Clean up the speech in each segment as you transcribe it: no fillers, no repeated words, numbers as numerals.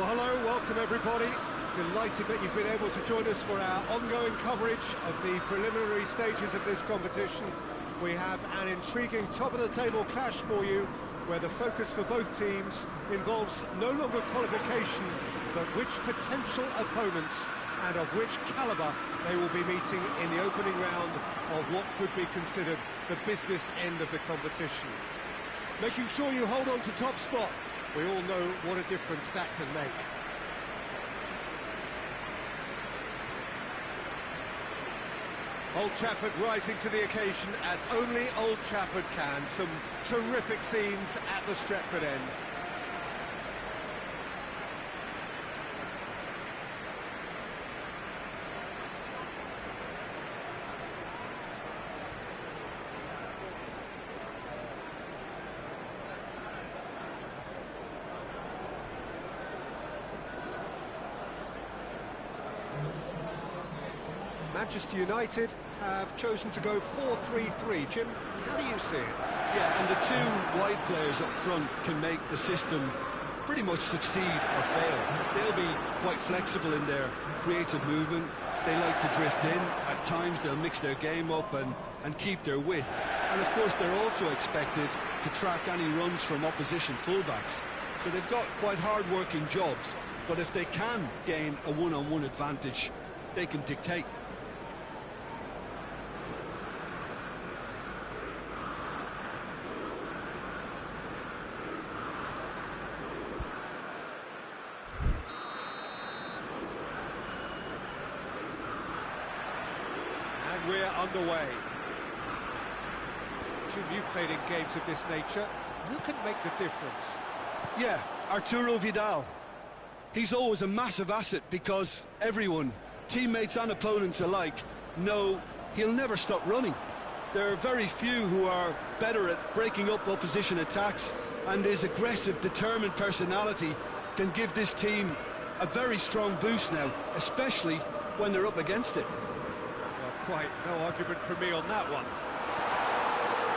Well, hello, welcome everybody. Delighted that you've been able to join us for our ongoing coverage of the preliminary stages of this competition. We have an intriguing top-of-the-table clash for you, where the focus for both teams involves no longer qualification, but which potential opponents and of which calibre they will be meeting in the opening round of what could be considered the business end of the competition. Making sure you hold on to top spot. We all know what a difference that can make. Old Trafford rising to the occasion as only Old Trafford can. Some terrific scenes at the Stretford end. Manchester United have chosen to go 4-3-3. Jim, how do you see it? Yeah, and the two wide players up front can make the system pretty much succeed or fail. They'll be quite flexible in their creative movement. They like to drift in. At times they'll mix their game up and keep their width. And of course they're also expected to track any runs from opposition fullbacks. So they've got quite hard-working jobs, but if they can gain a one-on-one advantage, they can dictate. We're underway. Jim, you've played in games of this nature. Who can make the difference? Yeah, Arturo Vidal. He's always a massive asset because everyone, teammates and opponents alike, know he'll never stop running. There are very few who are better at breaking up opposition attacks, and his aggressive, determined personality can give this team a very strong boost now, especially when they're up against it. Quite no argument from me on that one.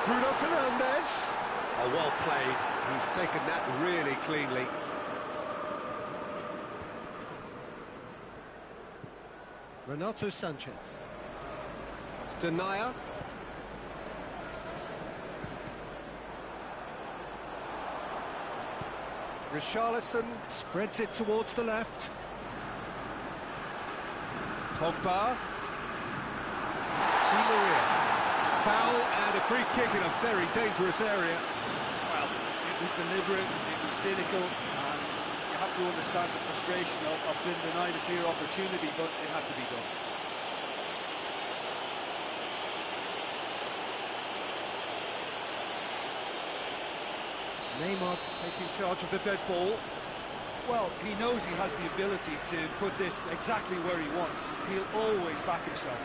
Bruno Fernandes. Oh, well played. He's taken that really cleanly. Renato Sanchez. Denier. Richarlison spreads it towards the left. Pogba. Foul and a free kick in a very dangerous area. Well, it was deliberate, it was cynical, and you have to understand the frustration of being denied a clear opportunity, but it had to be done. Neymar taking charge of the dead ball. Well, he knows he has the ability to put this exactly where he wants. He'll always back himself.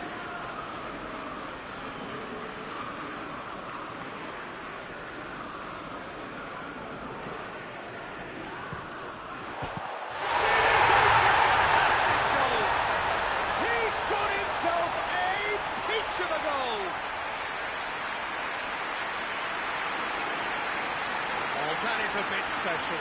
That is a bit special.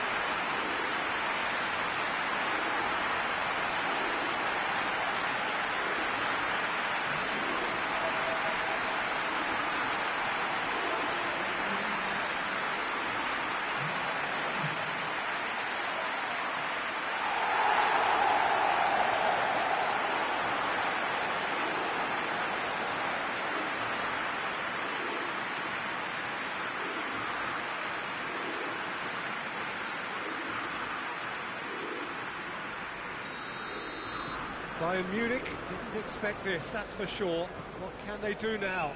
Bayern Munich didn't expect this, that's for sure. What can they do now?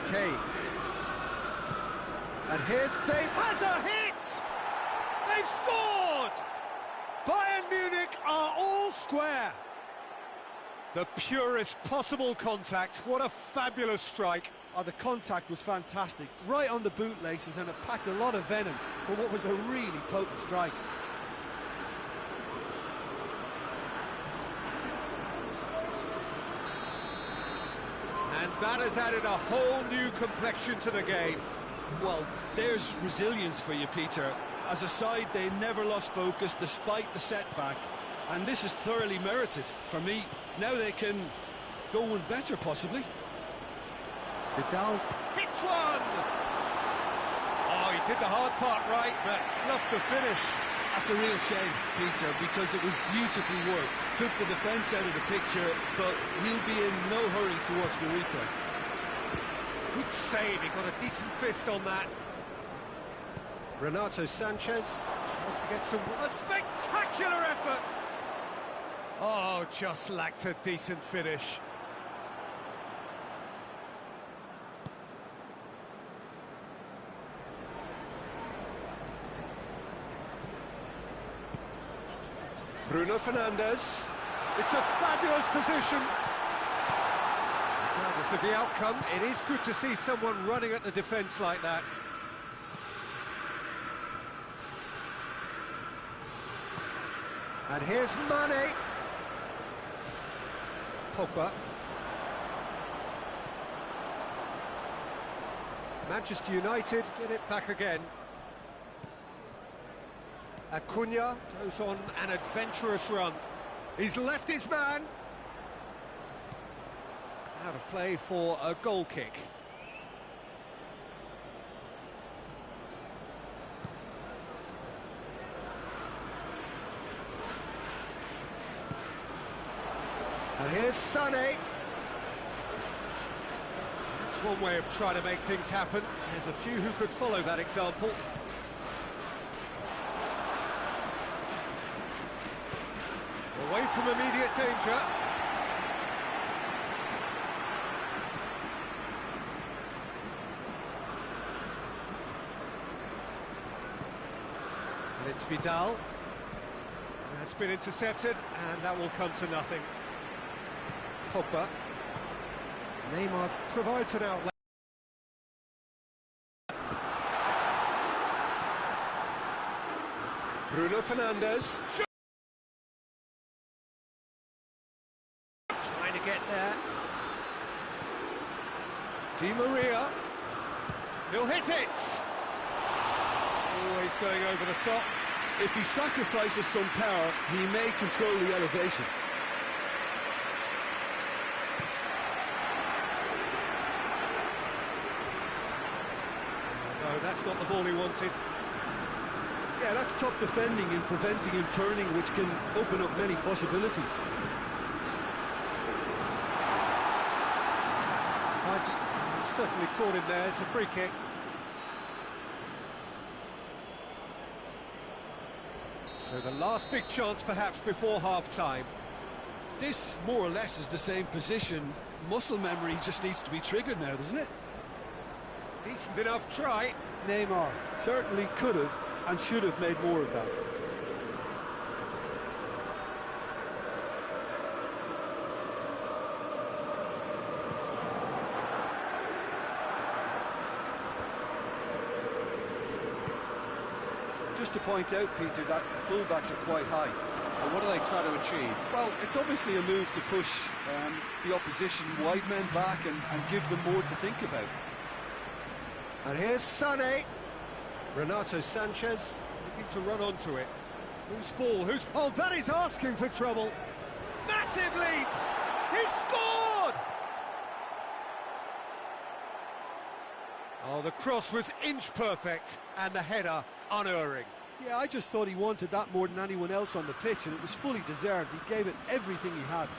Kane. And here's Dave. Has a hit! They've scored! Bayern Munich are all square. The purest possible contact. What a fabulous strike. Oh, the contact was fantastic. Right on the bootlaces, and it packed a lot of venom for what was a really potent strike. That has added a whole new complexion to the game. Well, there's resilience for you, Peter. As a side, they never lost focus despite the setback, and this is thoroughly merited for me. Now they can go one better, possibly. Vidal hits one! Oh, he did the hard part right, but fluffed the finish. That's a real shame, Peter, because it was beautifully worked. Took the defence out of the picture, but he'll be in no hurry to watch the replay. Good save, he got a decent fist on that. Renato Sanchez tries to get some... A spectacular effort! Oh, just lacked a decent finish. Bruno Fernandes. It's a fabulous position. Regardless of the outcome, it is good to see someone running at the defence like that. And here's Mane. Pogba. Manchester United get it back again. Acuna goes on an adventurous run. He's left his man. Out of play for a goal kick. And here's Sané. That's one way of trying to make things happen. There's a few who could follow that example. Away from immediate danger. And it's Vidal. That's been intercepted, and that will come to nothing. Pogba. Neymar provides an outlet. Bruno Fernandes. Trying to get there. Di Maria. He'll hit it! Always going over the top. If he sacrifices some power, he may control the elevation. No, that's not the ball he wanted. Yeah, that's top defending and preventing him turning, which can open up many possibilities. Certainly caught him there. It's a free kick. So the last big chance perhaps before half-time. This more or less is the same position. Muscle memory just needs to be triggered now, doesn't it? Decent enough try. Neymar certainly could have and should have made more of that. Just to point out, Peter, that the fullbacks are quite high. And what are they trying to achieve? Well, it's obviously a move to push the opposition wide men back and give them more to think about. And here's Sané. Renato Sanchez looking to run onto it. Whose ball? Who's... Oh, that is asking for trouble. Massive leap! He's scored! Oh, the cross was inch perfect and the header unerring. Yeah, I just thought he wanted that more than anyone else on the pitch, and it was fully deserved. He gave it everything he had.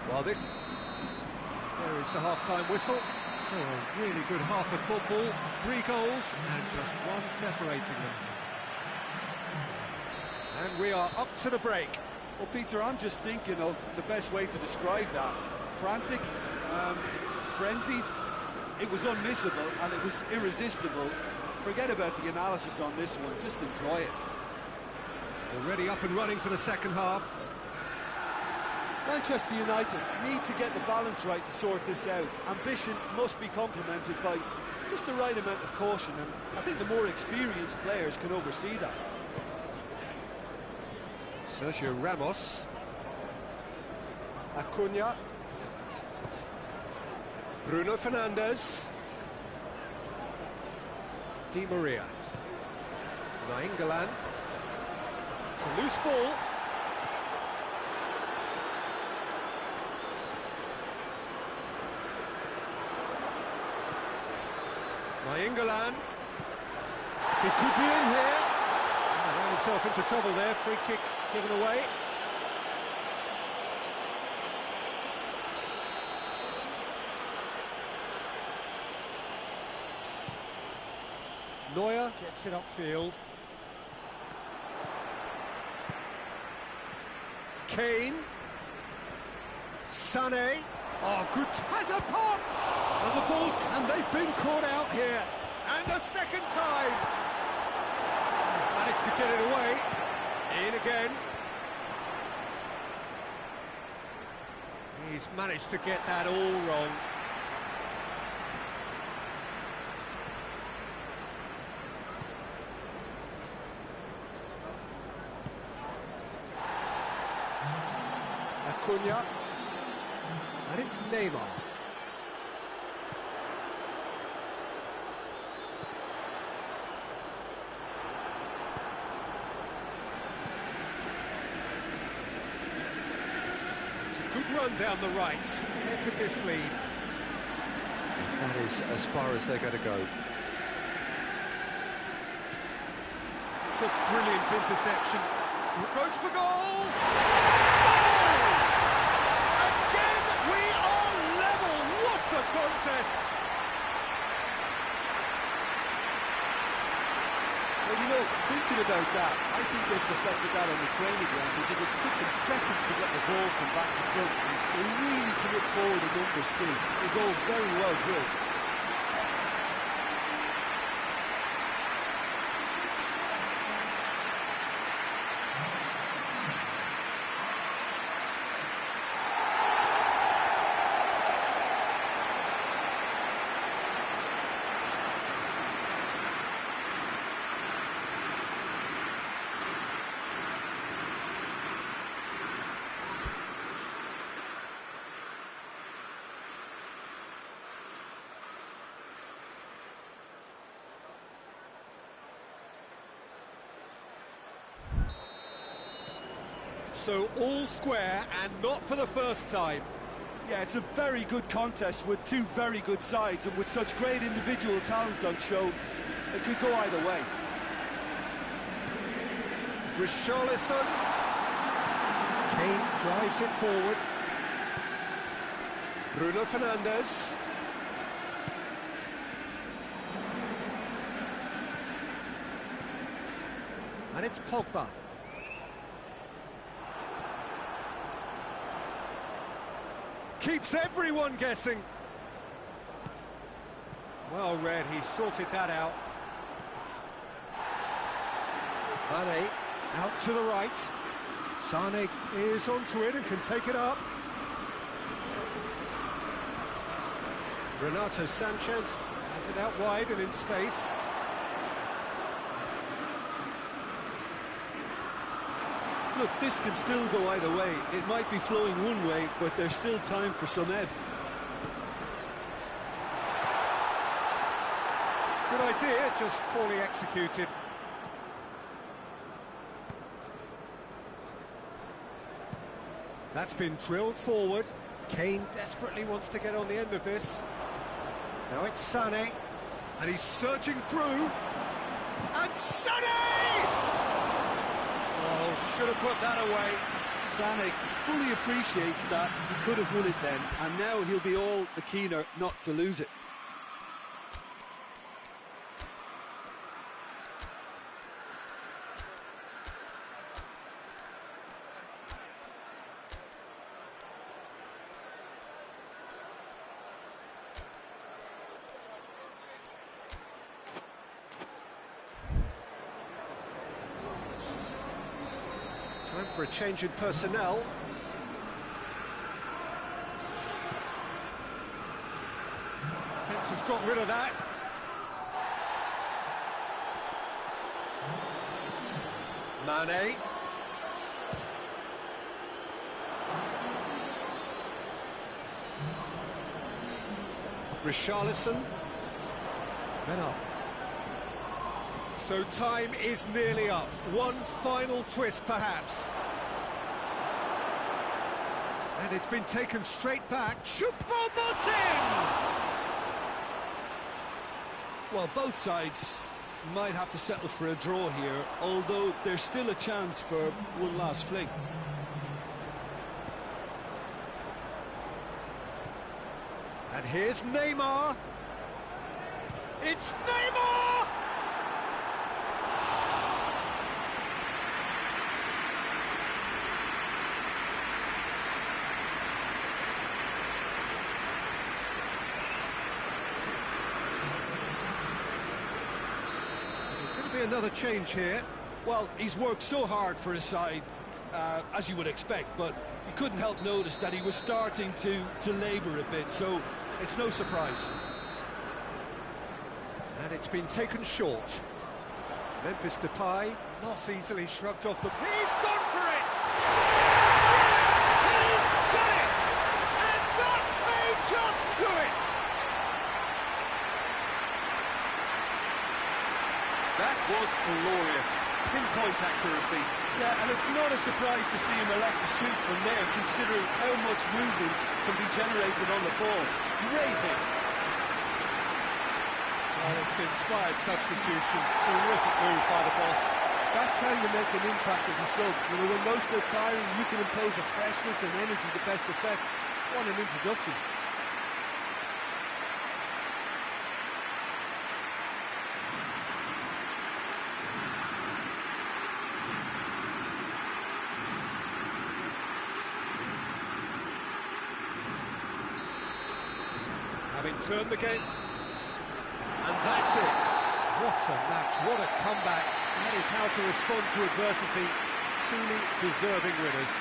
Well, this... There is the half-time whistle. So a really good half of football. 3 goals and just one separating them. And we are up to the break. Well, Peter, I'm just thinking of the best way to describe that. Frantic, frenzied. It was unmissable and it was irresistible. Forget about the analysis on this one, just enjoy it. Already up and running for the second half. Manchester United need to get the balance right to sort this out. Ambition must be complemented by just the right amount of caution, and I think the more experienced players can oversee that. Sergio Ramos. Acuna. Bruno Fernandes. Di Maria. Nainggolan. It's a loose ball. Nainggolan. He could be in here. Ran himself into trouble there. Free kick given away. Neuer gets it upfield. Kane. Sané. Oh, good. Has a pop! And the ball's... And they've been caught out here. And a second time. Managed to get it away. In again. He's managed to get that all wrong. Acuna. And it's Neymar. It's a good run down the right. Where could this lead? That is as far as they're going to go. It's a brilliant interception. Goes for goal! Again, we are level! What a contest! Well, you know, thinking about that, I think they perfected that on the training ground because it took them seconds to get the ball from back to front. They really commit forward in numbers too. It was all very well drilled. So all square and not for the first time. Yeah, it's a very good contest with two very good sides, and with such great individual talent on show, it could go either way. Richarlison. Kane drives it forward. Bruno Fernandes. And it's Pogba. Keeps everyone guessing. Well read, he sorted that out. Mane out to the right. Sané is onto it and can take it up. Renato Sanchez has it out wide and in space. Look, this can still go either way. It might be flowing one way, but there's still time for some ebb. Good idea, just poorly executed. That's been drilled forward. Kane desperately wants to get on the end of this. Now it's Sané, and he's surging through. And Sané! Oh, should have put that away. Sané fully appreciates that. He could have won it then, and now he'll be all the keener not to lose it. Time for a change in personnel. Fence has got rid of that. Mane. Richarlison. So time is nearly up. One final twist, perhaps. And it's been taken straight back. Choupo-Moting! Well, both sides might have to settle for a draw here, although there's still a chance for one last fling. And here's Neymar. It's Neymar! There's going to be another change here. Well, he's worked so hard for his side, as you would expect, but you couldn't help notice that he was starting to labour a bit, so it's no surprise. And it's been taken short. Memphis Depay, not easily shrugged off the... He's gone for it! Yes, he's done it! And that may just do it! That was glorious. Pinpoint accuracy. Yeah, and it's not a surprise to see him elect to shoot from there, considering how much movement can be generated on the ball. Great hit. Well, it's an inspired substitution. Terrific move by the boss. That's how you make an impact as a sub. You know, when most are tiring, you can impose a freshness and energy to best effect. What an introduction. Having turned the game. And that's it. What a match, what a comeback. That is how to respond to adversity. Truly deserving winners.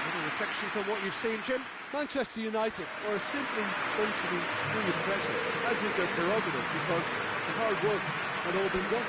Any reflections on what you've seen, Jim? Manchester United are simply functioning free of pressure, as is their prerogative, because the hard work had all been done.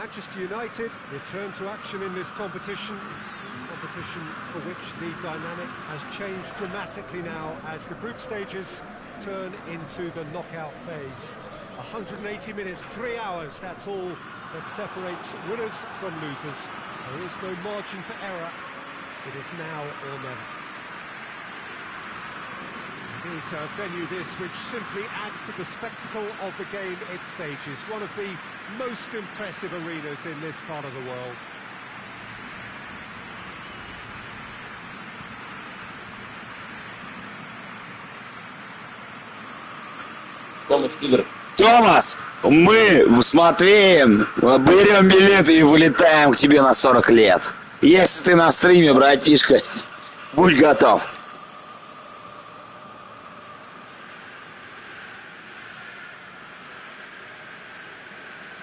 Manchester United return to action in this competition for which the dynamic has changed dramatically now as the group stages turn into the knockout phase. 180 minutes, 3 hours, that's all that separates winners from losers. There is no margin for error. It is now or never. It is a venue this which simply adds to the spectacle of the game it stages. One of the most impressive arenas in this part of the world. Томас, мы с Матвеем берем билеты и вылетаем к тебе на 40 лет. Если ты на стриме, братишка, будь готов.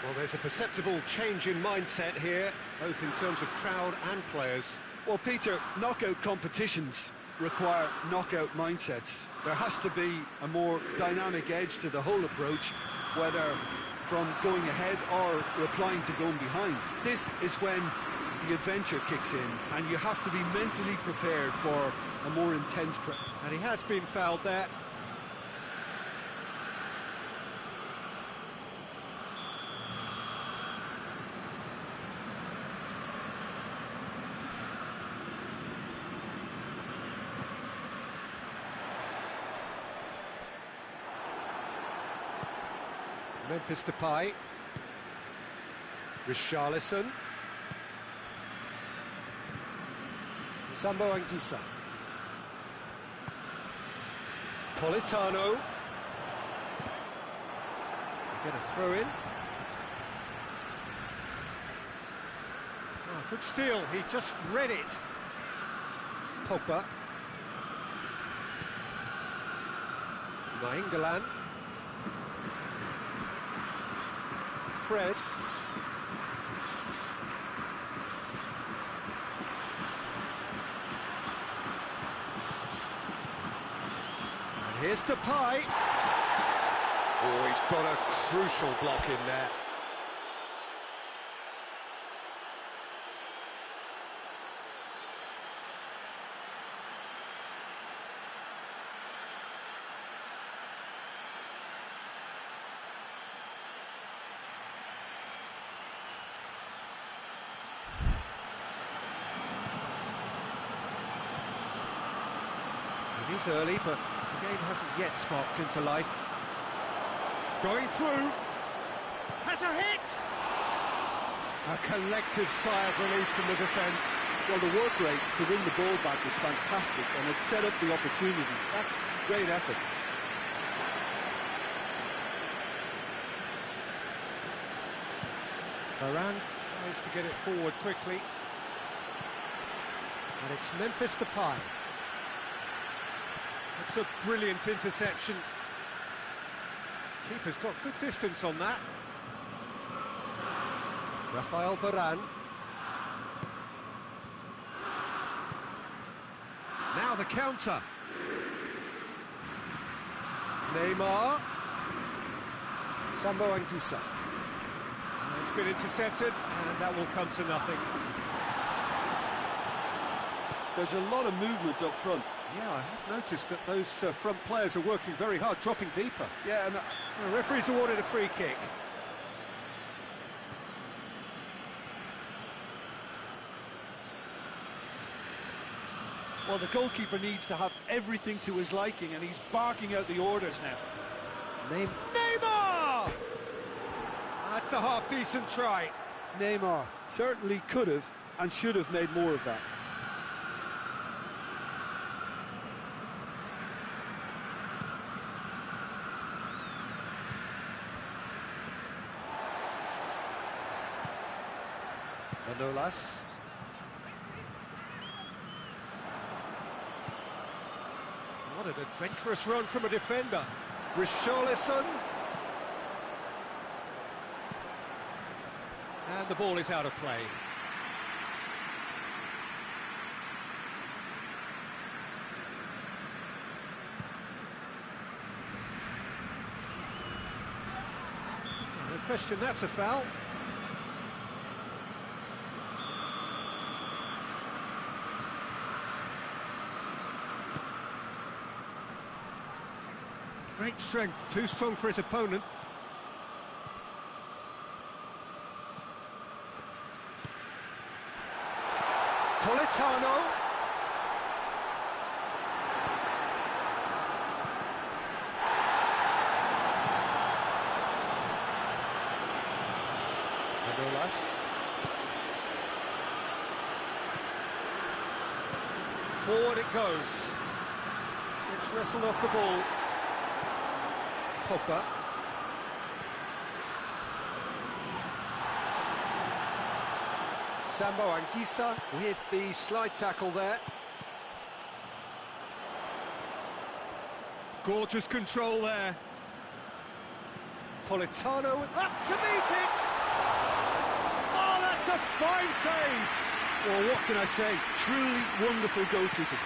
Well, there's a perceptible change in mindset here, both in terms of crowd and players. Well, Peter, knockout competitions require knockout mindsets. There has to be a more dynamic edge to the whole approach, whether from going ahead or replying to going behind. This is when the adventure kicks in, and you have to be mentally prepared for a more intense And he has been fouled there. Memphis Depay. Richarlison. Sambo Anguissa. Politano. Get a throw in. Oh, good steal, he just read it. Pogba. Nainggolan. Fred. And here's Depay. Oh, he's got a crucial block in there. It is early, but the game hasn't yet sparked into life. Going through. Has a hit! A collective sigh of relief from the defence. Well, the work rate to win the ball back is fantastic, and it set up the opportunity. That's great effort. Varane tries to get it forward quickly. And it's Memphis Depay. That's a brilliant interception. Keeper's got good distance on that. Rafael Varane. Now the counter. Neymar. Sambo Anguissa. It's been intercepted, and that will come to nothing. There's a lot of movement up front. Yeah, I have noticed that those front players are working very hard, dropping deeper. Yeah, and The referee's awarded a free kick. well, the goalkeeper needs to have everything to his liking, and he's barking out the orders now. Neymar! That's a half-decent try. Neymar certainly could have and should have made more of that. Manolas. What an adventurous run from a defender. Richarlison. And the ball is out of play. No question, that's a foul. Great strength, too strong for his opponent. Politano. Manolas. Forward it goes. Gets wrestled off the ball. Pogba. Sambo Anguissa with the slide tackle there. Gorgeous control there. Politano up to meet it! Oh, that's a fine save! Well, what can I say? Truly wonderful goalkeeping.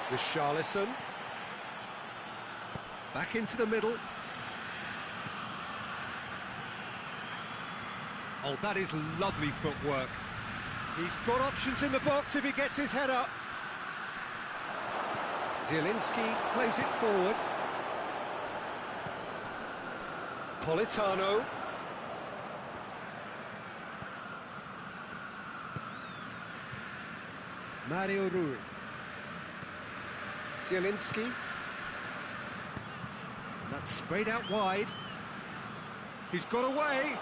Richarlison. Back into the middle. Oh, that is lovely footwork. He's got options in the box if he gets his head up. Zielinski plays it forward. Politano. Mario Rui. Zielinski. That's sprayed out wide. He's got away.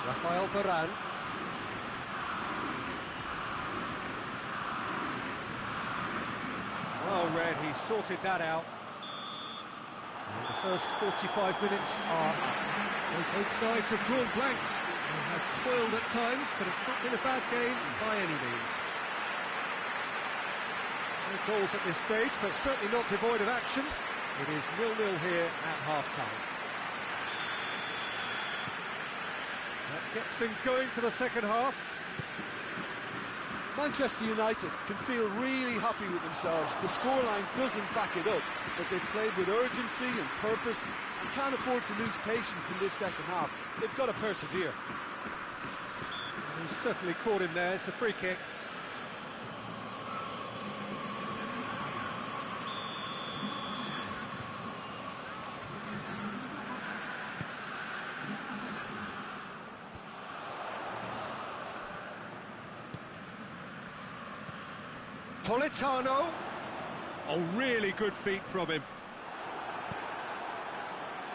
Rafael Varane. Well read, he sorted that out. And the first 45 minutes are up. So both sides have drawn blanks. They have toiled at times, but it's not been a bad game by any means. No goals at this stage, but certainly not devoid of action. It is 0-0 here at half-time. That gets things going for the second half. Manchester United can feel really happy with themselves. The scoreline doesn't back it up, but they've played with urgency and purpose and can't afford to lose patience in this second half. They've got to persevere. And he's certainly caught him there. It's a free kick. Politano. Oh, really good feet from him.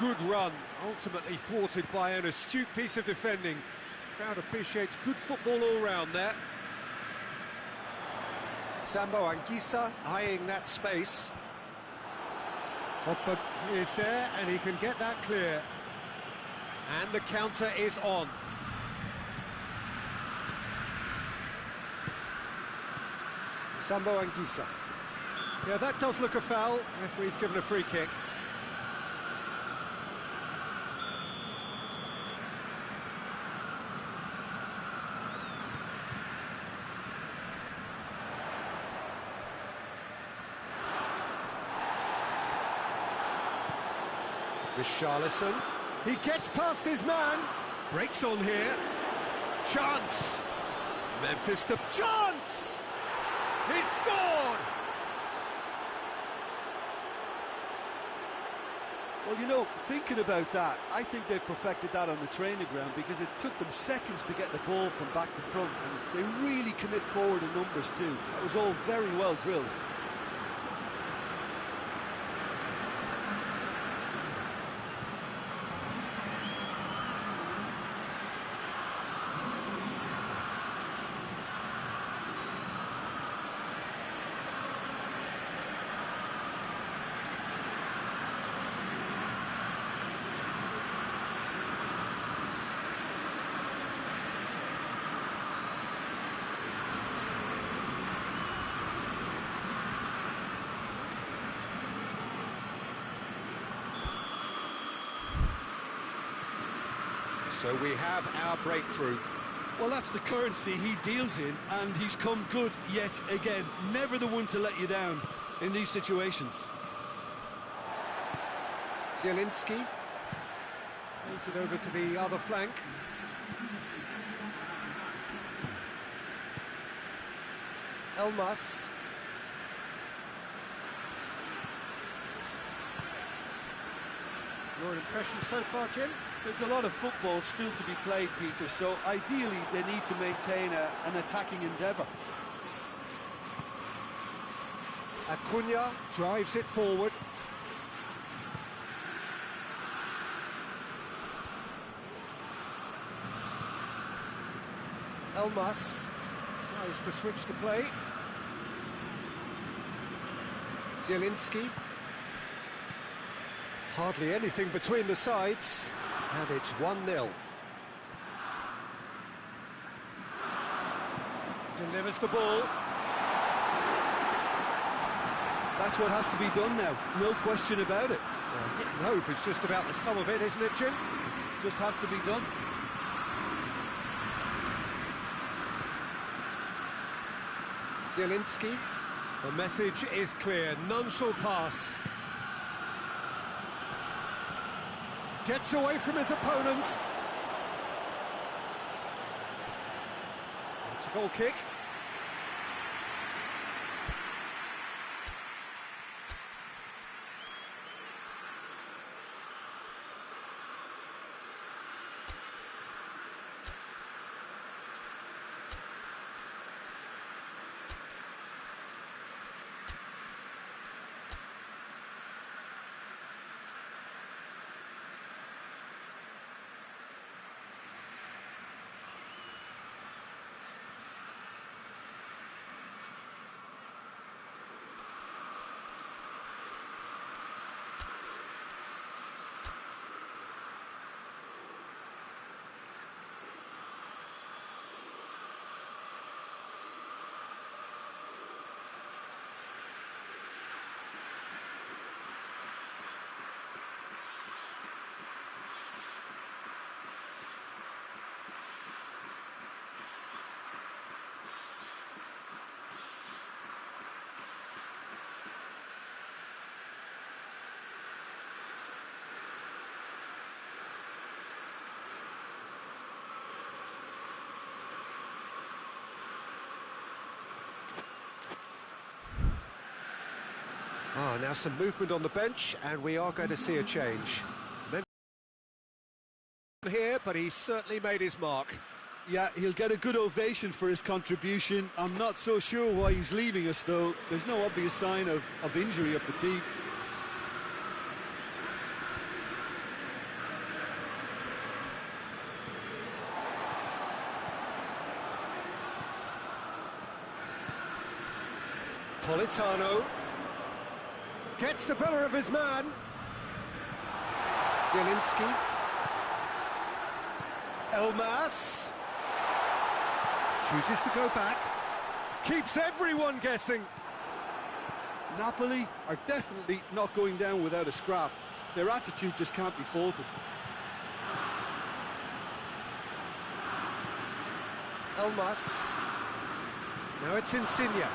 Good run, ultimately thwarted by an astute piece of defending. Crowd appreciates good football all round there. Sambo Anguissa eyeing that space. Pogba is there and he can get that clear. And the counter is on. Sambo Anguissa. Yeah, that does look a foul. Referee's given a free kick. Richarlison. He gets past his man. Breaks on here. Chance. Memphis to chance. He scored! Well, you know, thinking about that, I think they've perfected that on the training ground because it took them seconds to get the ball from back to front, and they really commit forward in numbers too. That was all very well drilled. So we have our breakthrough. Well, that's the currency he deals in, and he's come good yet again. Never the one to let you down in these situations. Zielinski plays it over to the other flank. Elmas. Your impression so far, Jim? There's a lot of football still to be played, Peter, so ideally they need to maintain an attacking endeavour. Acuna drives it forward. Elmas tries to switch the play. Zielinski. Hardly anything between the sides, and it's 1-0. Delivers the ball. That's what has to be done now, no question about it. Well, hitting hope is just about the sum of it, isn't it, Jim? Just has to be done. Zielinski. The message is clear, none shall pass. Gets away from his opponent. It's a goal kick. Now some movement on the bench, and we are going to see a change. Here, but he's certainly made his mark. Yeah, he'll get a good ovation for his contribution. I'm not so sure why he's leaving us, though. There's no obvious sign of injury or fatigue. Politano gets the better of his man. Zielinski. Elmas chooses to go back. Keeps everyone guessing. Napoli are definitely not going down without a scrap. Their attitude just can't be faulted. Elmas. Now it's Insigne.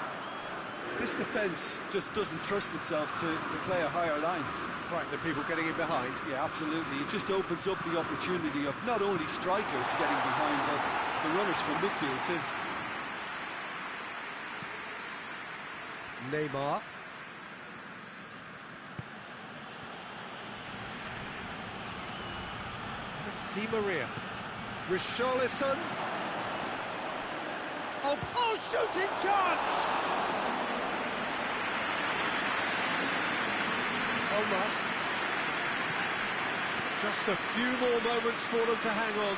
This defence just doesn't trust itself to play a higher line. Frighten the people getting in behind. Yeah, absolutely. It just opens up the opportunity of not only strikers getting behind, but the runners from midfield too. Neymar. It's Di Maria. Richarlison. Oh, shooting chance! Elmas. Just a few more moments for them to hang on.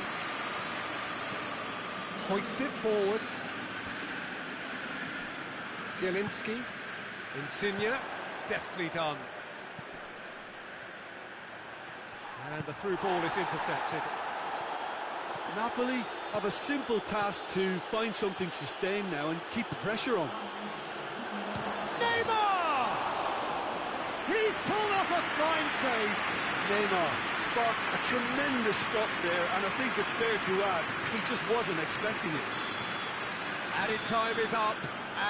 Hoists it forward. Zielinski. Insigne. Deftly done. And the through ball is intercepted. Napoli have a simple task to find something sustained now and keep the pressure on. Neymar! He's pulled off a fine save. Neymar sparked a tremendous stop there, and I think it's fair to add, he just wasn't expecting it. Added time is up,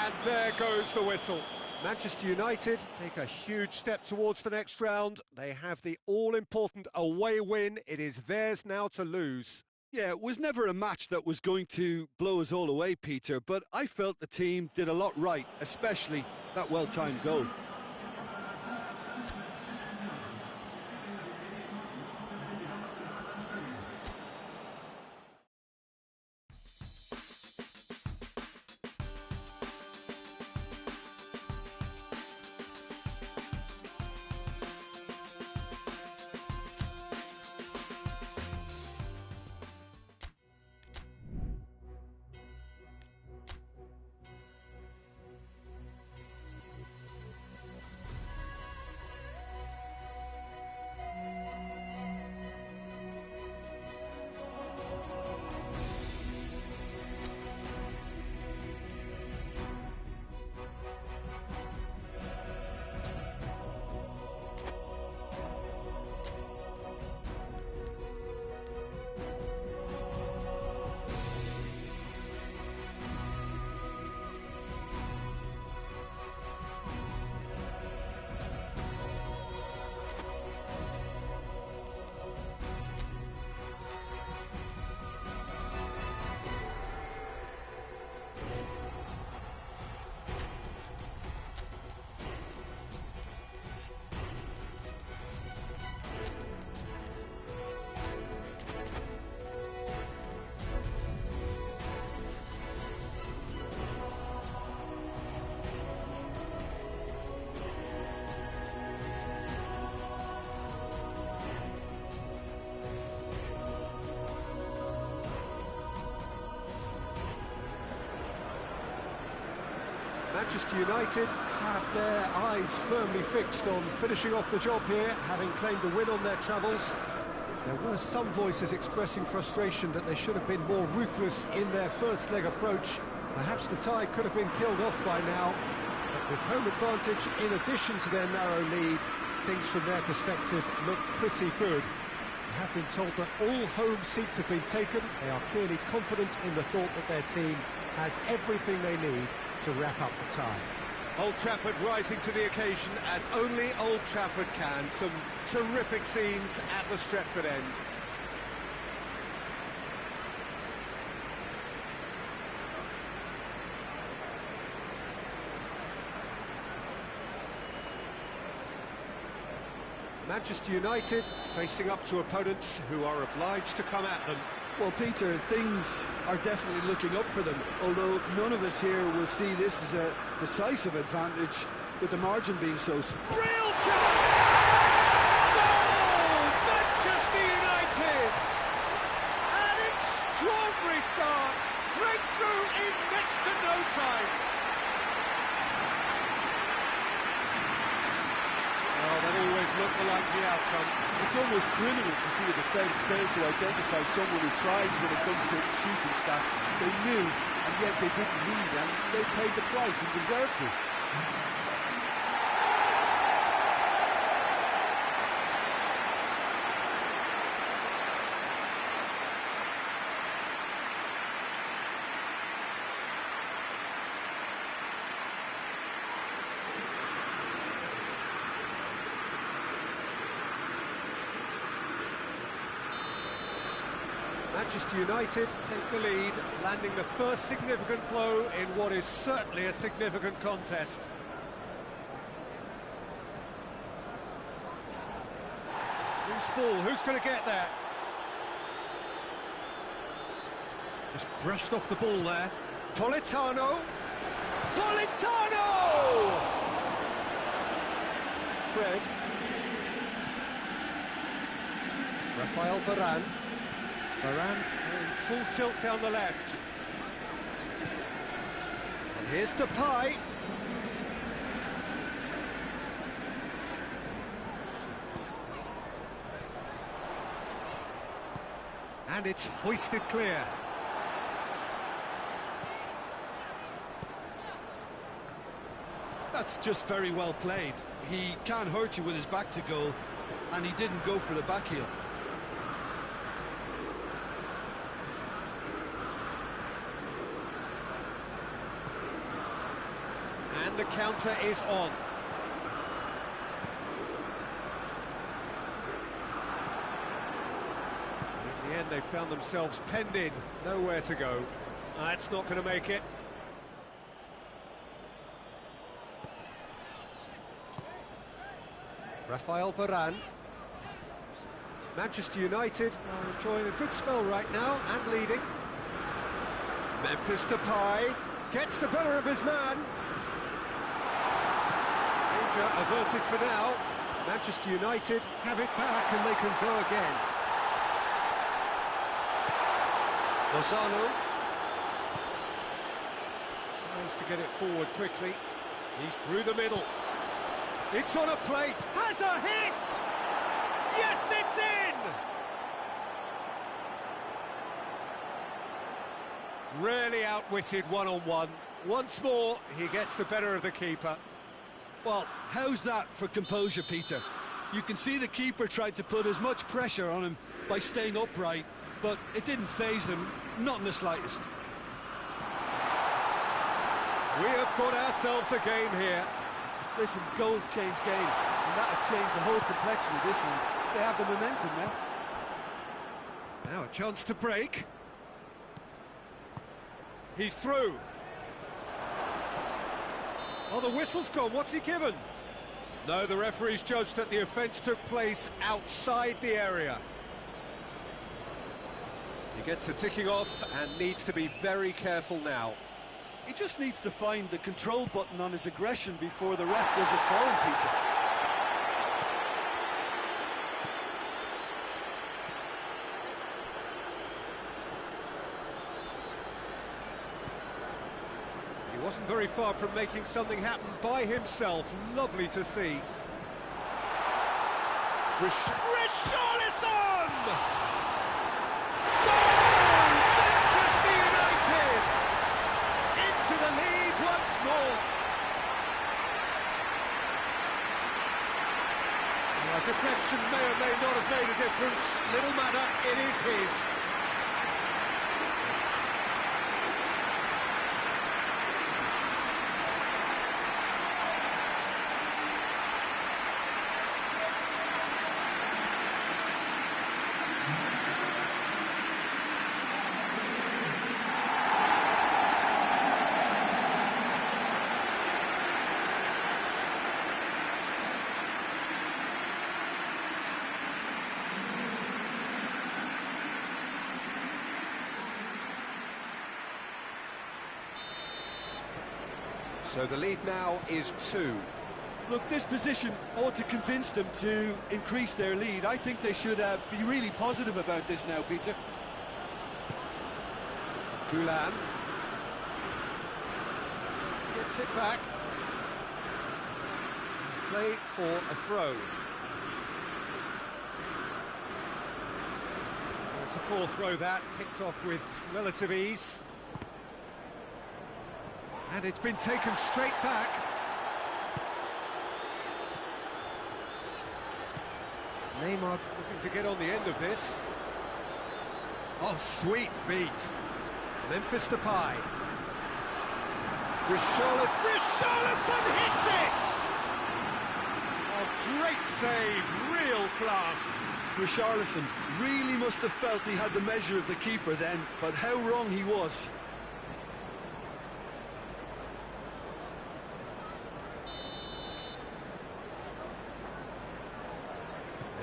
and there goes the whistle. Manchester United take a huge step towards the next round. They have the all-important away win. It is theirs now to lose. Yeah, it was never a match that was going to blow us all away, Peter, but I felt the team did a lot right, especially that well-timed goal. Manchester United have their eyes firmly fixed on finishing off the job here, having claimed a win on their travels. There were some voices expressing frustration that they should have been more ruthless in their first leg approach. Perhaps the tie could have been killed off by now, but with home advantage in addition to their narrow lead, things from their perspective look pretty good. They have been told that all home seats have been taken. They are clearly confident in the thought that their team has everything they need to wrap up the tie. Old Trafford rising to the occasion as only Old Trafford can. Some terrific scenes at the Stretford end. Manchester United facing up to opponents who are obliged to come at them. Well, Peter, things are definitely looking up for them, although none of us here will see this as a decisive advantage, with the margin being so small. Real chance! Goal! Manchester United! An extraordinary start! Breakthrough in next to no time! Oh, that always looked the likely outcome. It's almost criminal to see a defence fail to identify someone who thrives when it comes to shooting stats. They knew, and yet they didn't read, and they paid the price and deserved to. Manchester United take the lead, landing the first significant blow in what is certainly a significant contest. Loose ball, who's going to get there? Just brushed off the ball there. Politano! Politano! Fred. Rafael Varane. Varane going full tilt down the left. And here's Depay. And it's hoisted clear. That's just very well played. He can't hurt you with his back to goal, and he didn't go for the back heel. And the counter is on. In the end, they found themselves penned in, nowhere to go. That's not going to make it. Rafael Varane. Manchester United are enjoying a good spell right now and leading. Memphis Depay gets the better of his man. Danger averted for now. Manchester United have it back and they can go again. Lozano tries to get it forward quickly. He's through the middle. It's on a plate. Has a hit! Yes, it's in! Really outwitted one-on-one. Once more, he gets the better of the keeper. Well, how's that for composure, Peter? You can see the keeper tried to put as much pressure on him by staying upright, but it didn't faze him, not in the slightest. We have got ourselves a game here. Listen, goals change games, and that has changed the whole complexion of this one. They have the momentum now. Now a chance to break. He's through. Oh, the whistle's gone. What's he given? No, the referee's judged that the offence took place outside the area. He gets a ticking off and needs to be very careful now. He just needs to find the control button on his aggression before the ref does it for him, Peter. He wasn't very far from making something happen by himself. Lovely to see. Richarlison! Deflection may or may not have made a difference. Little matter, it is his. So the lead now is 2. Look, this position ought to convince them to increase their lead. I think they should be really positive about this now, Peter. Gulan gets it back. Play for a throw. It's a poor throw that, picked off with relative ease. And it's been taken straight back. Neymar looking to get on the end of this. Oh, sweet feet. Memphis Depay. Richarlison hits it! Oh, great save, real class. Richarlison really must have felt he had the measure of the keeper then, but how wrong he was.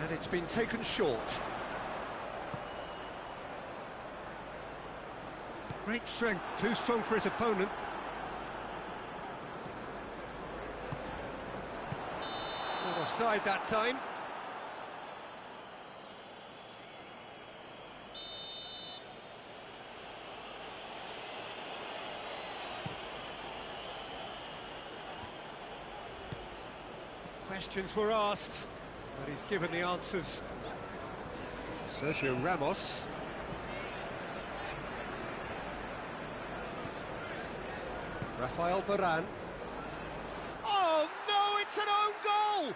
And it's been taken short. Great strength, too strong for his opponent. Not offside that time. Questions were asked, but he's given the answers. Sergio Ramos. Rafael Varane. Oh no, it's an own goal!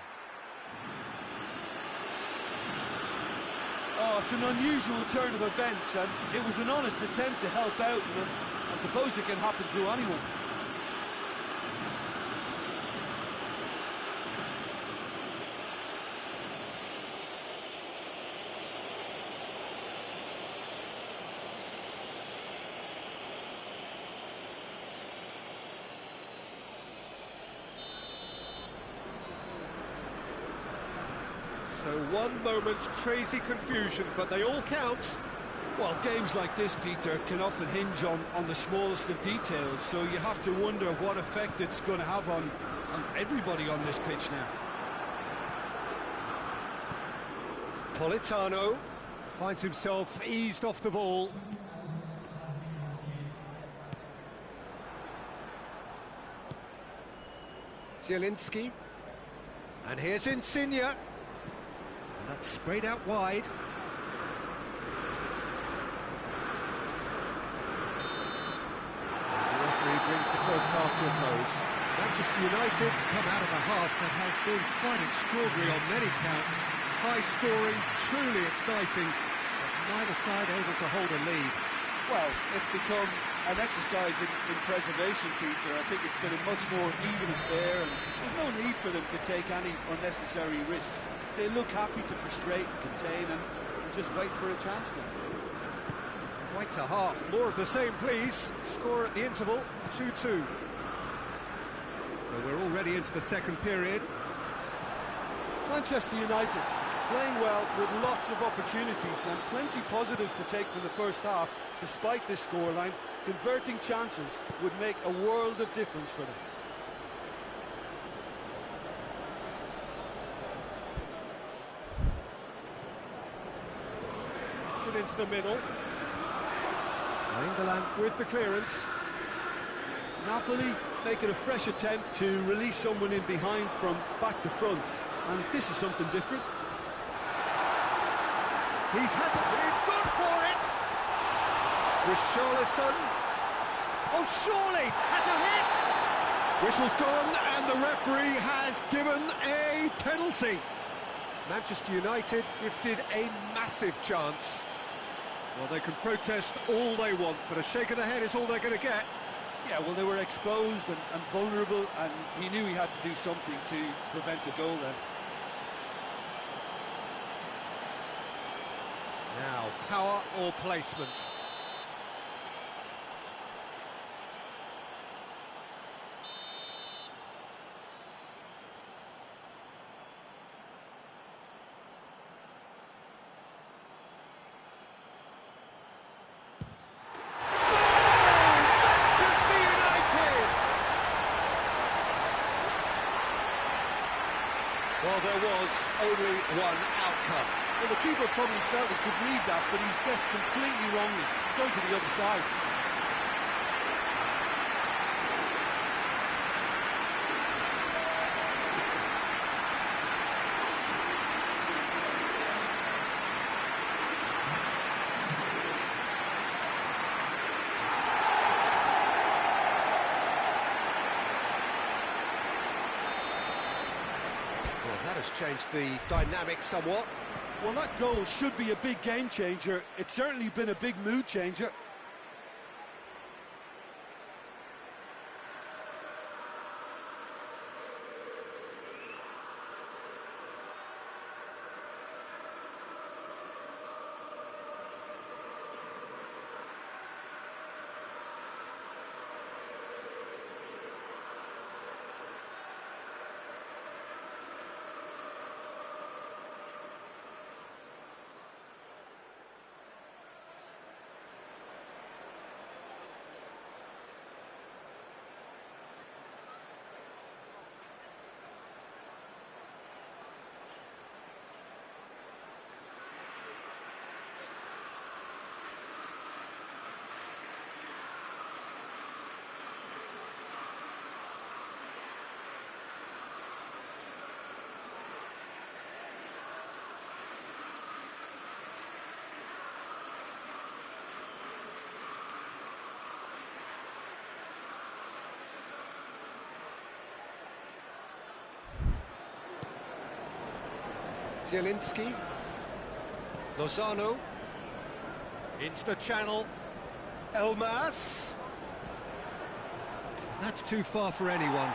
Oh, it's an unusual turn of events, and it was an honest attempt to help out, and I suppose it can happen to anyone. So one moment's crazy confusion, but they all count. Well, games like this, Peter, can often hinge on the smallest of details, so you have to wonder what effect it's going to have on everybody on this pitch now. Politano finds himself eased off the ball. Zielinski. And here's Insigne. And that's sprayed out wide. The referee brings the first half to a close. Manchester United come out of a half that has been quite extraordinary on many counts. High scoring, truly exciting, but neither side able to hold a lead. Well, it's become an exercise in preservation, Peter. I think it's been a much more even affair, and there's no need for them to take any unnecessary risks. They look happy to frustrate and contain and just wait for a chance now. Quite a half. More of the same, please. Score at the interval, 2-2. So we're already into the second period. Manchester United playing well with lots of opportunities and plenty positives to take from the first half. Despite this scoreline, converting chances would make a world of difference for them. It's it into the middle. England with the clearance. Napoli making a fresh attempt to release someone in behind from back to front, and this is something different. He's gone for it! Richarlison. Oh, surely has a hit! Whistle's gone, and the referee has given a penalty. Manchester United gifted a massive chance. Well, they can protest all they want, but a shake of the head is all they're going to get. Yeah, well, they were exposed and vulnerable, and he knew he had to do something to prevent a goal then. Now, power or placement? Well, there was only one outcome. Well, the keeper probably felt he could read that, but he's guessed completely wrongly. He's going to the other side. Well, that has changed the dynamic somewhat. Well, that goal should be a big game changer. It's certainly been a big mood changer. Zielinski. Lozano. Into the channel. Elmas. That's too far for anyone.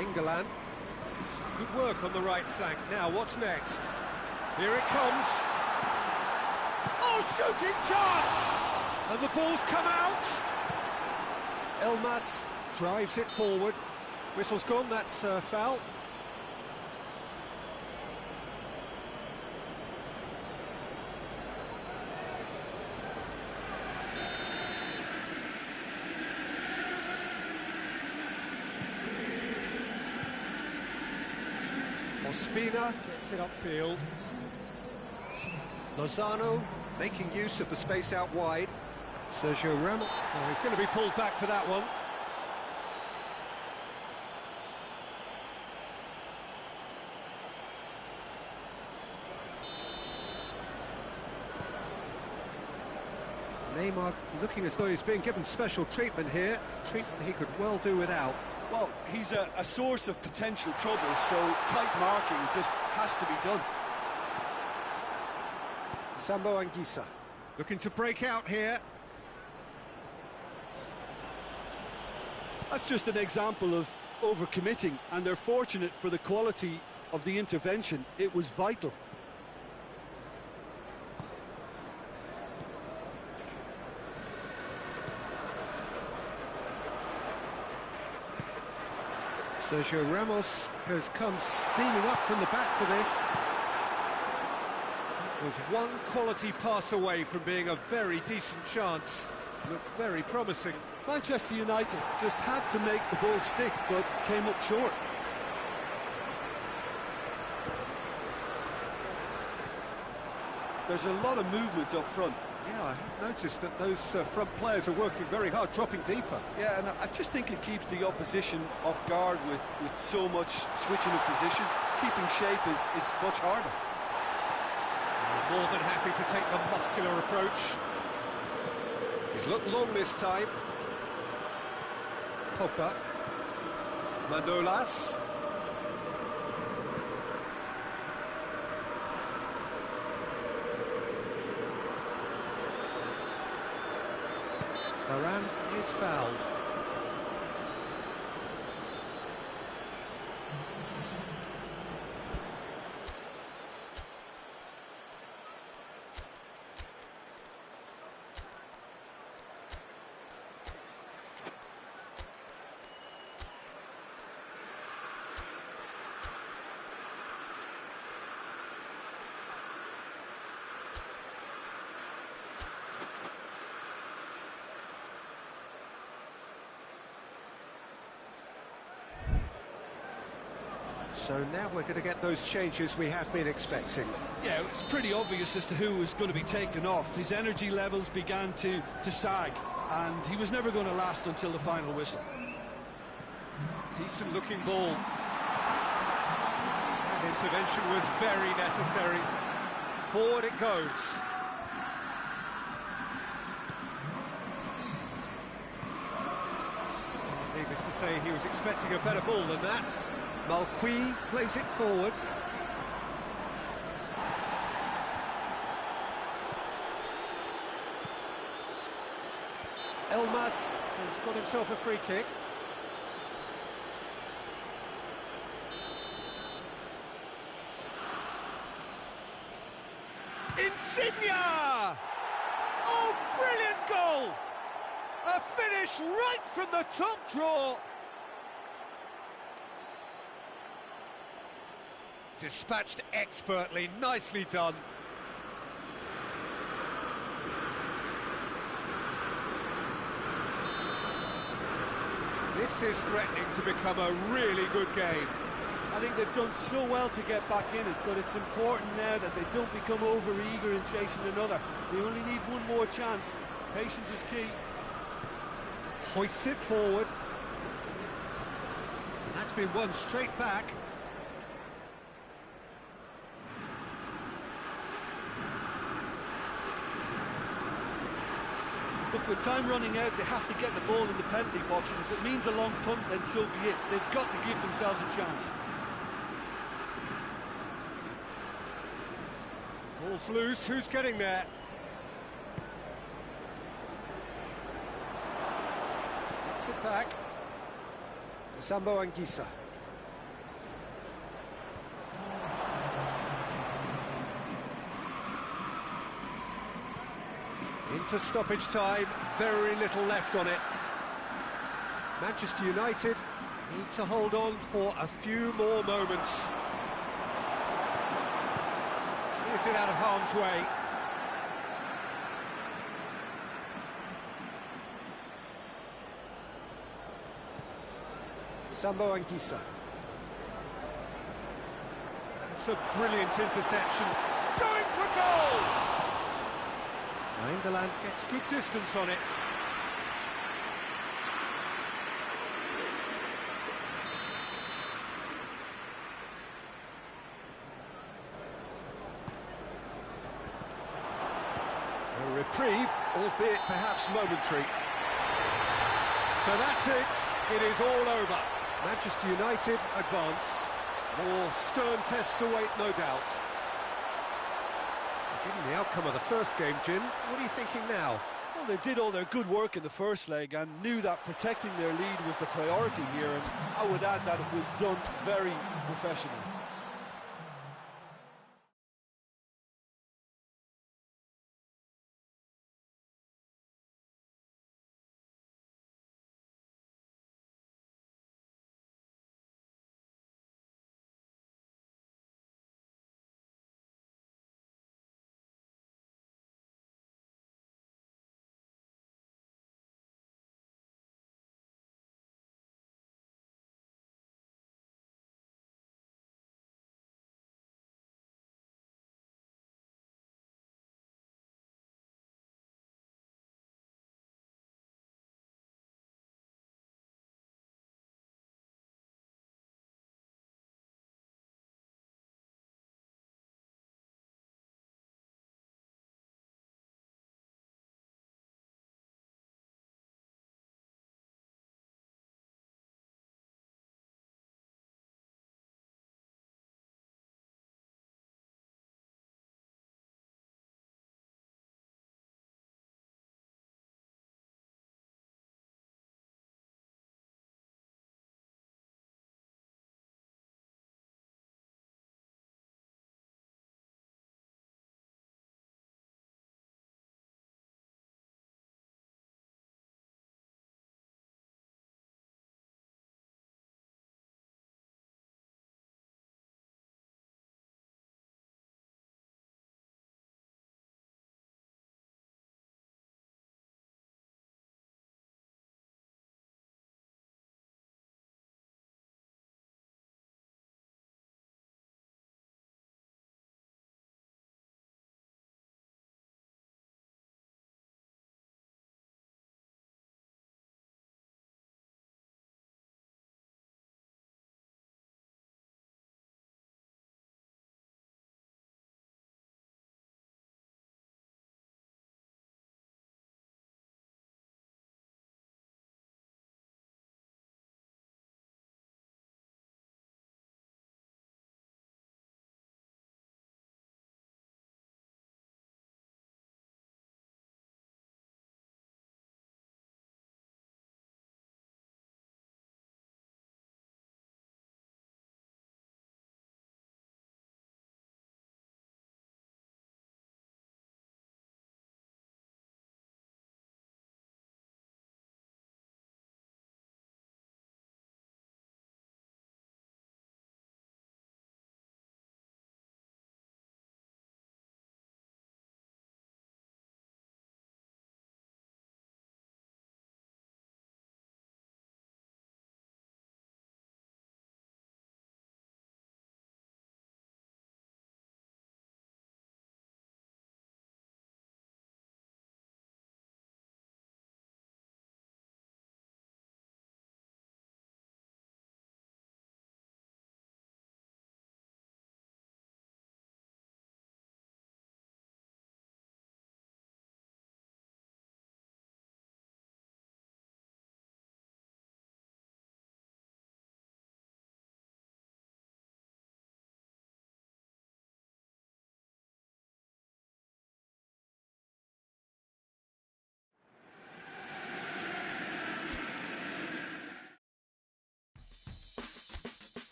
England. Good work on the right flank. Now, what's next? Here it comes. Oh, shooting chance! And the ball's come out. Elmas drives it forward. Whistle's gone, that's foul. Ospina gets it upfield. Lozano making use of the space out wide. Sergio Ramos. Oh, he's going to be pulled back for that one. Neymar looking as though he's being given special treatment here. Treatment he could well do without. Well, he's a source of potential trouble, so tight marking just has to be done. Sambo Anguissa looking to break out here. That's just an example of overcommitting, and they're fortunate for the quality of the intervention. It was vital. Sergio Ramos has come steaming up from the back for this. That was one quality pass away from being a very decent chance. Looked very promising. Manchester United just had to make the ball stick, but came up short. There's a lot of movement up front. Yeah, I have noticed that those front players are working very hard, dropping deeper. Yeah, and I just think it keeps the opposition off guard with so much switching of position. Keeping shape is much harder. More than happy to take the muscular approach. He's looked long this time. Pogba. Manolas. Varane is fouled. So now we're going to get those changes we have been expecting. Yeah, it's pretty obvious as to who was going to be taken off. His energy levels began to sag, and he was never going to last until the final whistle. Decent looking ball. That intervention was very necessary. Forward it goes. Needless to say, he was expecting a better ball than that. Malqui plays it forward. Elmas has got himself a free kick. Insigne! Oh, brilliant goal! A finish right from the top draw. dispatched expertly, nicely done. This is threatening to become a really good game. I think they've done so well to get back in it, but it's important now that they don't become over-eager in chasing another. They only need one more chance. Patience is key. Hoists it forward. That's been won straight back. Look, with time running out, they have to get the ball in the penalty box, and if it means a long punt, then so be it. They've got to give themselves a chance. Ball's loose, who's getting there? Gets it back. Sambo Anguissa. Into stoppage time, very little left on it. Manchester United need to hold on for a few more moments. Clears it out of harm's way. Sambo Anguissa. It's a brilliant interception. Going for goal! England gets good distance on it. A reprieve, albeit perhaps momentary. So that's it. It is all over. Manchester United advance. More stern tests await, no doubt. Given the outcome of the first game, Jim, what are you thinking now? Well, they did all their good work in the first leg and knew that protecting their lead was the priority here, and I would add that it was done very professionally.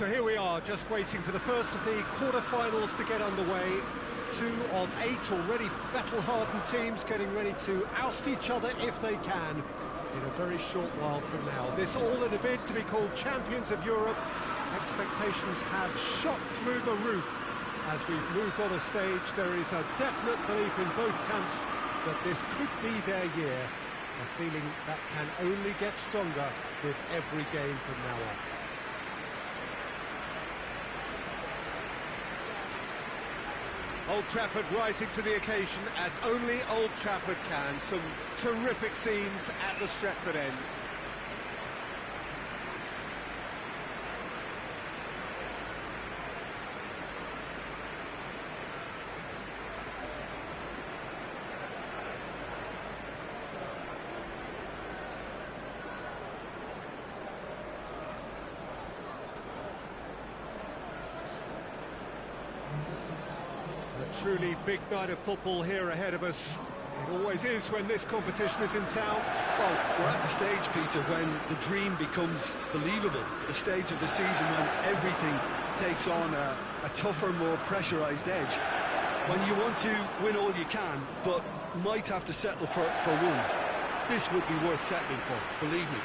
So here we are, just waiting for the first of the quarter-finals to get underway. 2 of 8 already battle-hardened teams getting ready to oust each other if they can in a very short while from now. This all in a bid to be called champions of Europe. Expectations have shot through the roof as we've moved on a stage. There is a definite belief in both camps that this could be their year. A feeling that can only get stronger with every game from now on. Old Trafford rising to the occasion as only Old Trafford can. Some terrific scenes at the Stretford end. A truly big night of football here ahead of us. It always is when this competition is in town. Well, we're at the stage, Peter, when the dream becomes believable. The stage of the season when everything takes on a tougher, more pressurised edge. When you want to win all you can, but might have to settle for one. This would be worth settling for, believe me.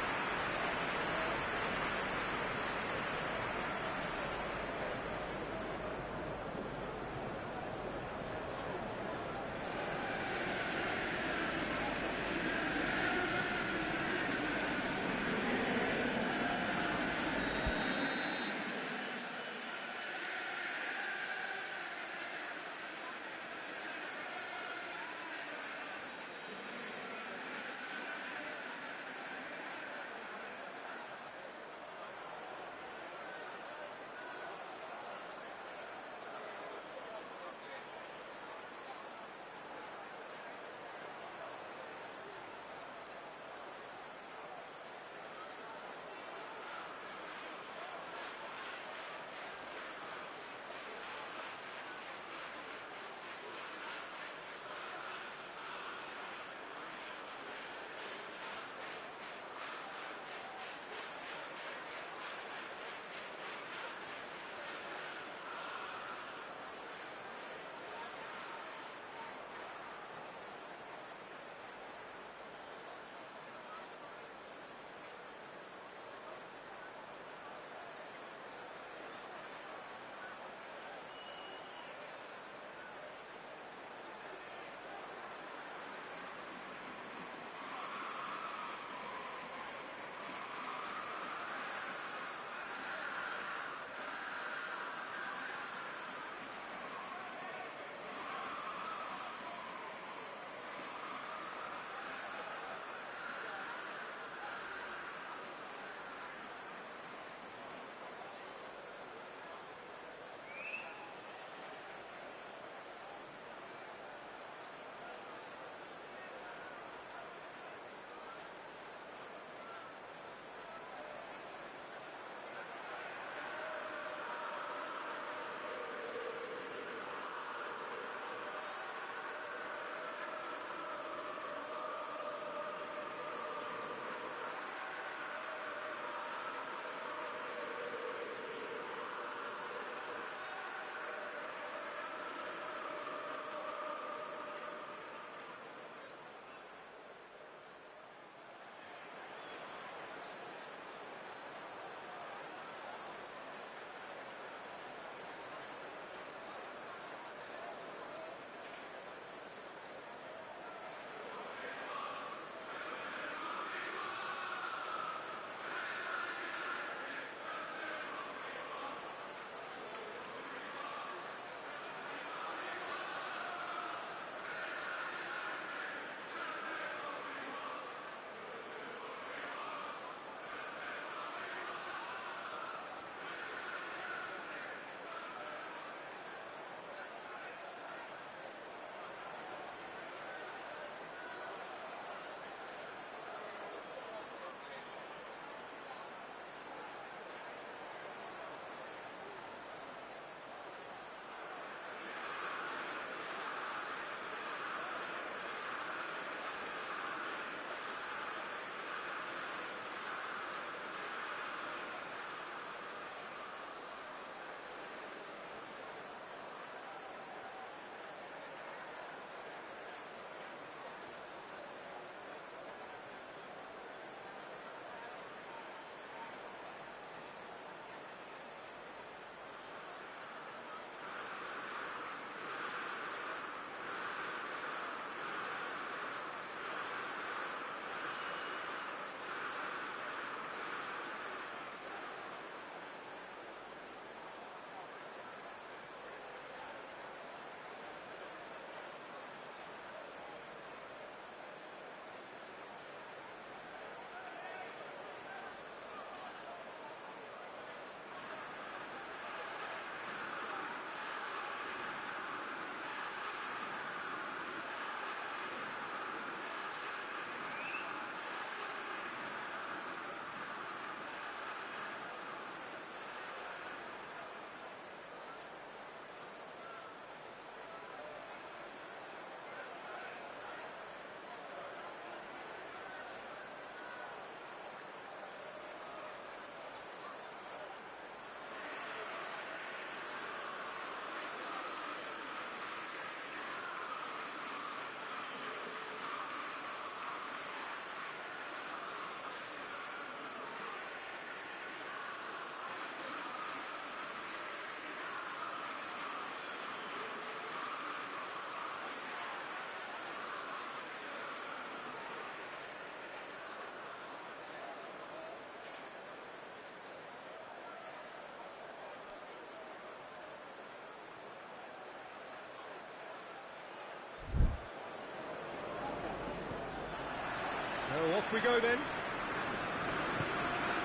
Off we go then.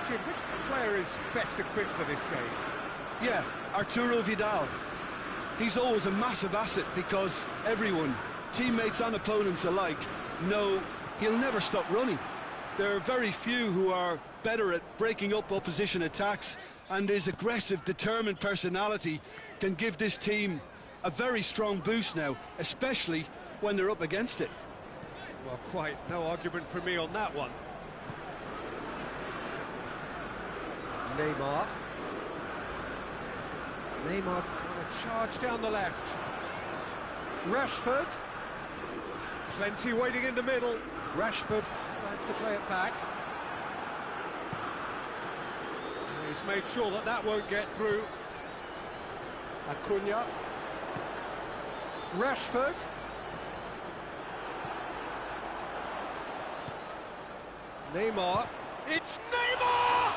Jim, which player is best equipped for this game? Yeah, Arturo Vidal. He's always a massive asset because everyone, teammates and opponents alike, know he'll never stop running. There are very few who are better at breaking up opposition attacks, and his aggressive, determined personality can give this team a very strong boost now, especially when they're up against it. Well, quite no argument from me on that one. Neymar on a charge down the left. Rashford. Plenty waiting in the middle. Rashford decides to play it back. He's made sure that that won't get through. Acuna. Rashford. Neymar. It's Neymar!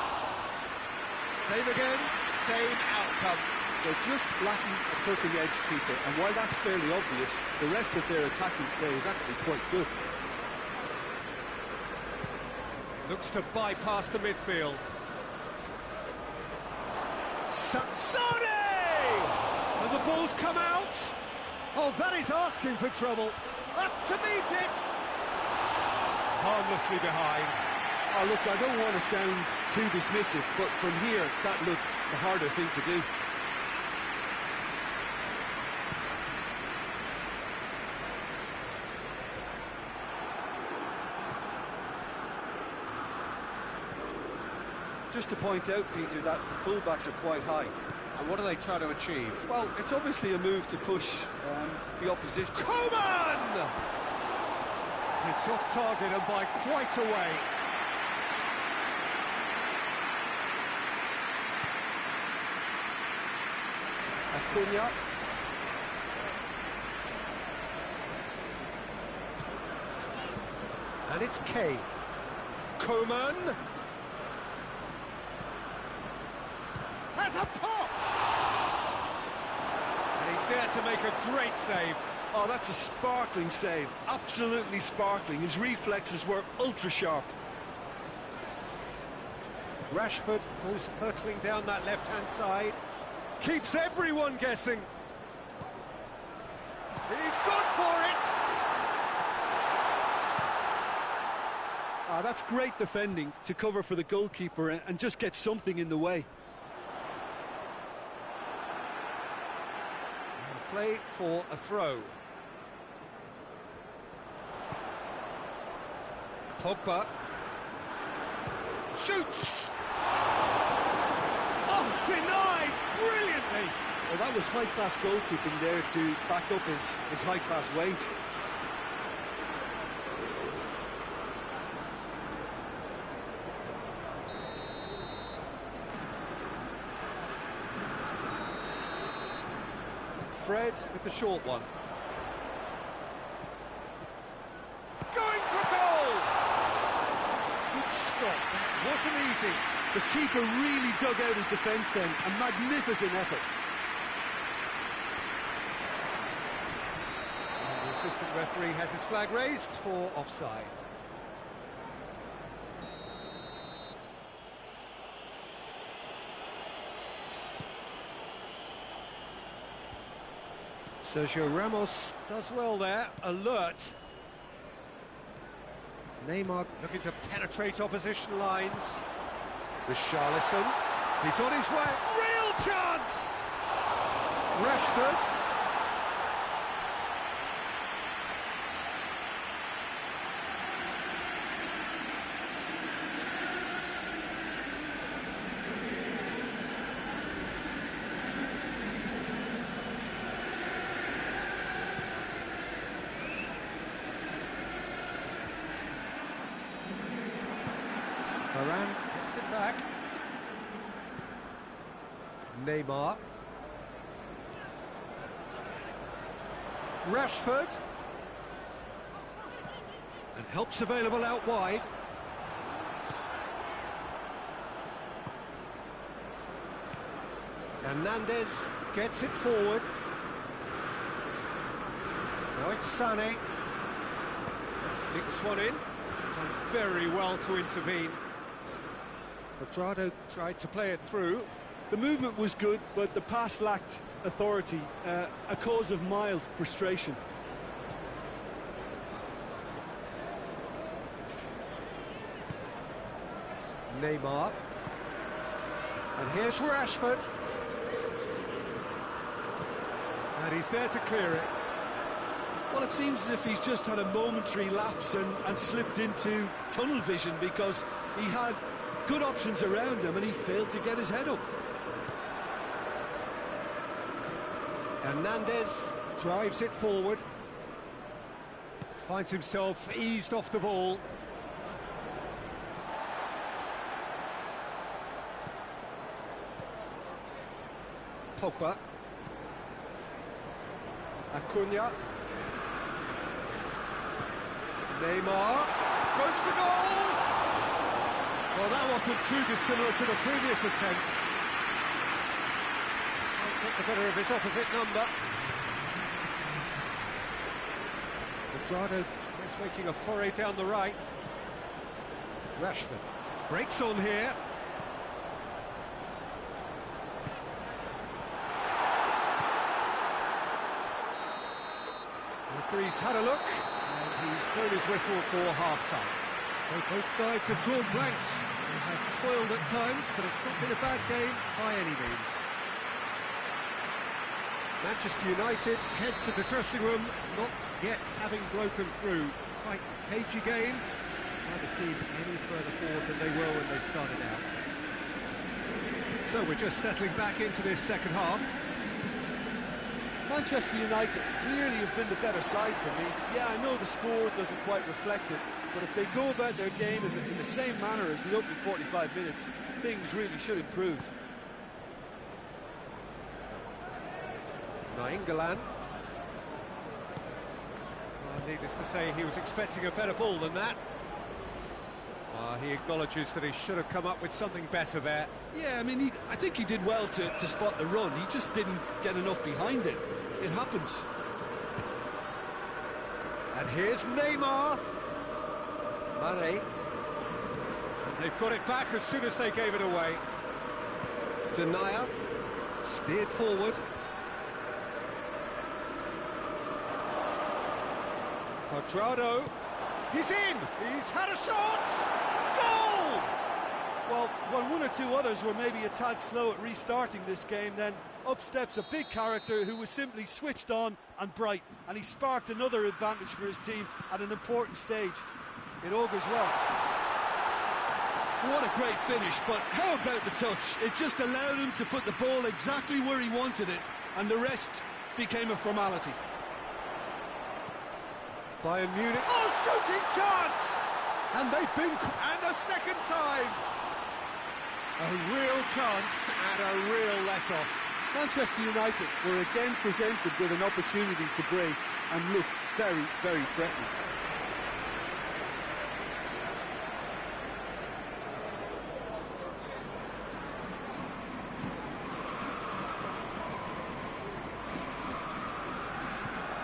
Save again, same outcome. They're just lacking a cutting edge, Peter, and while that's fairly obvious, the rest of their attacking play is actually quite good. Looks to bypass the midfield. Sane! And the ball's come out. Oh, that is asking for trouble. Up to meet it. Harmlessly behind. Oh, look, I don't want to sound too dismissive, but from here, that looked the harder thing to do. Just to point out, Peter, that the fullbacks are quite high. And what are they trying to achieve? Well, it's obviously a move to push the opposition. Coman! It's off target and by quite a way. Acuna. And it's Kane. Coman. Has a pop! And he's there to make a great save. Oh, that's a sparkling save. Absolutely sparkling. His reflexes were ultra-sharp. Rashford goes hurtling down that left-hand side. Keeps everyone guessing. He's gone for it! Ah, that's great defending to cover for the goalkeeper and just get something in the way. And play for a throw. Pogba. Shoots! Oh, denied brilliantly! Well, that was high-class goalkeeping there to back up his high-class wage. Fred with the short one. Going for goal! Good stop, that wasn't easy. The keeper really dug out his defence then. A magnificent effort. And the assistant referee has his flag raised for offside. Sergio Ramos does well there, alert. Neymar looking to penetrate opposition lines. Richarlison, he's on his way, real chance! Rashford. Varane gets it back. Neymar. Rashford. And help's available out wide. Hernandez gets it forward. Now it's Sané. Dinks one in. Done very well to intervene. Quadrado tried to play it through. The movement was good, but the pass lacked authority, a cause of mild frustration. Neymar. And here's Rashford. And he's there to clear it. Well, it seems as if he's just had a momentary lapse and slipped into tunnel vision, because he had good options around him and he failed to get his head up. Hernandez drives it forward. Finds himself eased off the ball. Pogba. Acuna. Neymar goes for goal! Well, that wasn't too dissimilar to the previous attempt. Got the better of his opposite number. Quadrado is making a foray down the right. Rashford breaks on here. The referee's had a look, and he's blown his whistle for half-time. So both sides have drawn blanks. They have toiled at times, but it's not been a bad game by any means. Manchester United head to the dressing room, not yet having broken through. Tight, cagey game. Neither team any further forward than they were when they started out. So we're just settling back into this second half. Manchester United clearly have been the better side for me. Yeah, I know the score doesn't quite reflect it, but if they go about their game in the same manner as the opening 45 minutes, things really should improve. Nainggolan. Well, needless to say, he was expecting a better ball than that. He acknowledges that he should have come up with something better there. Yeah, I mean, I think he did well to spot the run. He just didn't get enough behind it. It happens. And here's Neymar. Mane. And they've got it back as soon as they gave it away. Denier. Steered forward. Quadrado. He's in! He's had a shot! Goal! Well, when one or two others were maybe a tad slow at restarting this game, then up steps a big character who was simply switched on and bright, and he sparked another advantage for his team at an important stage. It augurs well. What a great finish, but how about the touch? It just allowed him to put the ball exactly where he wanted it, and the rest became a formality. Bayern Munich. Oh, shooting chance! And they've been... And a second time! A real chance and a real let-off. Manchester United were again presented with an opportunity to break and looked very, very threatening.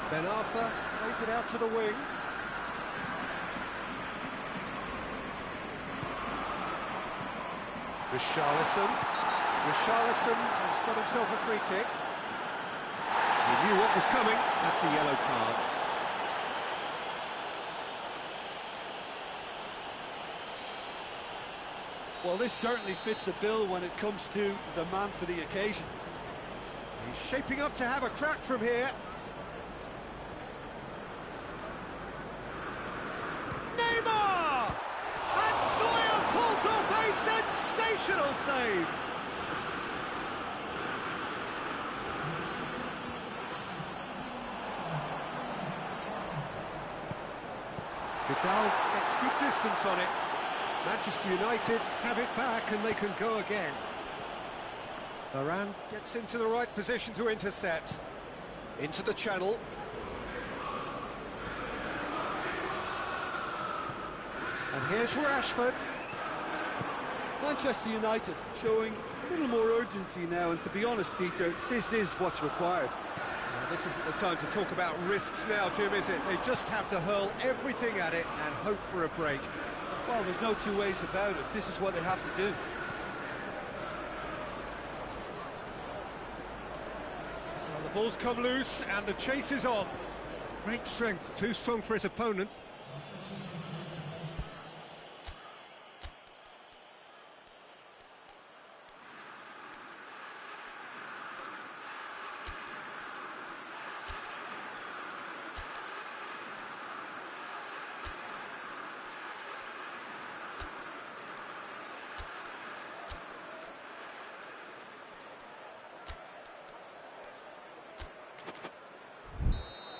Ben Arfa plays it out to the wing. Richarlison has got himself a free kick. He knew what was coming. That's a yellow card. Well, this certainly fits the bill when it comes to the man for the occasion. He's shaping up to have a crack from here. Neymar! And Neuer pulls off a sensational save. Vidal gets good distance on it. Manchester United have it back and they can go again. Varane gets into the right position to intercept. Into the channel. And here's Rashford. Manchester United showing a little more urgency now, and to be honest, Peter, this is what's required. This isn't the time to talk about risks now, Jim, is it? They just have to hurl everything at it and hope for a break. Well, there's no two ways about it. This is what they have to do. Well, the ball's come loose and the chase is on. Great strength, too strong for his opponent.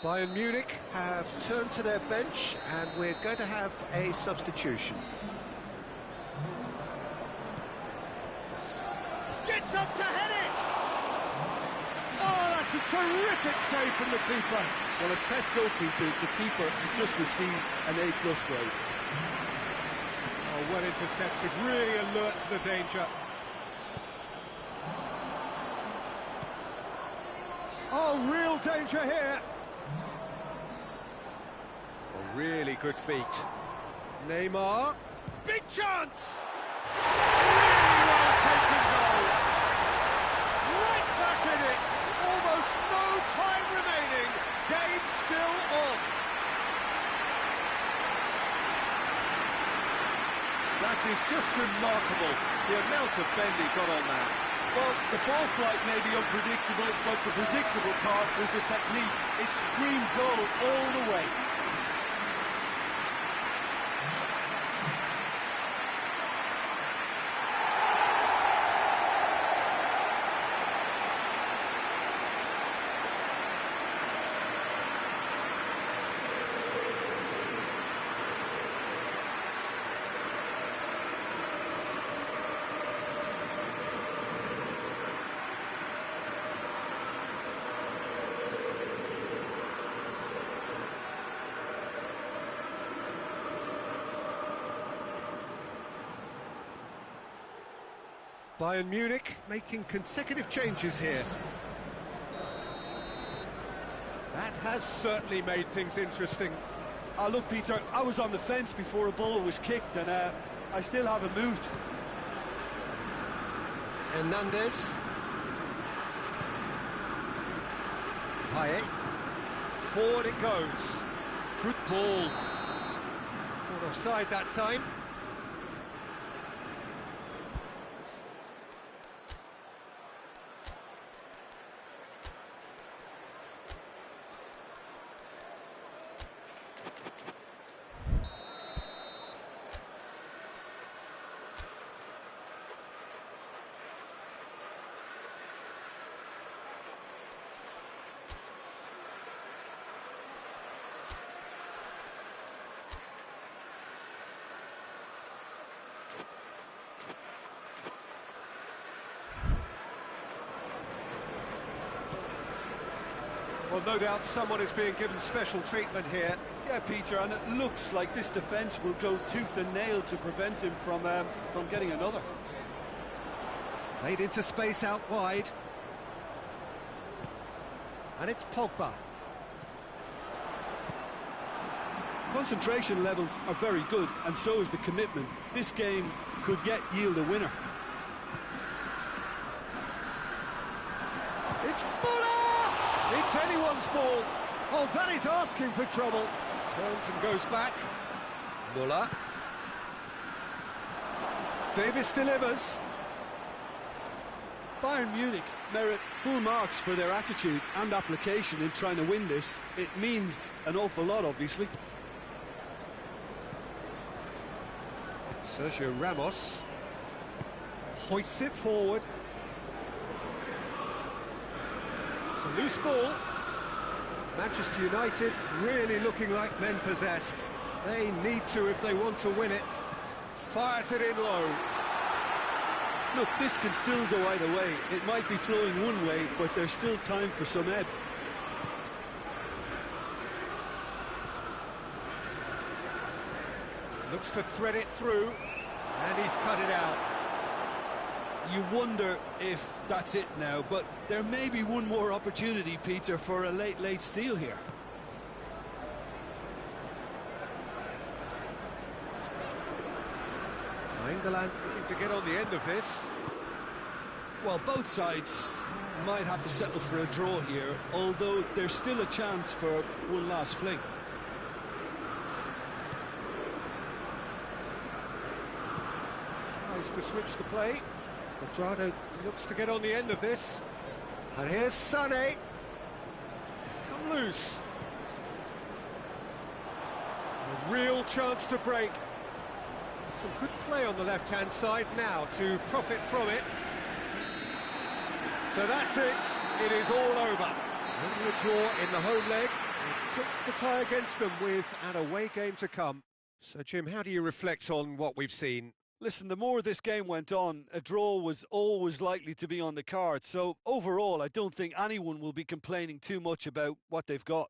Bayern Munich have turned to their bench and we're going to have a substitution. Gets up to head it! Oh, that's a terrific save from the keeper. Well, as Tesco, Peter, the keeper has just received an A+ grade. Oh, well intercepted, really alert to the danger. Oh, real danger here. Really good feet. Neymar. Big chance! Really well taken goal. Right back in it. Almost no time remaining. Game still on. That is just remarkable, the amount of bend he got on that. Well, the ball flight may be unpredictable, but the predictable part was the technique. It screamed goal all the way. Bayern Munich making consecutive changes here. That has certainly made things interesting. Look, Peter, I was on the fence before a ball was kicked, and I still haven't moved. Hernandez. Payet. Forward it goes. Good ball. Caught offside that time. Well, no doubt someone is being given special treatment here. Yeah, Peter, and it looks like this defence will go tooth and nail to prevent him from getting another. Played into space out wide. And it's Pogba. Concentration levels are very good, and so is the commitment. This game could yet yield a winner. It's Muller! It's anyone's ball. Oh, that is asking for trouble. Turns and goes back. Muller. Davis delivers. Bayern Munich merit full marks for their attitude and application in trying to win this. It means an awful lot, obviously. Sergio Ramos hoists it forward. It's a loose ball. Manchester United really looking like men possessed. They need to if they want to win it. Fires it in low. Look, this can still go either way. It might be flowing one way, but there's still time for some ebb. Looks to thread it through, and he's cut it out. you wonder if that's it now, but there may be one more opportunity, Peter, for a late steal here. England looking to get on the end of this. Well, both sides might have to settle for a draw here, although there's still a chance for one last fling. Tries to switch the play. Quadrado looks to get on the end of this. And here's Sané. It's come loose. A real chance to break. Some good play on the left-hand side now to profit from it. So that's it. It is all over. Only a draw in the home leg. It tips the tie against them with an away game to come. So, Jim, how do you reflect on what we've seen? Listen, the more this game went on, a draw was always likely to be on the card. So, overall, I don't think anyone will be complaining too much about what they've got.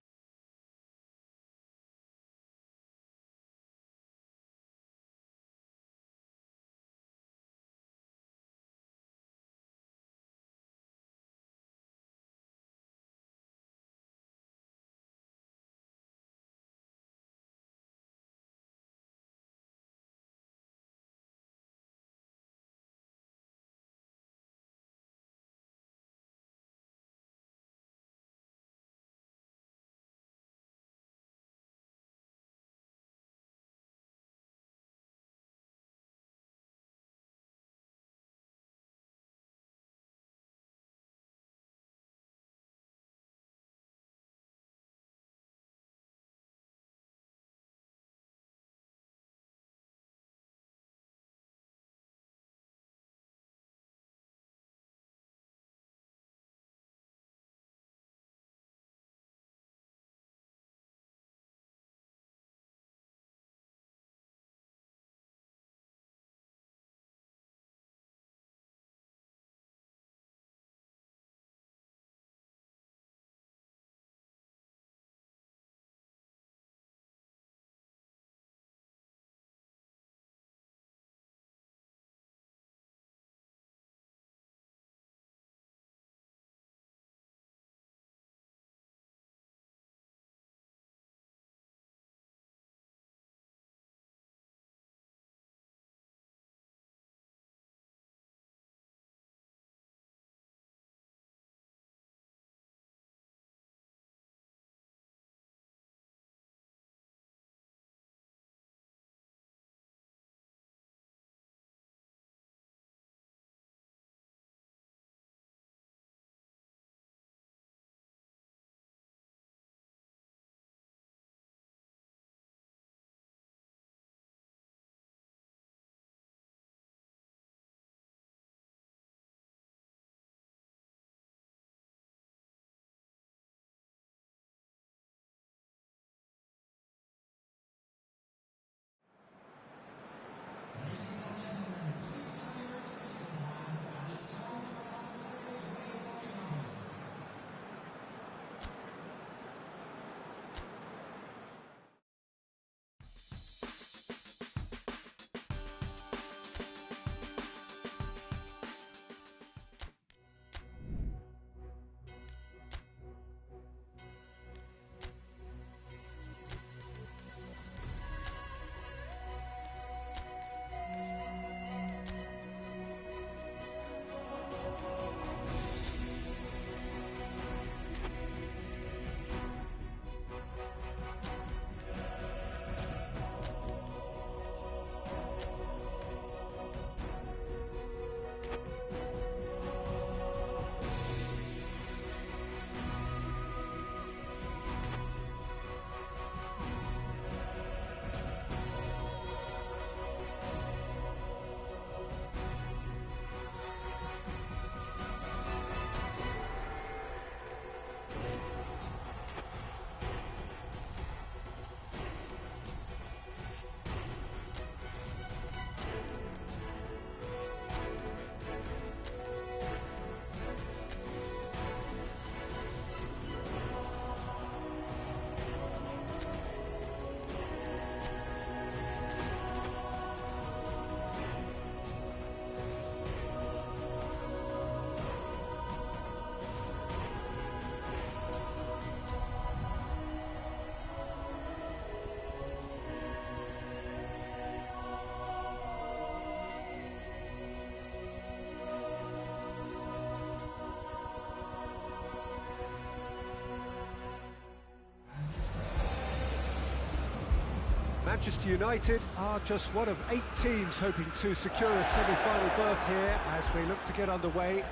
Manchester United are just one of 8 teams hoping to secure a semi-final berth here as we look to get underway.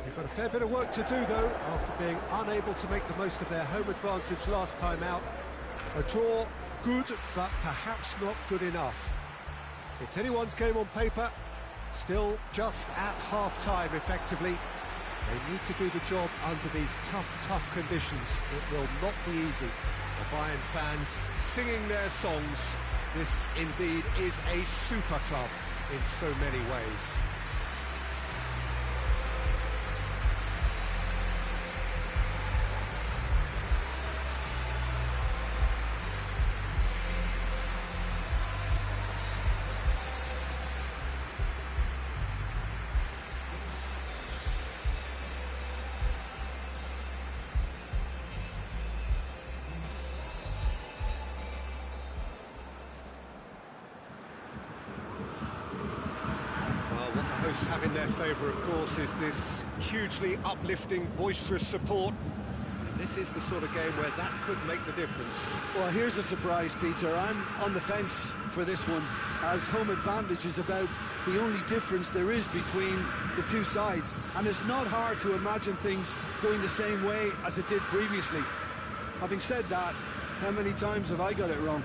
They've got a fair bit of work to do, though, after being unable to make the most of their home advantage last time out. A draw, good, but perhaps not good enough. It's anyone's game on paper, still just at half-time, effectively. They need to do the job under these tough conditions. It will not be easy. The Bayern fans singing their songs. This indeed is a super club in so many ways. Have in their favour, of course, is this hugely uplifting, boisterous support. And this is the sort of game where that could make the difference. Well, here's a surprise, Peter. I'm on the fence for this one, as home advantage is about the only difference there is between the two sides. And it's not hard to imagine things going the same way as it did previously. Having said that, how many times have I got it wrong?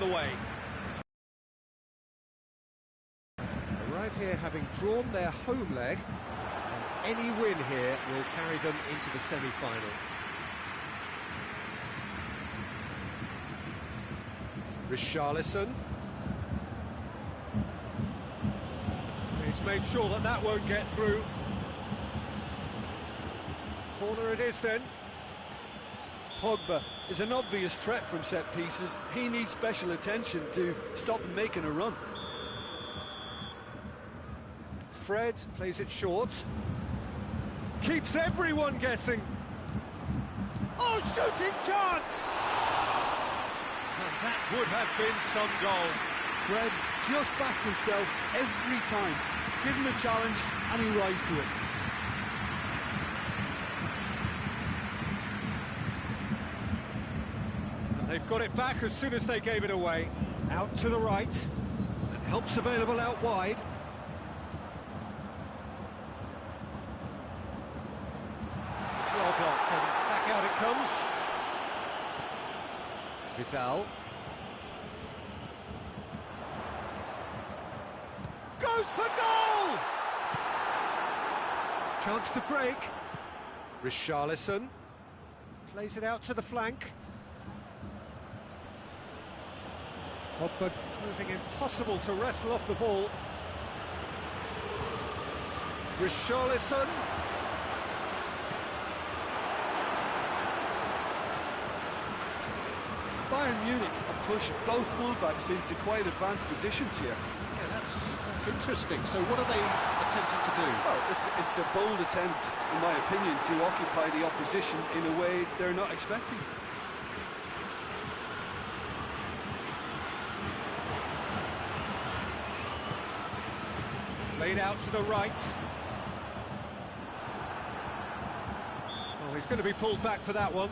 on the way. Arrive here having drawn their home leg, and any win here will carry them into the semi-final. Richarlison. He's made sure that that won't get through. Corner it is then. Pogba is an obvious threat from set pieces. He needs special attention to stop him making a run. Fred plays it short. Keeps everyone guessing. Oh, shooting chance! And that would have been some goal. Fred just backs himself every time. Give him a challenge and he rises to it. And they've got it back as soon as they gave it away. Out to the right. And help's available out wide. It's well blocked and back out it comes. Vidal. Goes for goal! Chance to break. Richarlison plays it out to the flank. Pogba proving impossible to wrestle off the ball. Richarlison. Bayern Munich have pushed both fullbacks into quite advanced positions here. Yeah, that's interesting. So what are they attempting to do? Well, it's a bold attempt, in my opinion, to occupy the opposition in a way they're not expecting. Played out to the right. Oh, he's going to be pulled back for that one.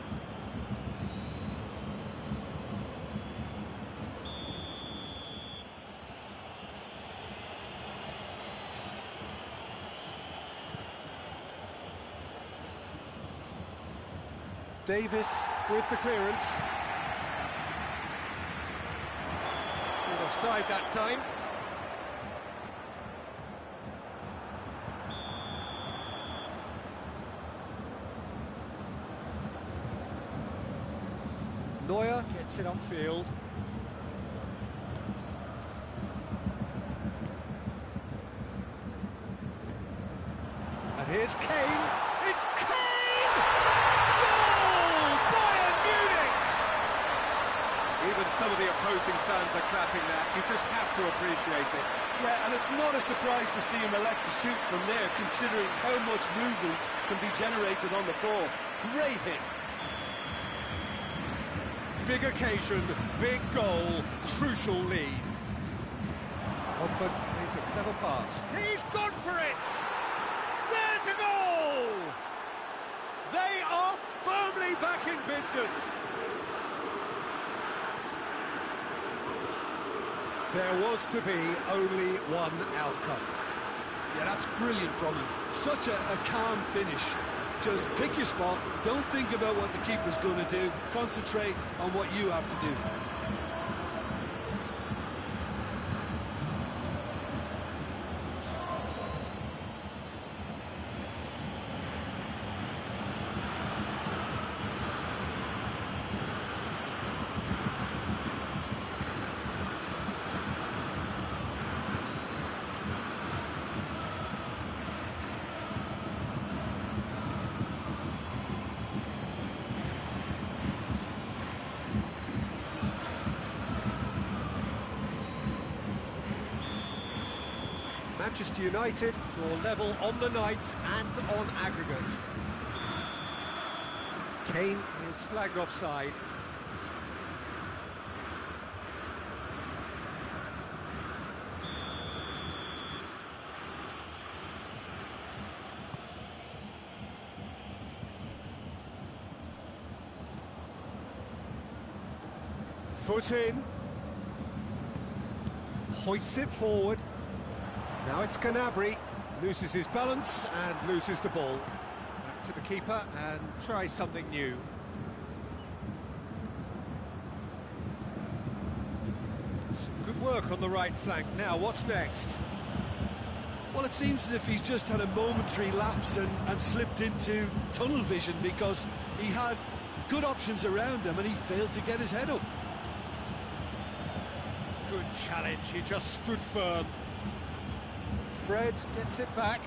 Davis with the clearance. Good offside that time. Neuer gets it upfield. And here's Kane. It's Kane! Goal! Bayern Munich! Even some of the opposing fans are clapping that. You just have to appreciate it. Yeah, and it's not a surprise to see him elect to shoot from there, considering how much movement can be generated on the ball. Great hit. Big occasion, big goal, crucial lead. Pogba plays a clever pass. He's gone for it! There's a goal! They are firmly back in business. There was to be only one outcome. Yeah, that's brilliant from him. Such a calm finish. Just pick your spot, don't think about what the keeper's going to do, concentrate on what you have to do. Manchester United draw level on the night and on aggregate. Kane is flagged offside. Foot in. Hoists it forward. Now it's Gnabry, loses his balance and loses the ball. Back to the keeper and try something new. Some good work on the right flank. Now, what's next? Well, it seems as if he's just had a momentary lapse and slipped into tunnel vision, because he had good options around him and he failed to get his head up. Good challenge, he just stood firm. Fred gets it back.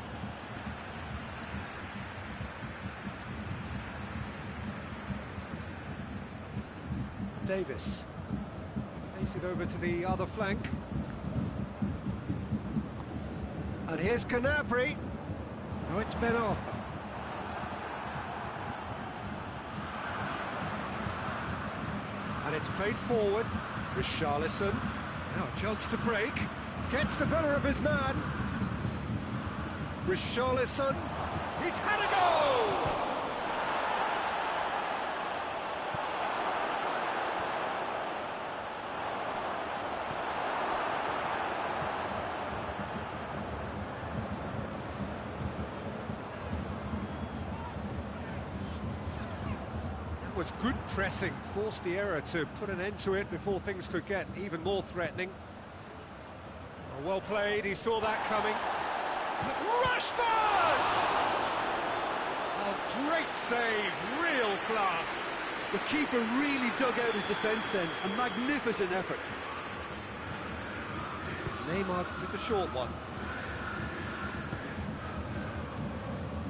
Davis plays it over to the other flank. And here's Canabry. Now it's Ben Arthur. And it's played forward. Richarlison. Now a chance to break. Gets the better of his man. Richarlison. He's had a goal! Was good pressing, forced the error to put an end to it before things could get even more threatening. Well played, he saw that coming. But Rashford! Oh, great save, real class. The keeper really dug out his defence then, a magnificent effort. Neymar with the short one.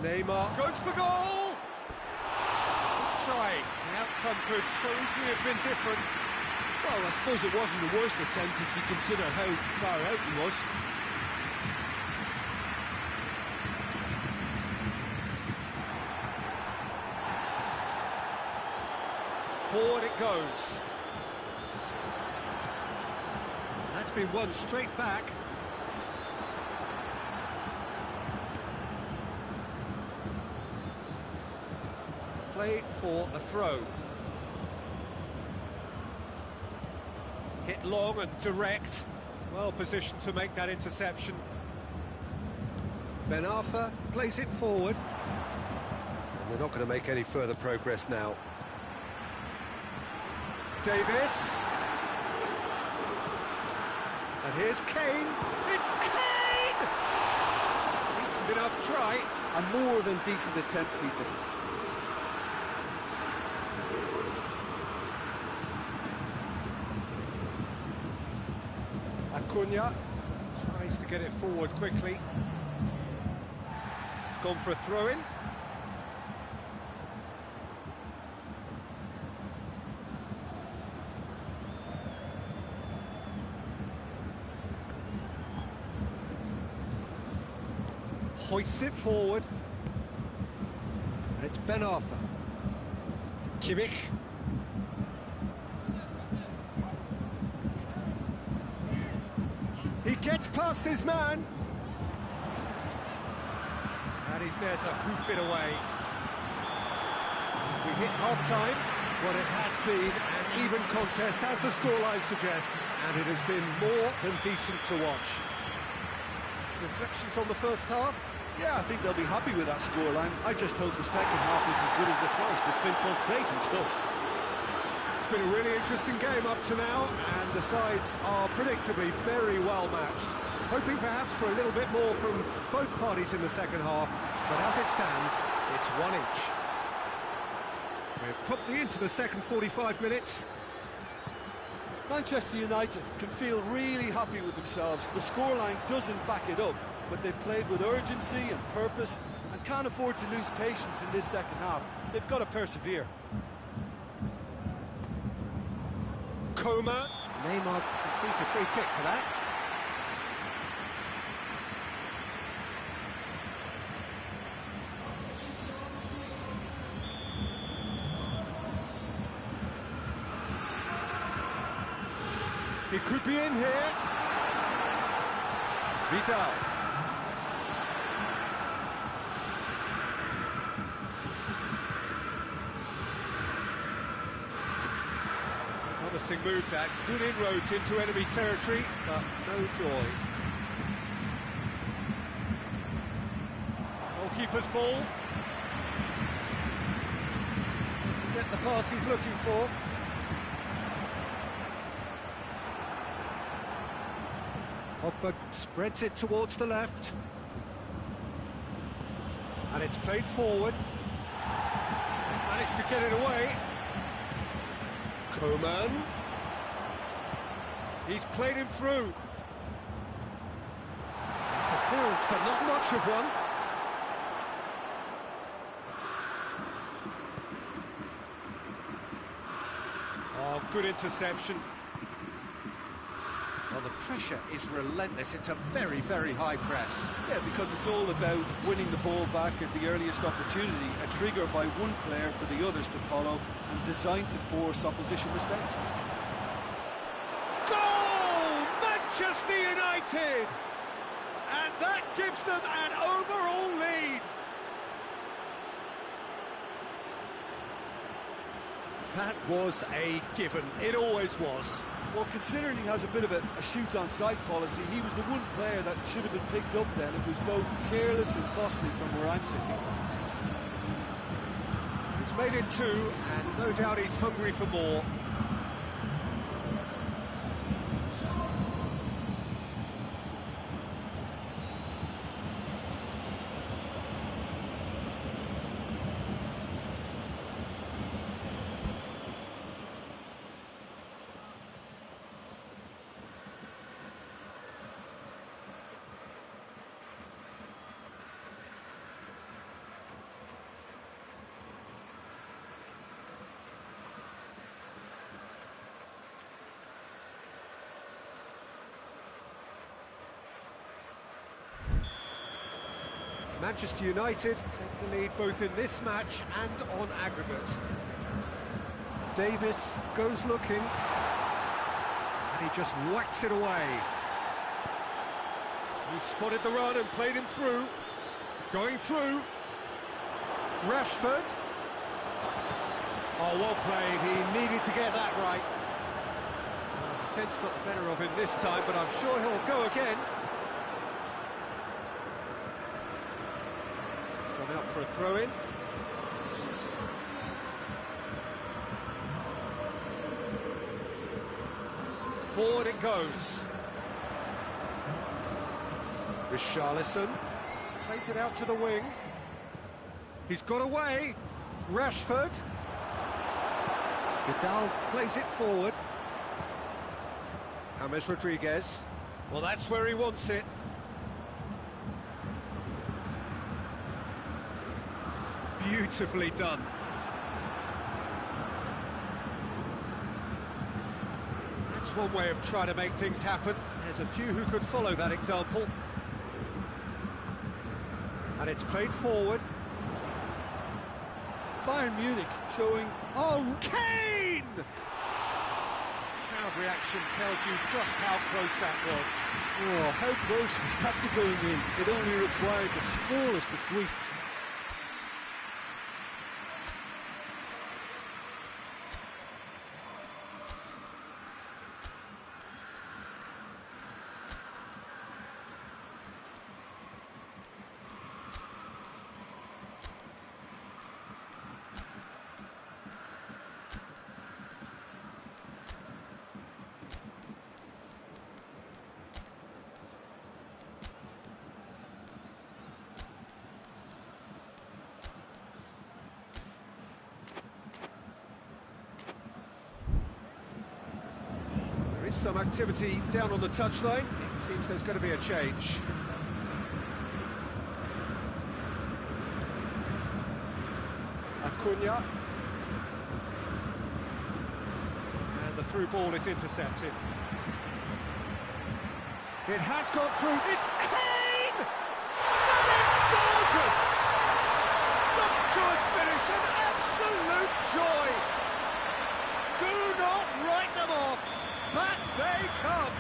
Neymar goes for goal! Try. The outcome could so easily have been different. Well, I suppose it wasn't the worst attempt if you consider how far out he was. Forward it goes. That's been won straight back. Play for the throw. Hit long and direct. Well positioned to make that interception. Ben Arthur plays it forward. And they're not going to make any further progress now. Davis. And here's Kane. It's Kane! Decent enough try. A more than decent attempt, Peter. Acuna tries to get it forward quickly. It's gone for a throw-in. Hoists it forward. And it's Ben Arthur. Kimmich. He gets past his man. And he's there to hoof it away. We hit half-time. Well, it has been an even contest, as the scoreline suggests, and it has been more than decent to watch. Reflections on the first half? Yeah, I think they'll be happy with that scoreline. I just hope the second half is as good as the first. It's been pulsating stuff. It's been a really interesting game up to now, and the sides are predictably very well matched. Hoping perhaps for a little bit more from both parties in the second half, but as it stands, it's one each. We're promptly into the second 45 minutes. Manchester United can feel really happy with themselves. The scoreline doesn't back it up, but they've played with urgency and purpose and can't afford to lose patience in this second half. They've got to persevere. Coman. Neymar concedes a free kick for that. He could be in here. Vidal. Promising move that. Good inroads into enemy territory, but no joy. Goalkeeper's ball. Doesn't get the pass he's looking for. Pogba spreads it towards the left. And it's played forward. Managed to get it away. Coman. He's played him through. It's a clearance, but not much of one. Oh, good interception. Well, the pressure is relentless. It's a very, very high press. Yeah, because it's all about winning the ball back at the earliest opportunity, a trigger by one player for the others to follow, and designed to force opposition mistakes. Goal! Manchester United! And that gives them an overall lead. That was a given. It always was. Well, considering he has a bit of a shoot-on-sight policy, he was the one player that should have been picked up then. It was both careless and costly from where I'm sitting. He's made it two, and no doubt he's hungry for more. Manchester United take the lead both in this match and on aggregate. Davis goes looking, and he just whacks it away. He spotted the run and played him through. Going through. Rashford. Oh, well played. He needed to get that right. The defence got the better of him this time, but I'm sure he'll go again. Gone out for a throw-in. Forward it goes. Richarlison plays it out to the wing. He's got away. Rashford. Vidal plays it forward. James Rodriguez. Well, that's where he wants it. Beautifully done. That's one way of trying to make things happen. There's a few who could follow that example. And it's played forward. Bayern Munich showing... Oh, Kane! Crowd reaction tells you just how close that was. Oh, how close was that to going in? It only required the smallest of tweaks. Some activity down on the touchline. It seems there's going to be a change. Acuna. And the through ball is intercepted. It has gone through. It's Kane! That is gorgeous! Sumptuous finish, an absolute joy! Do not write them off! Back they come!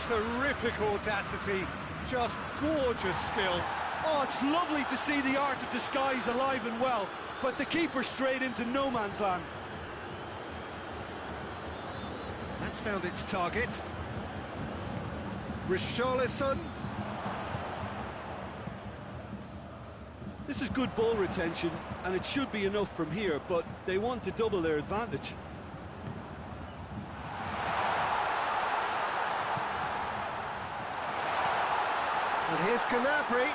Terrific audacity, just gorgeous skill. Oh, it's lovely to see the art of disguise alive and well, but the keeper straight into no man's land. That's found its target. Richarlison. This is good ball retention, and it should be enough from here, but they want to double their advantage. And here's Canabry.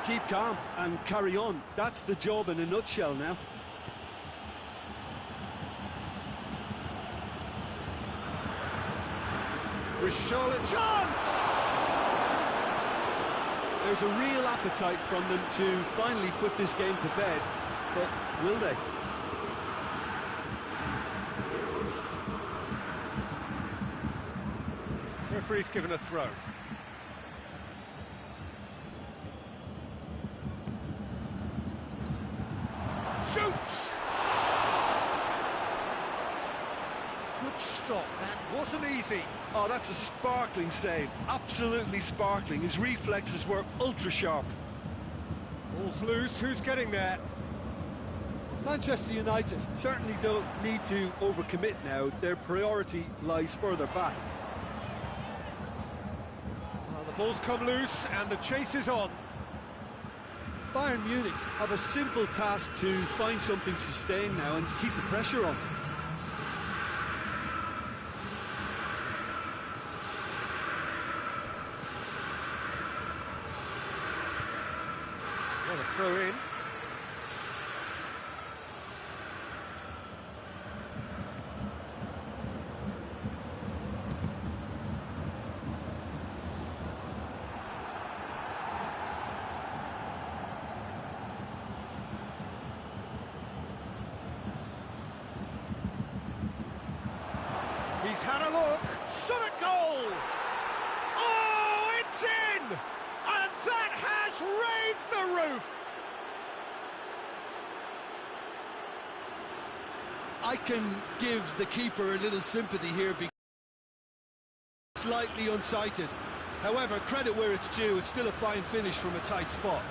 Keep calm and carry on. That's the job in a nutshell now. With Charlotte, chance! There's a real appetite from them to finally put this game to bed, but will they? Referee's given a throw. Shoots! Good stop, that wasn't easy. Oh, that's a sparkling save. Absolutely sparkling. His reflexes were ultra sharp. Ball's loose, who's getting there? Manchester United certainly don't need to overcommit now. Their priority lies further back. Well, the ball's come loose and the chase is on. Bayern Munich have a simple task to find something sustained now and keep the pressure on. What a throw in. He's had a look, shot at goal! Oh, it's in! And that has raised the roof! I can give the keeper a little sympathy here because slightly unsighted. However, credit where it's due, it's still a fine finish from a tight spot.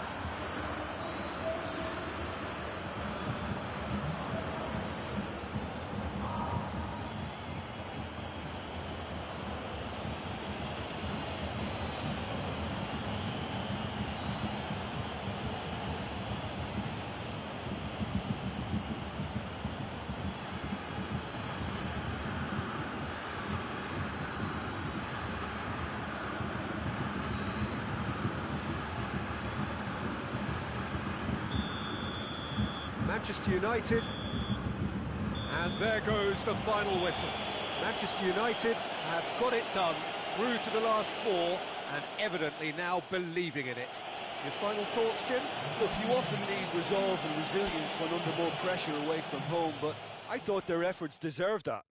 Manchester United, and there goes the final whistle. Manchester United have got it done through to the last four and evidently now believing in it. Your final thoughts, Jim? Look, you often need resolve and resilience when under more pressure away from home, but I thought their efforts deserved that.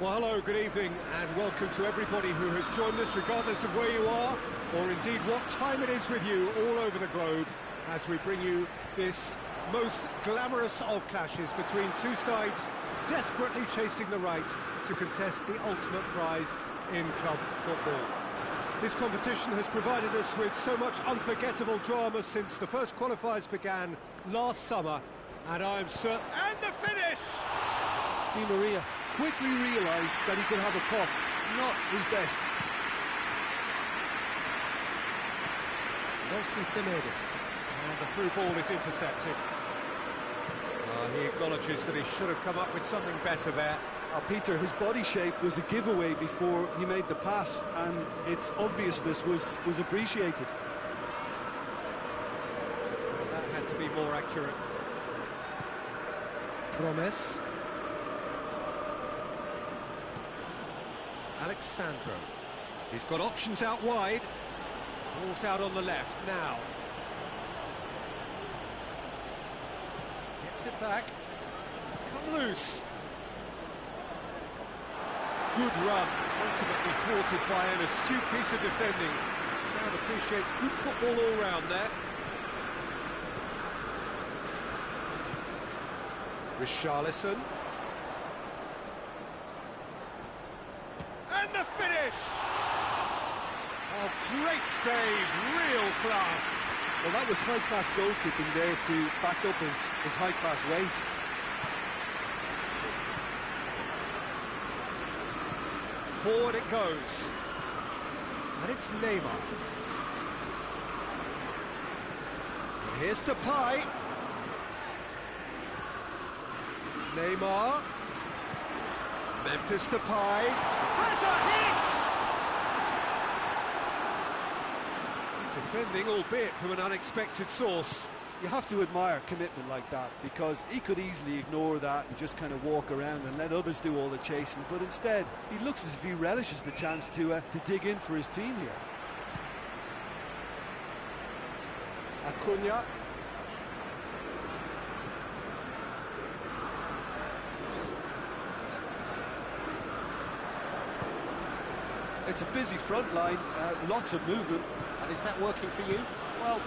Well, hello, good evening, and welcome to everybody who has joined us, regardless of where you are, or indeed what time it is with you all over the globe, as we bring you this most glamorous of clashes between two sides desperately chasing the right to contest the ultimate prize in club football. This competition has provided us with so much unforgettable drama since the first qualifiers began last summer, and I am certain... And the finish! Di Maria quickly realised that he could have a pop, not his best. Nelson Semedo, and the through ball is intercepted. He acknowledges that he should have come up with something better there. Peter, his body shape was a giveaway before he made the pass, and its obviousness was appreciated. That had to be more accurate. Promes. Alexandro. He's got options out wide. Ball's out on the left now. Gets it back. It's come loose. Good run, ultimately thwarted by an astute piece of defending. Crowd appreciates good football all round there. Richarlison. And the finish! Oh, great save, real class. Well, that was high-class goalkeeping there to back up his high-class wage. Forward it goes. And it's Neymar. And here's Depay. Neymar. Memphis Depay has a hit! Good defending, albeit from an unexpected source. You have to admire commitment like that, because he could easily ignore that and just kind of walk around and let others do all the chasing, but instead he looks as if he relishes the chance to dig in for his team here. Acuna. It's a busy front line, lots of movement. And is that working for you? Well,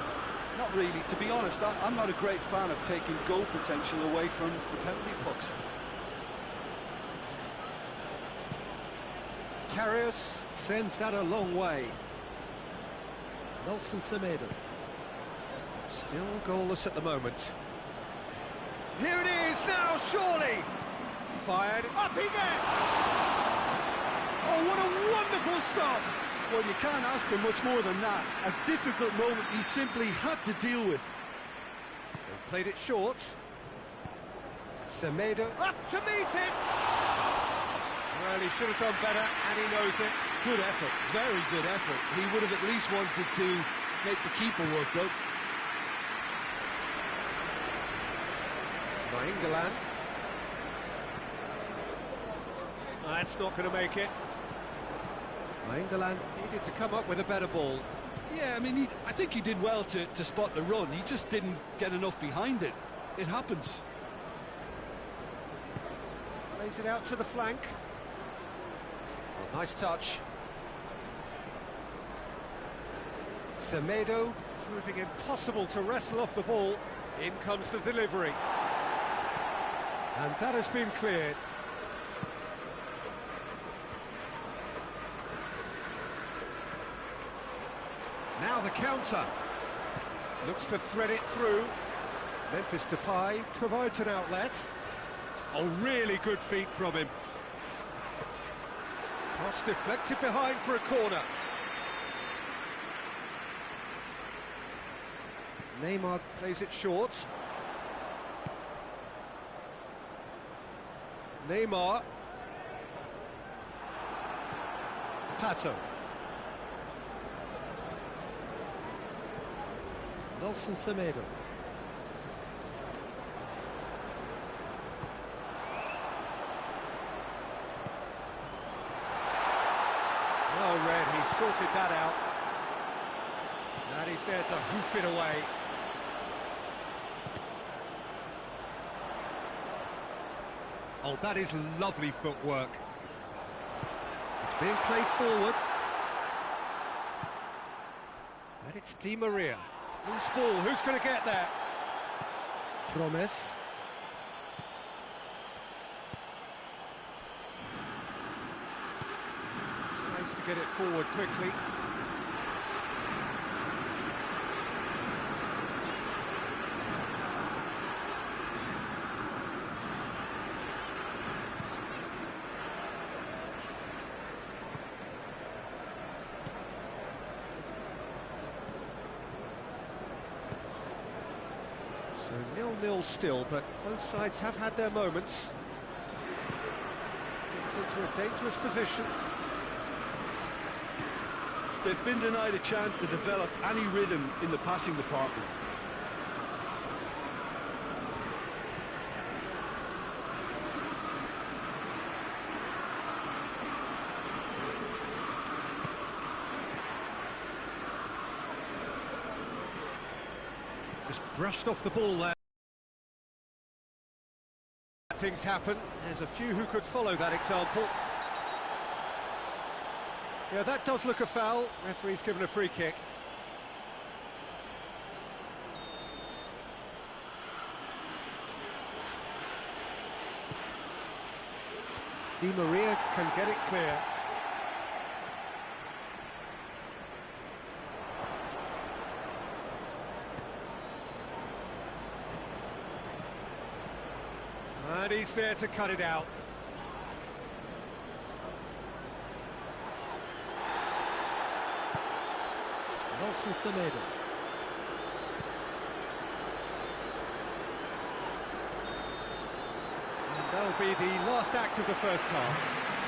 not really. To be honest, I'm not a great fan of taking goal potential away from the penalty pucks. Karius sends that a long way. Nelson Semedo. Still goalless at the moment. Here it is now, surely! Fired, up he gets! Oh, what a wonderful stop! Well, you can't ask for much more than that. A difficult moment he simply had to deal with. They've played it short. Semedo up to meet it! Well, he should have done better, and he knows it. Good effort, very good effort. He would have at least wanted to make the keeper work, though. Nainggolan. That's not going to make it. Nainggolan needed to come up with a better ball. Yeah, I mean, I think he did well to spot the run. He just didn't get enough behind it. It happens. Plays it out to the flank. Oh, nice touch. Semedo proving impossible to wrestle off the ball. In comes the delivery. And that has been cleared. Now the counter. Looks to thread it through. Memphis Depay provides an outlet. Oh, really good feet from him. Cross deflected behind for a corner. Neymar plays it short. Neymar. Pato. Nelson Semedo. Well read, he sorted that out. And he's there to hoof it away. Oh, that is lovely footwork. Being played forward. And it's Di Maria. Loose ball, who's going to get there? Promes. Tries to get it forward quickly. So 0-0 still, but both sides have had their moments. Gets into a dangerous position. They've been denied a chance to develop any rhythm in the passing department. Just brushed off the ball there. Things happen. There's a few who could follow that example. Yeah, that does look a foul. Referee's given a free kick. Di Maria can get it clear. And he's there to cut it out. Nelson Semedo. And that'll be the last act of the first half.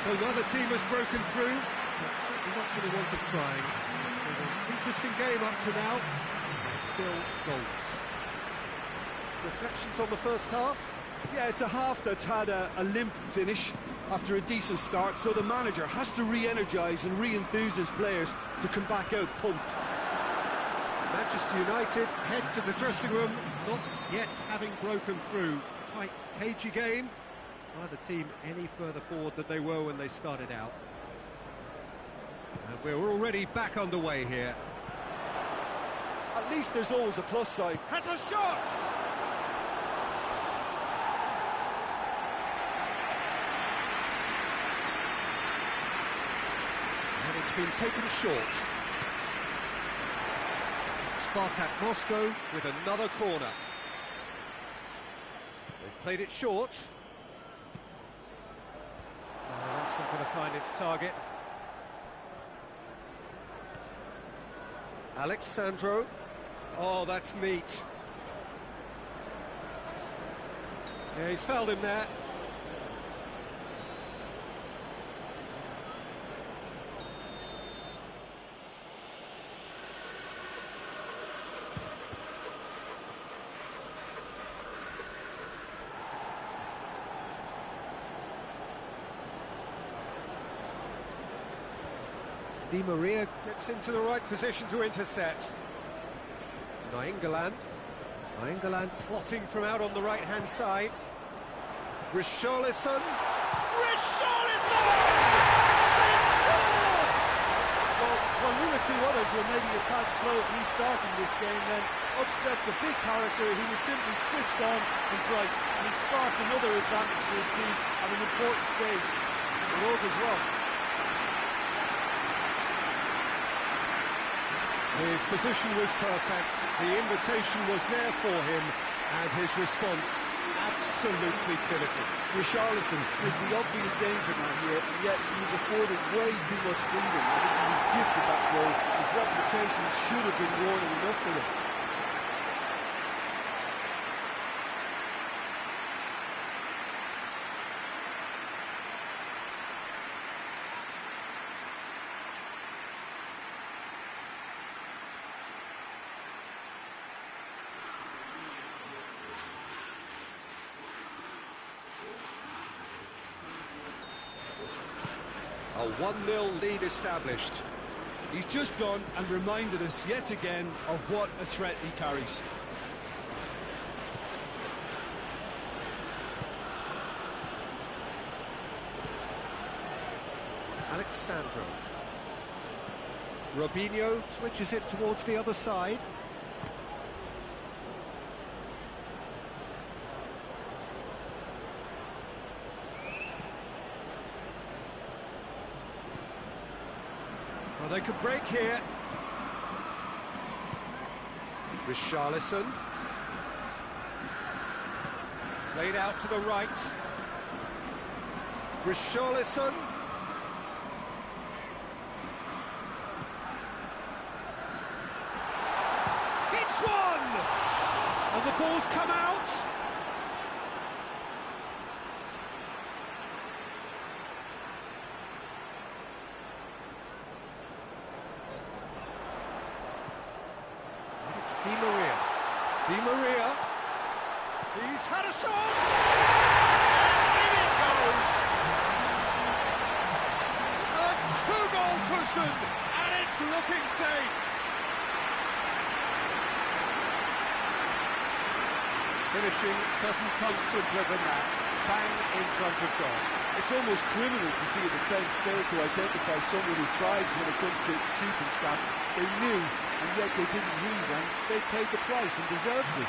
So neither team has broken through, but certainly not going to want to try. It's been an interesting game up to now, and still goals. Reflections on the first half? Yeah, it's a half that's had a limp finish after a decent start, so the manager has to re-energise and re-enthuse his players to come back out pumped. Manchester United head to the dressing room, not yet having broken through. Tight, cagey game. Neither team any further forward than they were when they started out. And we're already back underway here. At least there's always a plus side. Has a shot! And it's been taken short. Spartak Moscow with another corner. They've played it short. No, that's not going to find its target. Alexandro. Oh, that's neat. Yeah, he's fouled him there. Di Maria gets into the right position to intercept. Nainggolan plotting from out on the right-hand side. Richarlison! Richarlison! They scored! Well, one or two others were maybe a tad slow at restarting this game, then up steps a big character who was simply switched on and bright, and he sparked another advantage for his team at an important stage. It all goes well. His position was perfect, the invitation was there for him, and his response absolutely clinical. Richarlison is the obvious danger man here, and yet he's afforded way too much freedom. I think he was gifted that goal. His reputation should have been warning enough for him. A 1-0 lead established. He's just gone and reminded us yet again of what a threat he carries. Alexandro. Robinho switches it towards the other side. Well, they could break here. Richarlison. Played out to the right. Richarlison. It's one! And the ball's come out. It's Di Maria. Di Maria. He's had a shot! In it goes! A two-goal cushion, and it's looking safe. Finishing doesn't come simpler than that. Bang in front of goal. It's almost criminal to see a defence fail to identify someone who thrives when it comes to shooting stats. They knew, and yet they didn't read, and they paid the price and deserved to.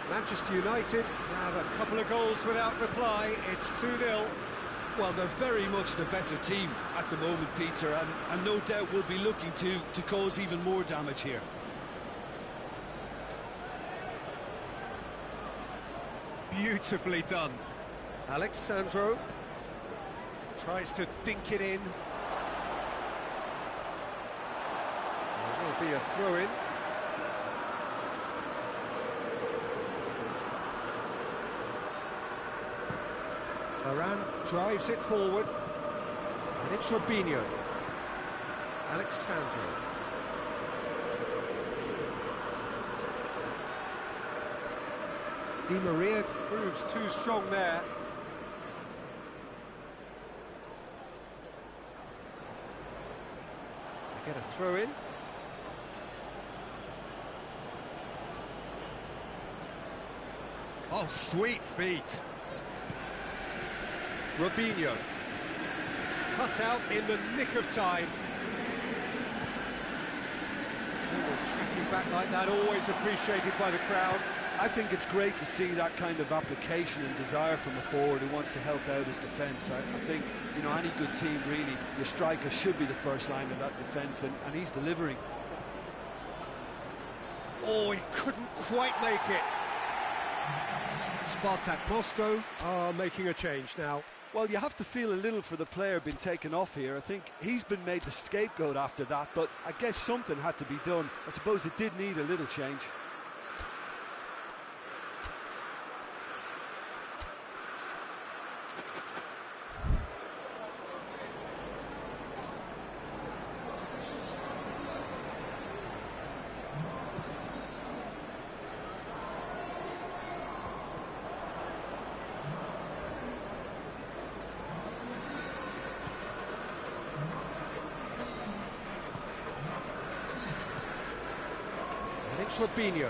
Manchester United have a couple of goals without reply. It's 2-0. Well, they're very much the better team at the moment, Peter, and no doubt will be looking to cause even more damage here. Beautifully done. Alexandro tries to dink it in. There will be a throw-in. Varane drives it forward, and it's Robinho. Alexandro. Di Maria proves too strong there. They get a throw-in. Oh, sweet feet. Robinho. Cut out in the nick of time. Forward tracking back like that, always appreciated by the crowd. I think it's great to see that kind of application and desire from a forward who wants to help out his defence. I think, you know, any good team, really, your striker should be the first line of that defence, and he's delivering. Oh, he couldn't quite make it. Spartak Moscow are making a change now. Well, you have to feel a little for the player being taken off here. I think he's been made the scapegoat after that, but I guess something had to be done. I suppose it did need a little change. And it's Robinho.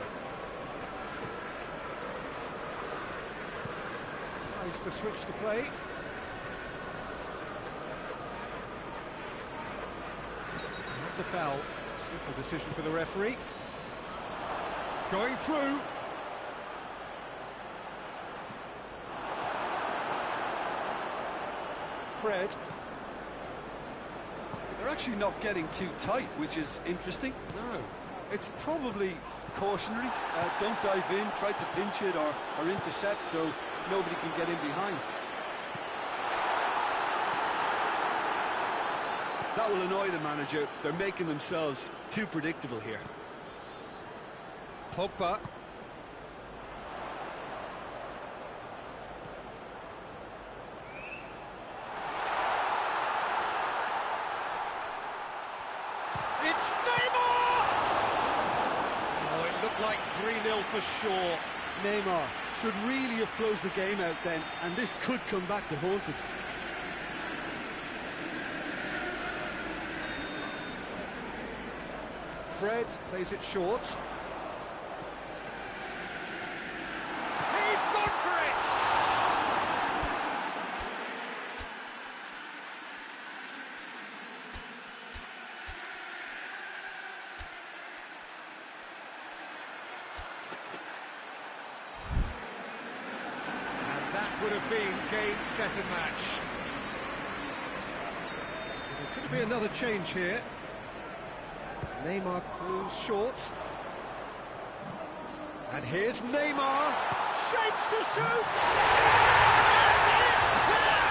Tries to switch the play. That's a foul. Simple decision for the referee. Going through. Fred. They're actually not getting too tight, which is interesting. No. It's probably cautionary. Don't dive in, try to pinch it or intercept so nobody can get in behind. That will annoy the manager. They're making themselves too predictable here. Pogba. It's Neymar! Oh, it looked like 3-0 for sure. Neymar should really have closed the game out then, and this could come back to haunt him. Fred plays it short. He's gone for it! And that would have been game, set and match. There's going to be another change here. Neymar pulls short. And here's Neymar. Shapes to shoot! And it's there!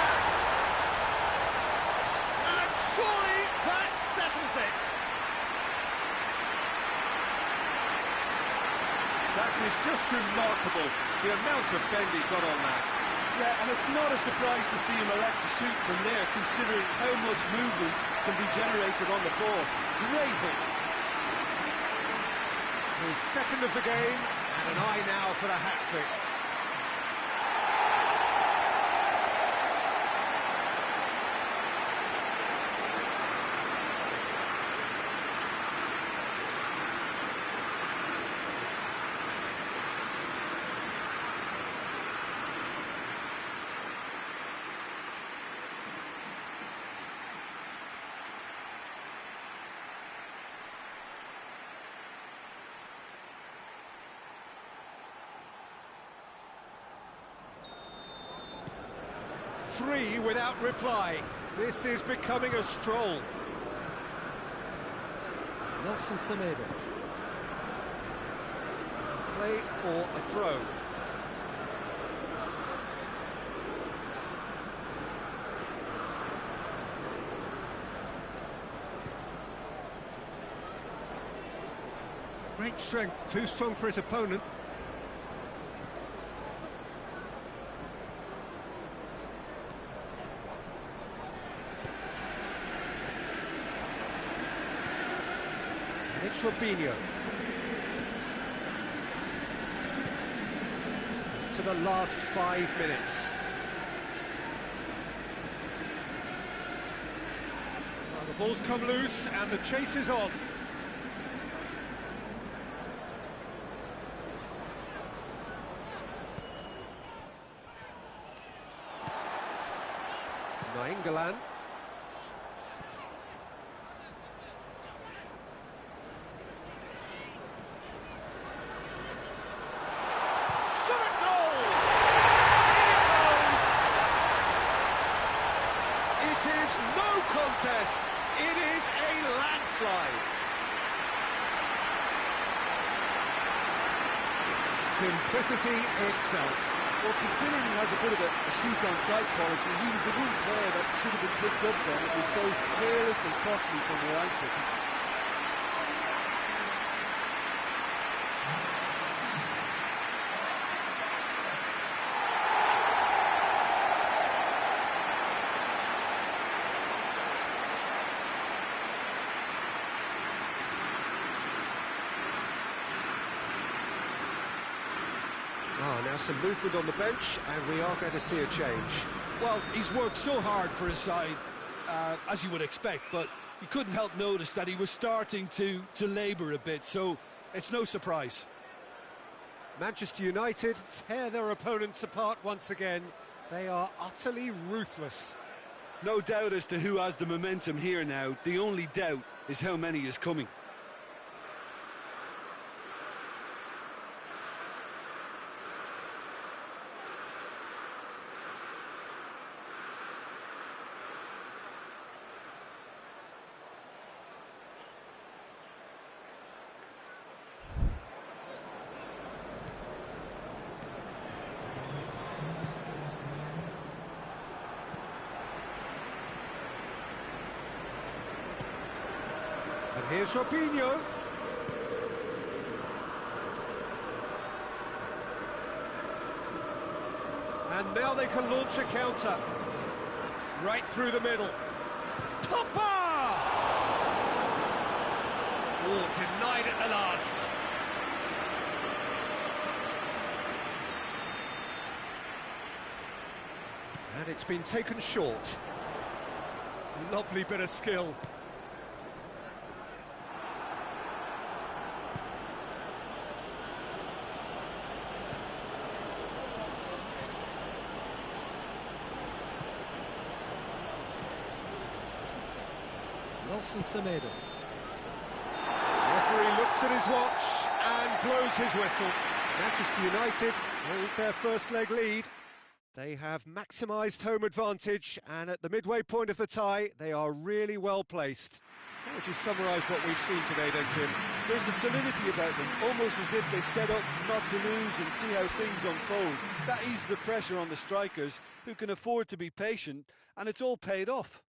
And surely that settles it. That is just remarkable, the amount of bend he got on that. Yeah, and it's not a surprise to see him elect to shoot from there, considering how much movement can be generated on the ball. Great hit. His second of the game, and an eye now for the hat-trick. Three without reply. This is becoming a stroll. Nelson Semedo. Play for a throw. Great strength, too strong for his opponent. It's Robinho. To the last 5 minutes. Well, the ball's come loose and the chase is on. Nainggolan. Shot at goal! In it goes! It is no contest. It is a landslide. Simplicity itself. Well, considering he has a bit of a shoot-on-sight policy, he was the one player that should have been picked up then. It was both careless and costly from where I'm sitting. Now some movement on the bench, and we are going to see a change. Well, he's worked so hard for his side, as you would expect, but you couldn't help notice that he was starting to labour a bit, so it's no surprise. Manchester United tear their opponents apart once again. They are utterly ruthless. No doubt as to who has the momentum here now. The only doubt is how many is coming. And here's Robinho. And now they can launch a counter. Right through the middle. Topper! Oh, denied at the last. And it's been taken short. Lovely bit of skill. Nelson Semedo. Referee looks at his watch and blows his whistle. Manchester United hold their first leg lead. They have maximised home advantage, and at the midway point of the tie, they are really well placed. How would you summarise what we've seen today then, Jim? There's a solidity about them, almost as if they set up not to lose and see how things unfold. That eases the pressure on the strikers, who can afford to be patient, and it's all paid off.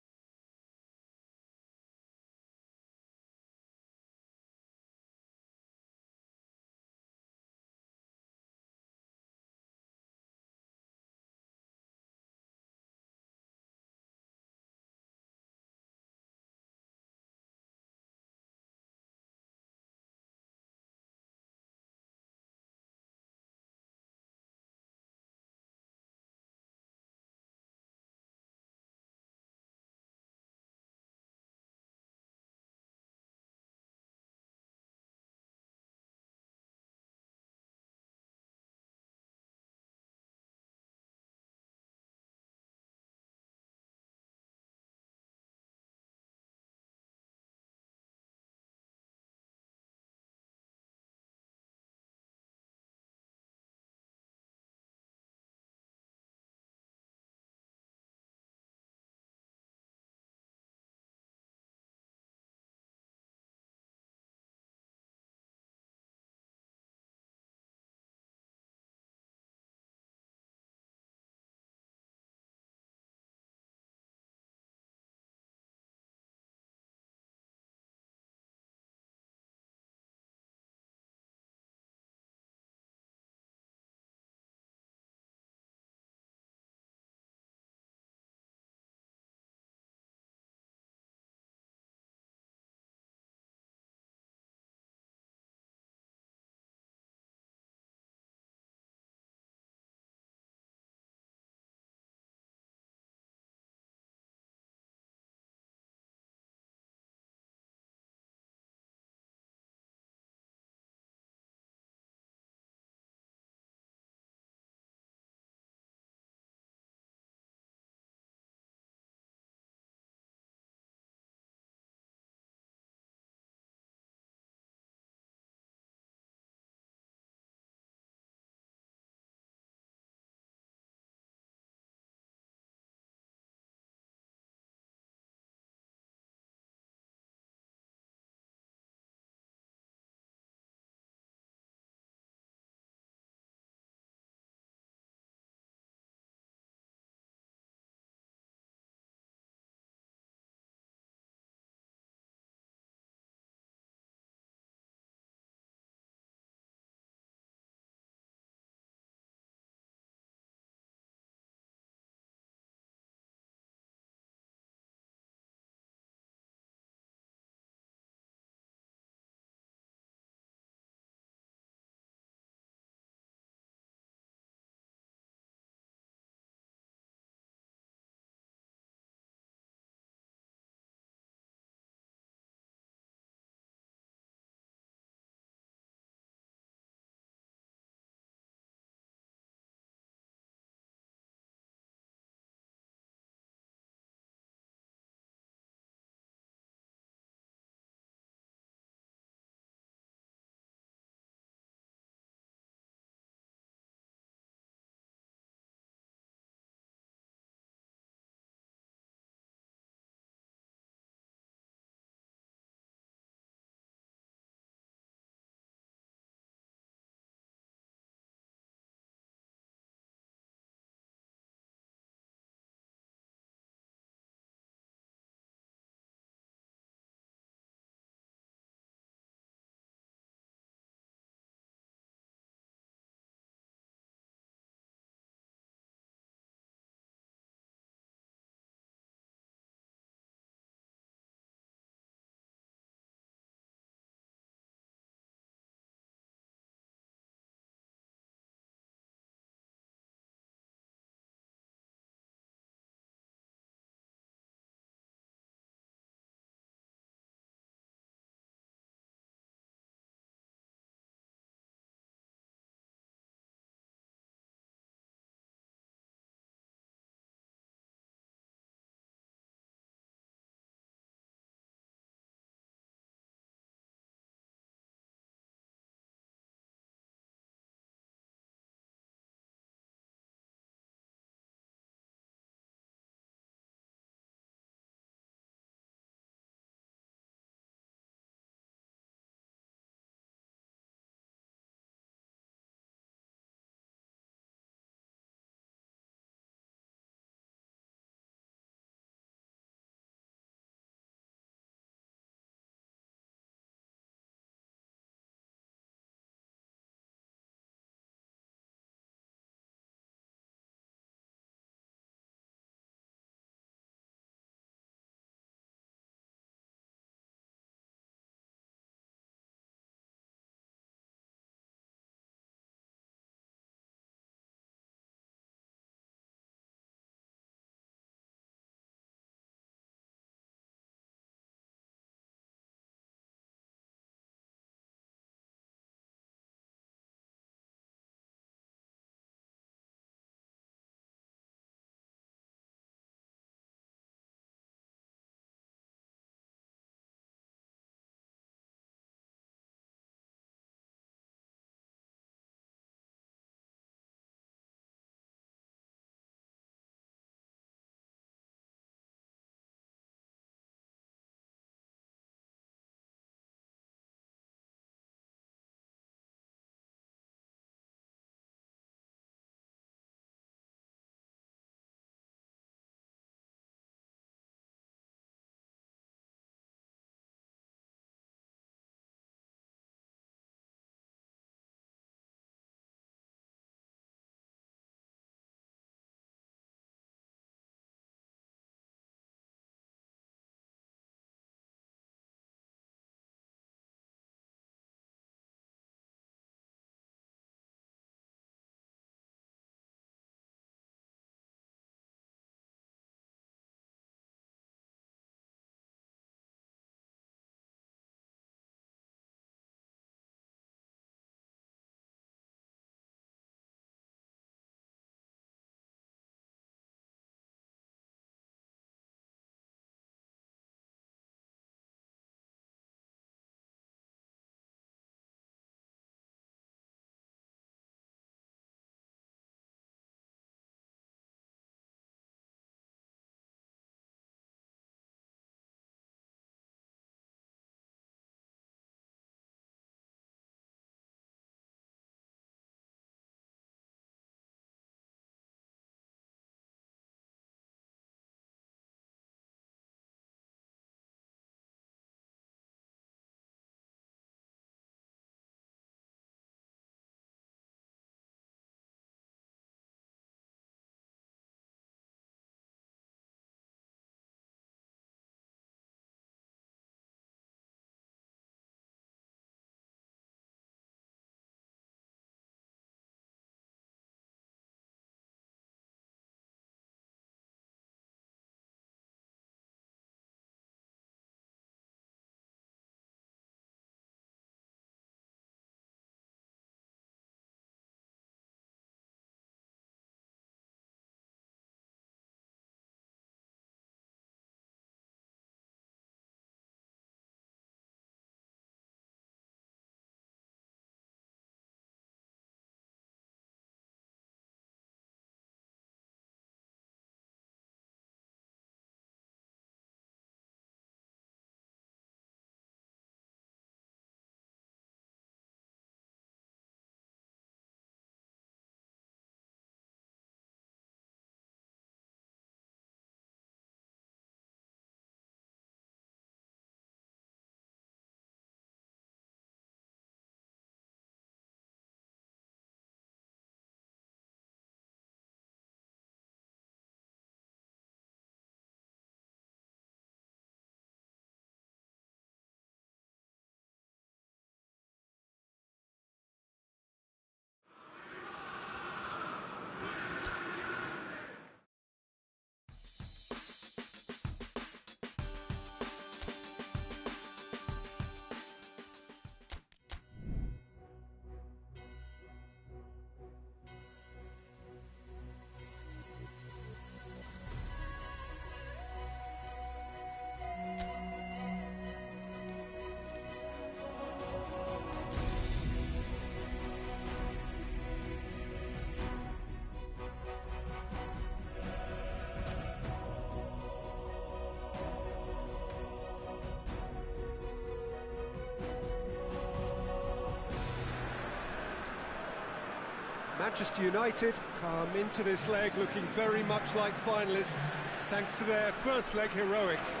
Manchester United come into this leg looking very much like finalists, thanks to their first leg heroics.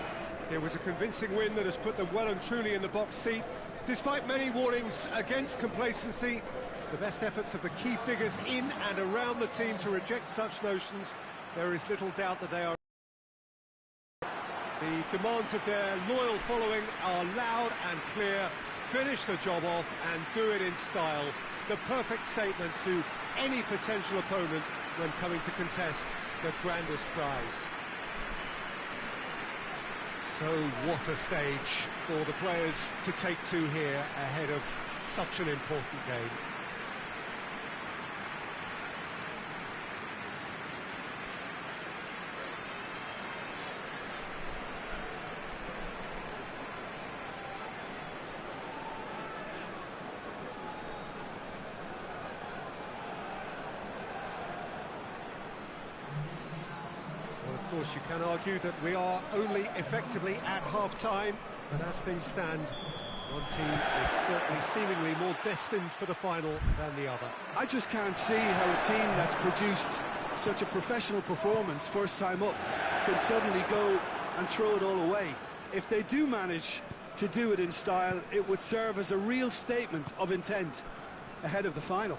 It was a convincing win that has put them well and truly in the box seat. Despite many warnings against complacency, the best efforts of the key figures in and around the team to reject such notions, there is little doubt that they are. The demands of their loyal following are loud and clear. Finish the job off and do it in style. The perfect statement to any potential opponent when coming to contest the grandest prize. So what a stage for the players to take to here ahead of such an important game. Of course, you can argue that we are only effectively at half-time, but as things stand, one team is certainly seemingly more destined for the final than the other. I just can't see how a team that's produced such a professional performance first time up can suddenly go and throw it all away. If they do manage to do it in style, it would serve as a real statement of intent ahead of the final.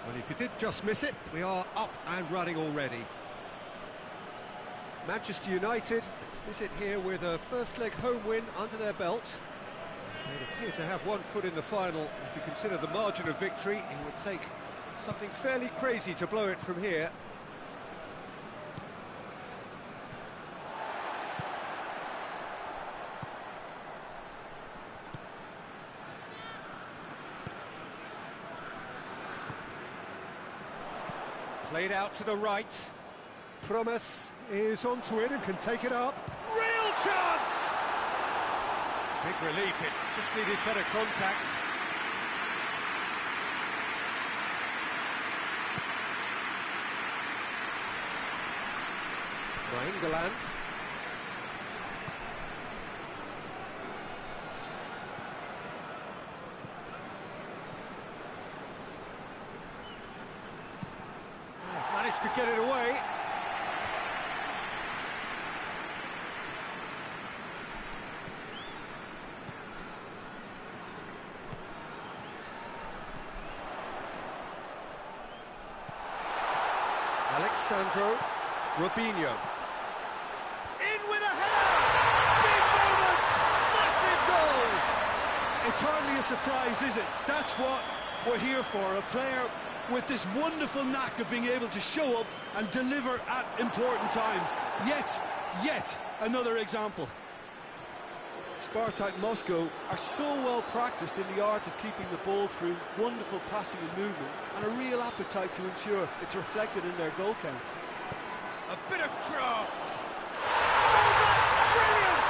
Well, if you did just miss it, we are up and running already. Manchester United visit here with a first-leg home win under their belt. They appear to have one foot in the final. If you consider the margin of victory, it would take something fairly crazy to blow it from here. Played out to the right. Promise is onto it and can take it up. Real chance! Big relief, it just needed better contact. Nainggolan. Managed to get it away. Alexandro Robinho. In with a header! Big moment! Massive goal! It's hardly a surprise, is it? That's what we're here for, a player with this wonderful knack of being able to show up and deliver at important times. Yet another example. Spartak Moscow are so well practiced in the art of keeping the ball through wonderful passing and movement, and a real appetite to ensure it's reflected in their goal count. A bit of craft. Oh, that's brilliant!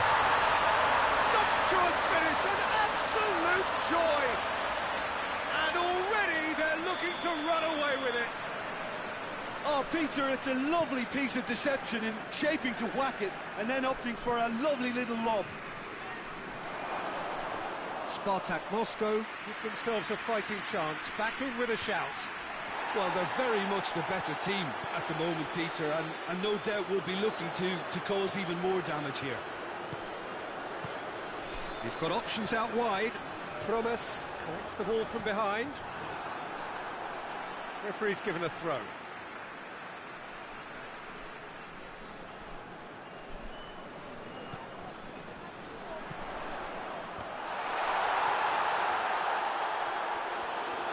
Sumptuous finish, an absolute joy. And already they're looking to run away with it. Oh, Peter, it's a lovely piece of deception in shaping to whack it and then opting for a lovely little lob. Spartak Moscow give themselves a fighting chance, back in with a shout. Well, they're very much the better team at the moment, Peter, and no doubt will be looking to cause even more damage here. He's got options out wide. Promise collects the ball from behind. Referee's given a throw.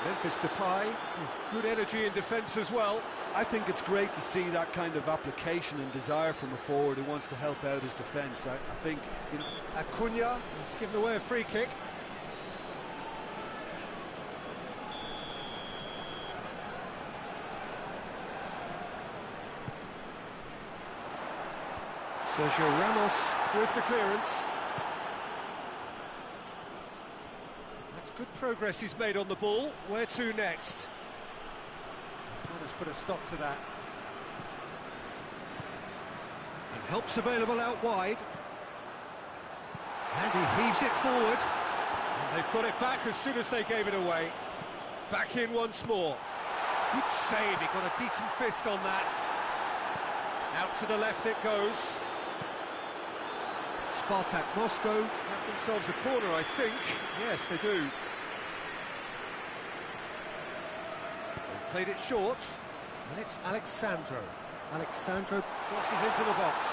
Memphis Depay with good energy in defence as well. I think it's great to see that kind of application and desire from a forward who wants to help out his defence. I think, you know, Acuna has given away a free kick. Sergio Ramos with the clearance. That's good progress he's made on the ball. Where to next? Let's put a stop to that. And help's available out wide. And he heaves it forward. And they've got it back as soon as they gave it away. Back in once more. Good save, he got a decent fist on that. Out to the left it goes. Spartak Moscow have themselves a corner, I think. Yes, they do. They've played it short, and it's Alexandro. Alexandro crosses into the box.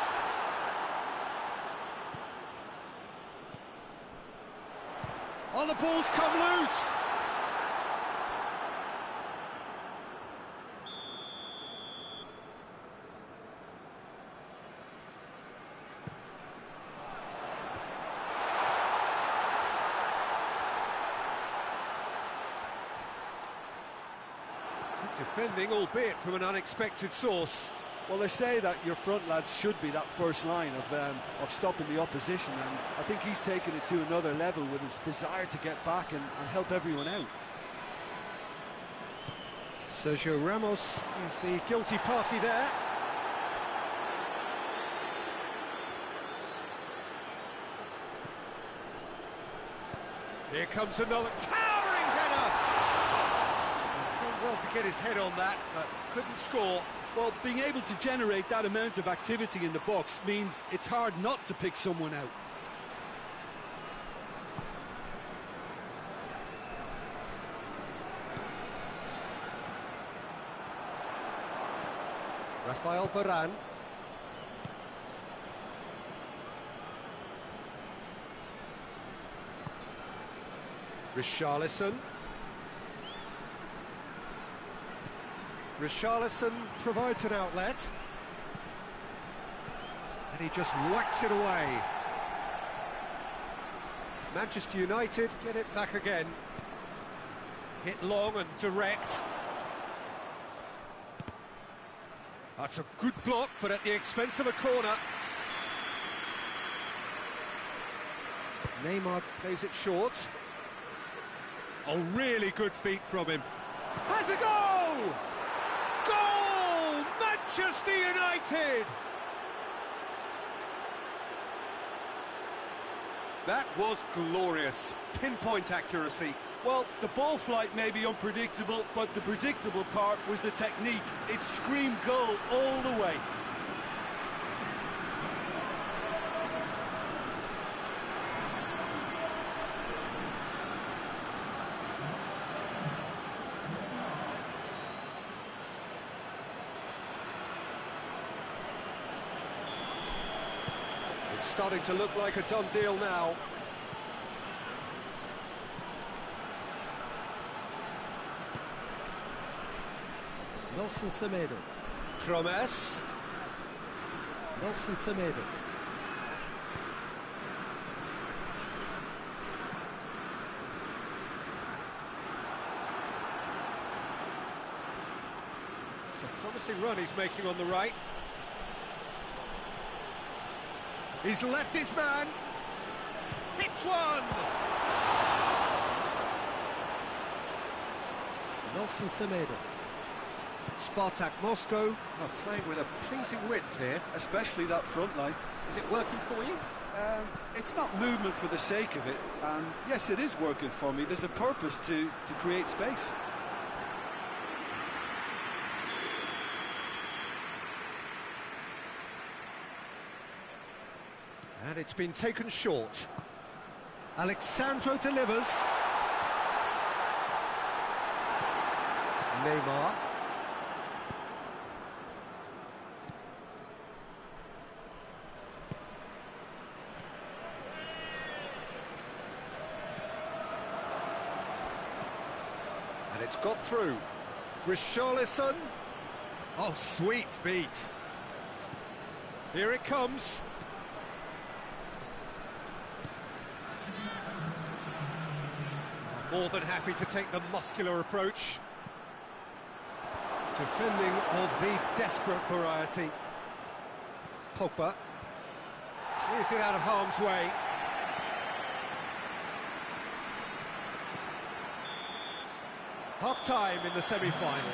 Oh, the ball's come loose! Defending, albeit from an unexpected source. Well, they say that your front lads should be that first line of stopping the opposition, and I think he's taken it to another level with his desire to get back and help everyone out. Sergio Ramos is the guilty party there. Here comes another towering header! He's done well to get his head on that, but couldn't score. Well, being able to generate that amount of activity in the box means it's hard not to pick someone out. Rafael Varane. Richarlison. Richarlison provides an outlet. And he just whacks it away. Manchester United get it back again. Hit long and direct. That's a good block, but at the expense of a corner. Neymar plays it short. Oh, really good feet from him. Has a goal! Goal! Manchester United! That was glorious. Pinpoint accuracy. Well, the ball flight may be unpredictable, but the predictable part was the technique. It screamed goal all the way. It's starting to look like a done deal now. Nelson Semedo. Promes. Nelson Semedo. It's a promising run he's making on the right. He's left his man. Hits one! Nelson Semedo. Spartak Moscow are playing with a pleasing width here. Especially that front line. Is it working for you? It's not movement for the sake of it, and yes, it is working for me. There's a purpose to create space. And it's been taken short. Alexandro delivers. Neymar. And it's got through. Richarlison. Oh, sweet feet. Here it comes. More than happy to take the muscular approach. Defending of the desperate variety. Pogba clears it out of harm's way. Half-time in the semi-final.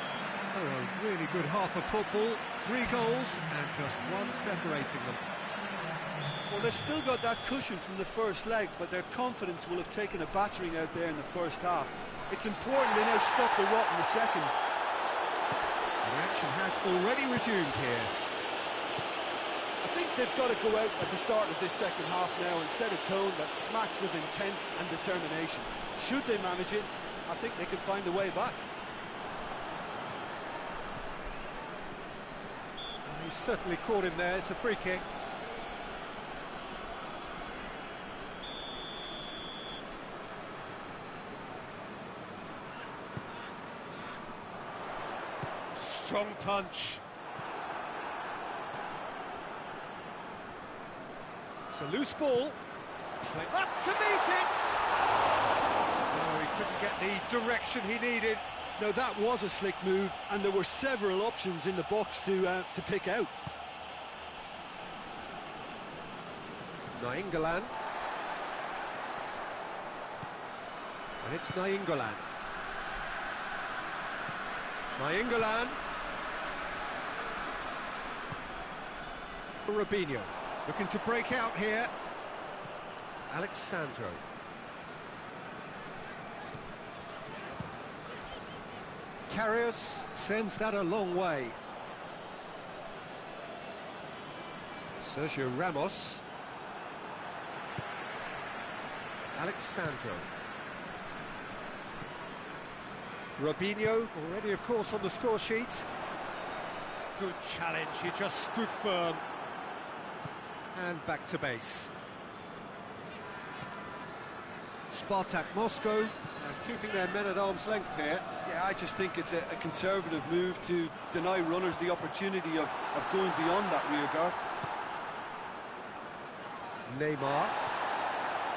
So a really good half of football. 3 goals and just one separating them. Well, they've still got that cushion from the first leg, but their confidence will have taken a battering out there in the first half. It's important they now stop the rot in the second. The action has already resumed here. I think they've got to go out at the start of this second half now and set a tone that smacks of intent and determination. Should they manage it, I think they can find a way back. He's certainly caught him there. It's a free kick. Strong punch. It's a loose ball. Play up to meet it. No, he couldn't get the direction he needed. Now that was a slick move, and there were several options in the box to pick out. Nainggolan. And it's Nainggolan. Nainggolan. Robinho looking to break out here. Alexandro. Karius sends that a long way. Sergio Ramos. Alexandro. Robinho, already of course on the score sheet. Good challenge, he just stood firm. And back to base. Spartak Moscow keeping their men at arm's length here. Yeah, I just think it's a conservative move to deny runners the opportunity of going beyond that rear guard. Neymar.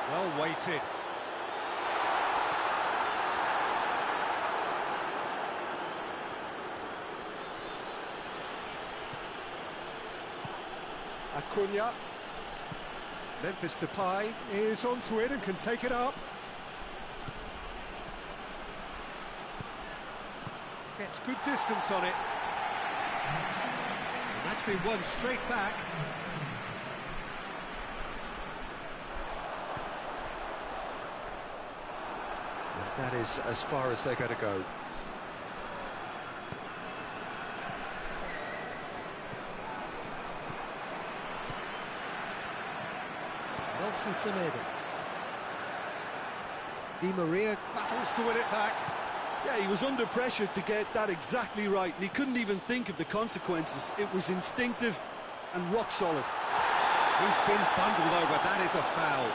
Well weighted. Acuna. Memphis Depay is onto it and can take it up. Gets good distance on it. And that's been won straight back. And that is as far as they're going to go. Nelson Semedo. Di Maria battles to win it back. Yeah, he was under pressure to get that exactly right, and he couldn't even think of the consequences. It was instinctive and rock solid. He's been bundled over, that is a foul.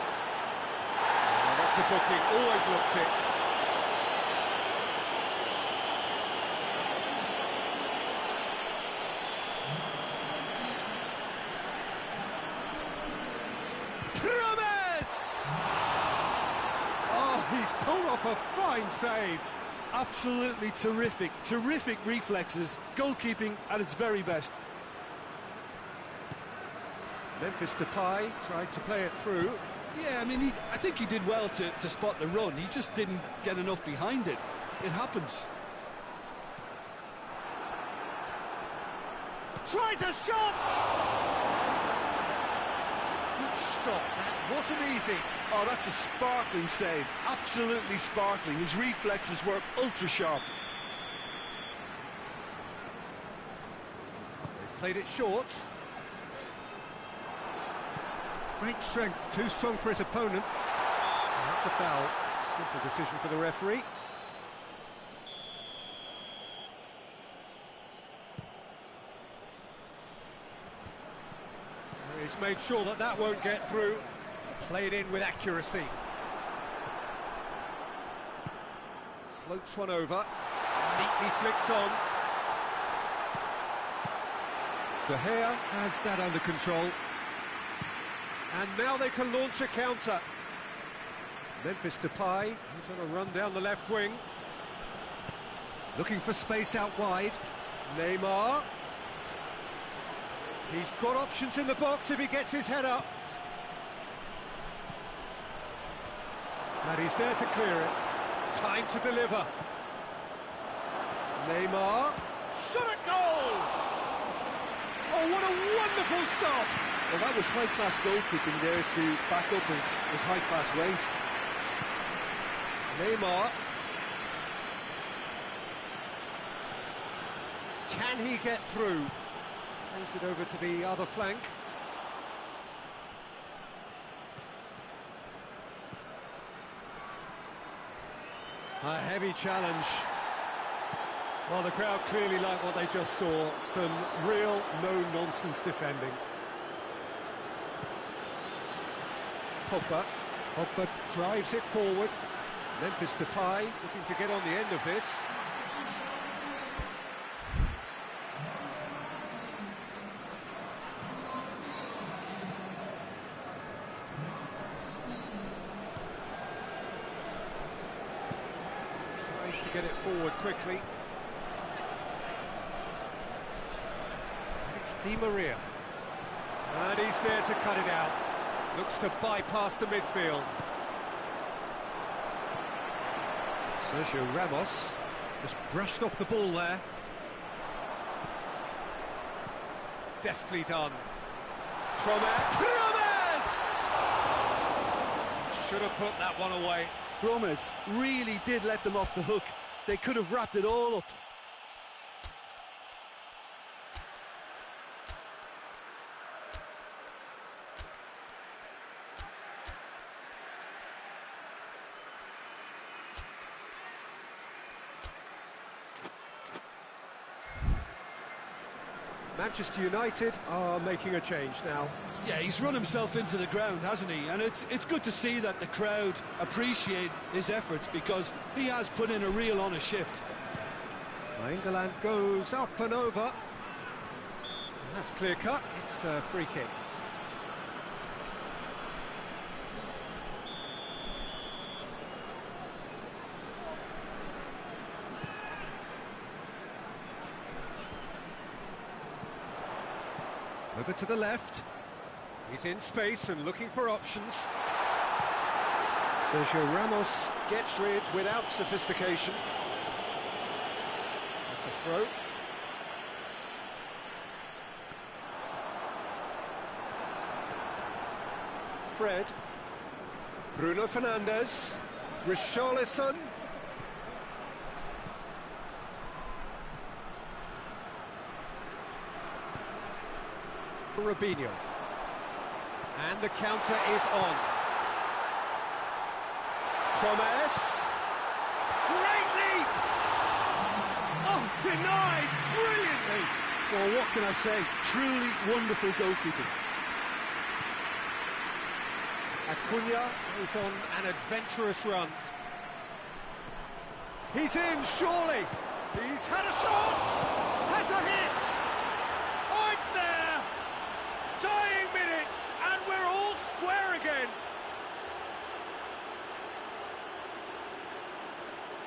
Oh, that's a booking, always looked it. Promise! Oh, he's pulled off a fine save. Absolutely terrific, terrific reflexes, goalkeeping at its very best. Memphis Depay tried to play it through. Yeah, I mean, I think he did well to spot the run. He just didn't get enough behind it. It happens. Tries a shot! Good stop, that wasn't easy. Oh, that's a sparkling save, absolutely sparkling. His reflexes were ultra sharp. They've played it short. Great strength, too strong for his opponent. And that's a foul. Simple decision for the referee. He's made sure that that won't get through. Played in with accuracy. Floats one over. Neatly flicked on. De Gea has that under control. And now they can launch a counter. Memphis Depay, he's on a run down the left wing. Looking for space out wide. Neymar. He's got options in the box if he gets his head up. And he's there to clear it. Time to deliver. Neymar. Shot at goal! Oh, what a wonderful stop! Well, that was high-class goalkeeping there to back up his high-class wage. Neymar. Can he get through? Plays it over to the other flank. A heavy challenge. Well, the crowd clearly like what they just saw. Some real no-nonsense defending. Pogba drives it forward. Memphis Depay looking to get on the end of this. Tries to get it forward quickly. It's Di Maria. And he's there to cut it out. Looks to bypass the midfield. Sergio Ramos just brushed off the ball there. Deftly done. Promes! Should have put that one away. Promes really did let them off the hook. They could have wrapped it all up. Manchester United are making a change now. Yeah, he's run himself into the ground, hasn't he? And it's good to see that the crowd appreciate his efforts, because he has put in a real honest shift. England goes up and over. That's clear cut. It's a free kick. Over to the left. He's in space and looking for options. Sergio Ramos gets rid without sophistication. That's a throw. Fred. Bruno Fernandes. Richarlison. Robinho. And the counter is on. Promes. Great leap! Oh, denied brilliantly! Well, what can I say? Truly wonderful goalkeeping. Acuna is on an adventurous run. He's in, surely! He's had a shot! Has a hit! Oh, it's there! Tying minutes, and we're all square again.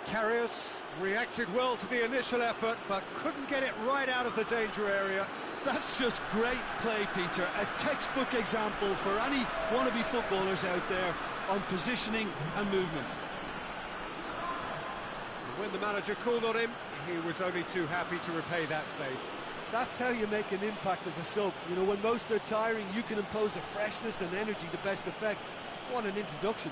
Karius reacted well to the initial effort, but couldn't get it right out of the danger area. That's just great play, Peter. A textbook example for any wannabe footballers out there on positioning and movement. When the manager called on him, he was only too happy to repay that faith. That's how you make an impact as a sub. You know, when most are tiring, you can impose a freshness and energy to best effect. What an introduction.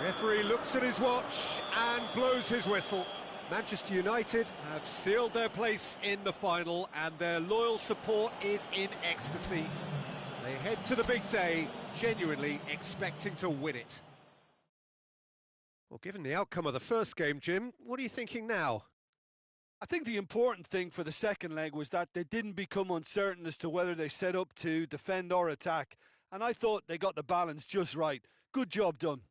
Referee looks at his watch and blows his whistle. Manchester United have sealed their place in the final, and their loyal support is in ecstasy. They head to the big day, genuinely expecting to win it. Well, given the outcome of the first game, Jim, what are you thinking now? I think the important thing for the second leg was that they didn't become uncertain as to whether they set up to defend or attack. And I thought they got the balance just right. Good job done.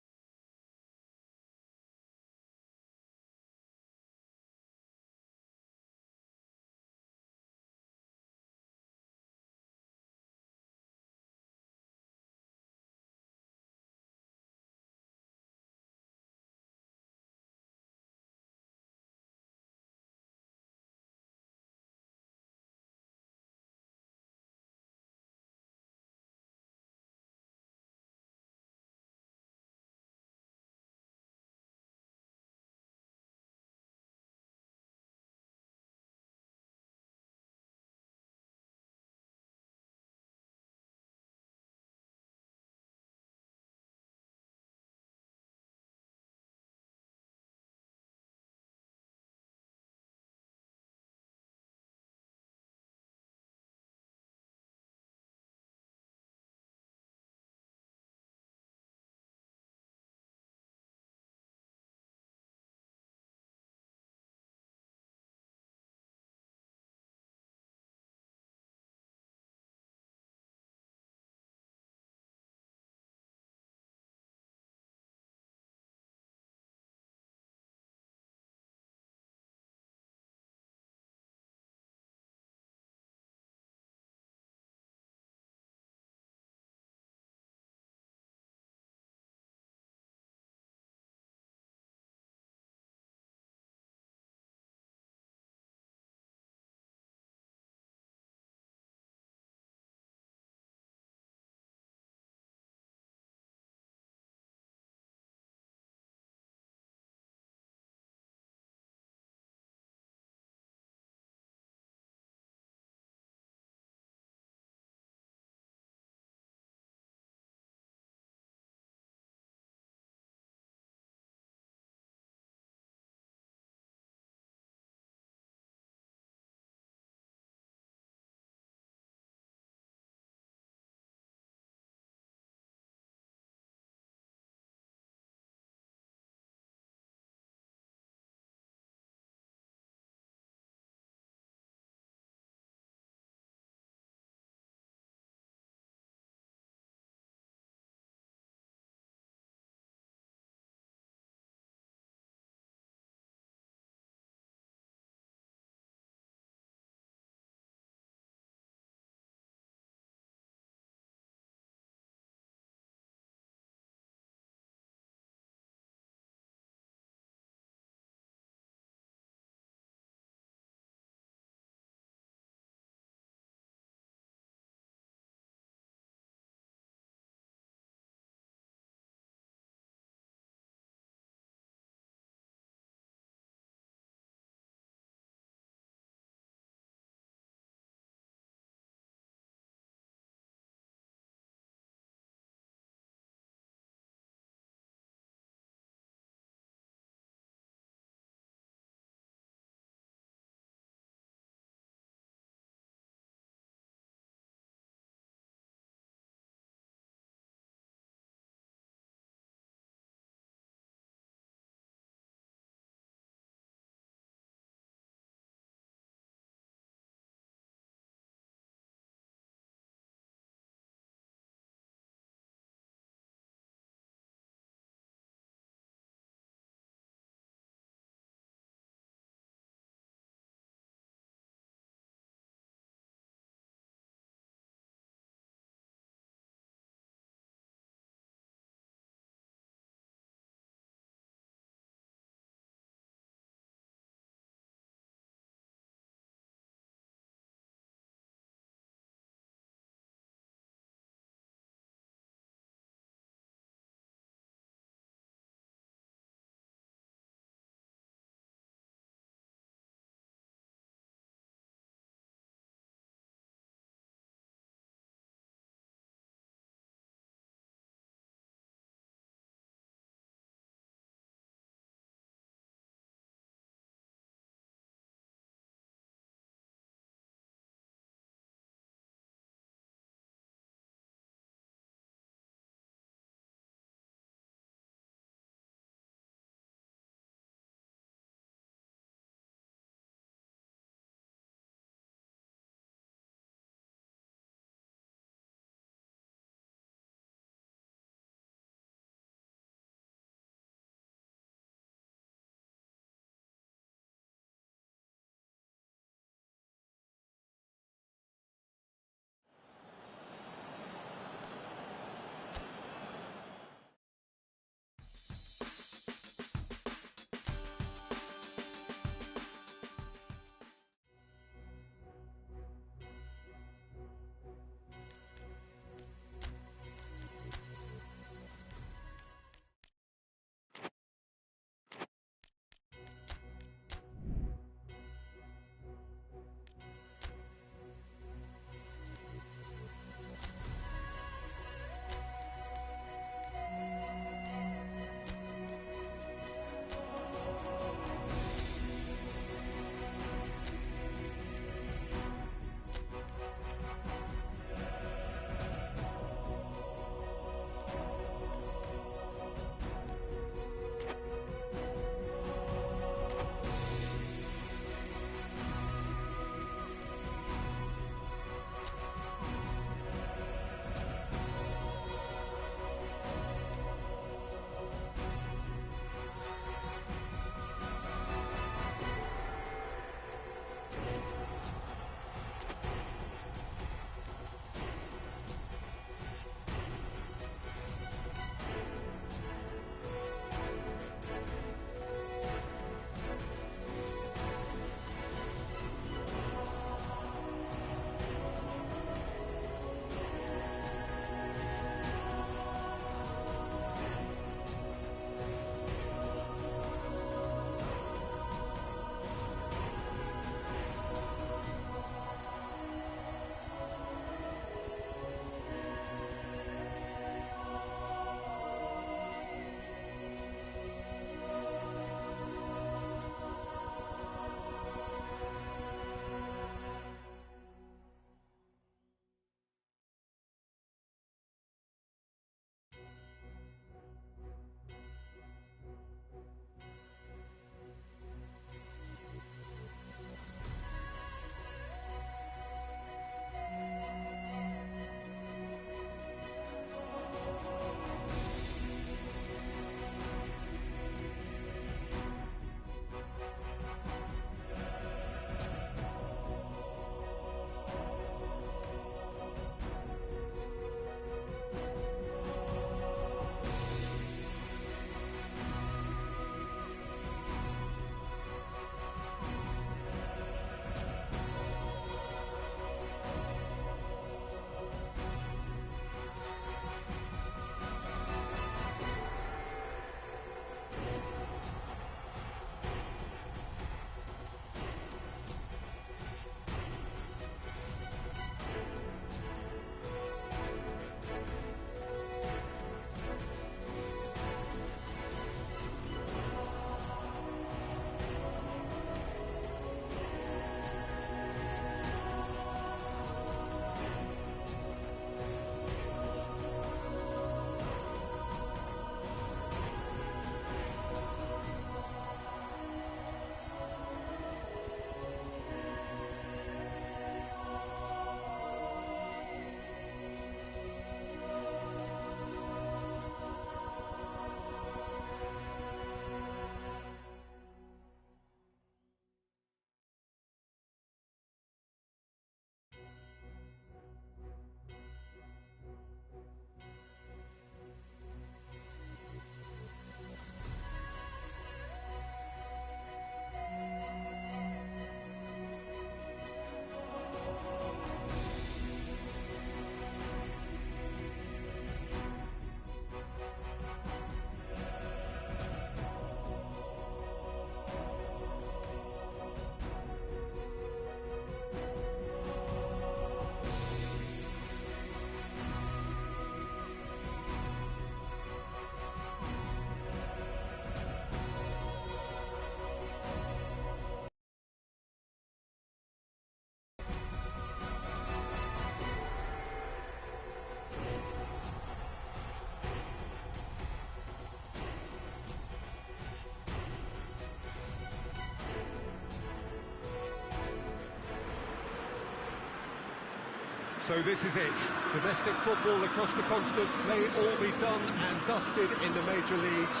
So this is it. Domestic football across the continent may all be done and dusted in the major leagues.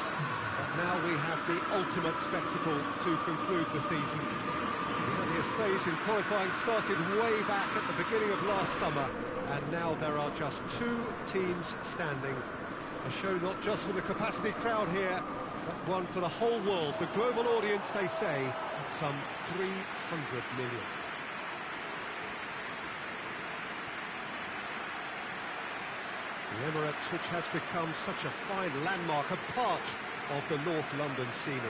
But now we have the ultimate spectacle to conclude the season. The earliest phase in qualifying started way back at the beginning of last summer, and now there are just 2 teams standing. A show not just for the capacity crowd here, but one for the whole world. The global audience, they say, some 300 million. The Emirates, which has become such a fine landmark, a part of the North London scenery.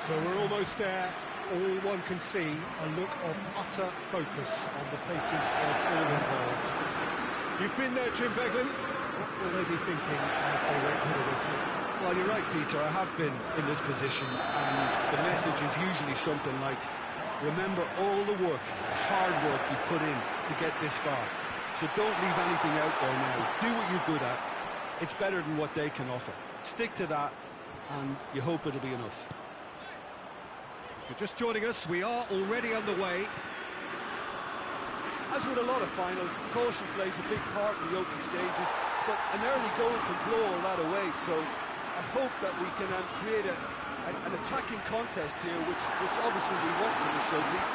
So we're almost there. All one can see, a look of utter focus on the faces of all involved. You've been there, Jim Beglin. What will they be thinking as they wait for the whistle? Well, you're right, Peter. I have been in this position, and the message is usually something like, remember all the work, the hard work you've put in to get this far. So don't leave anything out there now. Do what you're good at. It's better than what they can offer. Stick to that, and you hope it'll be enough. If you're just joining us, we are already underway. As with a lot of finals, caution plays a big part in the opening stages, but an early goal can blow all that away, so I hope that we can create an attacking contest here, which obviously we want for the showpiece.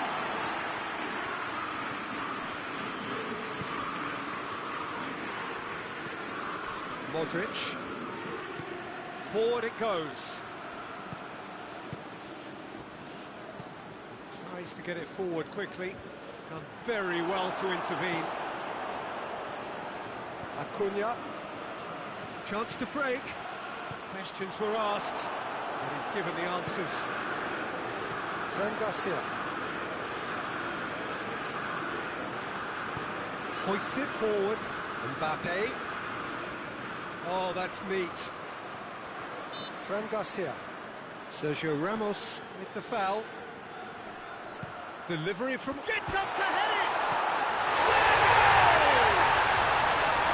Modric. Forward it goes. Tries to get it forward quickly. Done very well to intervene. Acuna. Chance to break. Questions were asked, but he's given the answers. Fran Garcia. Hoists it forward. Mbappe. Oh, that's neat. Fran Garcia. Sergio Ramos with the foul. Delivery from... Gets up to head it! There's a goal!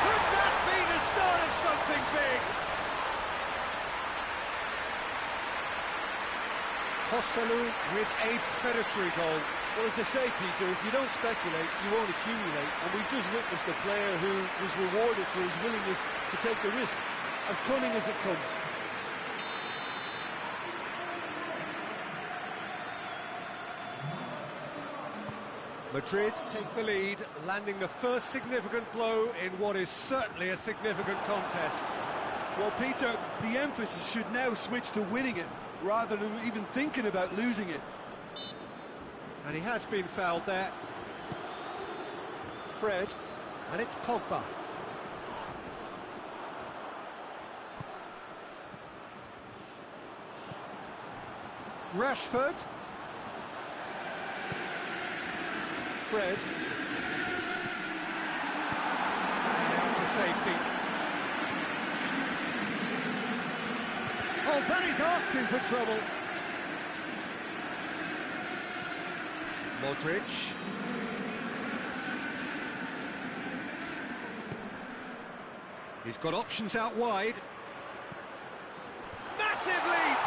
Could that be the start of something big? Hosselu with a predatory goal. Well, as they say, Peter, if you don't speculate, you won't accumulate. And we've just witnessed a player who was rewarded for his willingness to take the risk, as cunning as it comes. Madrid take the lead, landing the first significant blow in what is certainly a significant contest. Well, Peter, the emphasis should now switch to winning it, rather than even thinking about losing it. And he has been fouled there. Fred, and it's Pogba. Rashford. Fred. Down to safety. Oh, Danny's asking for trouble. Modric. He's got options out wide. Massive leap!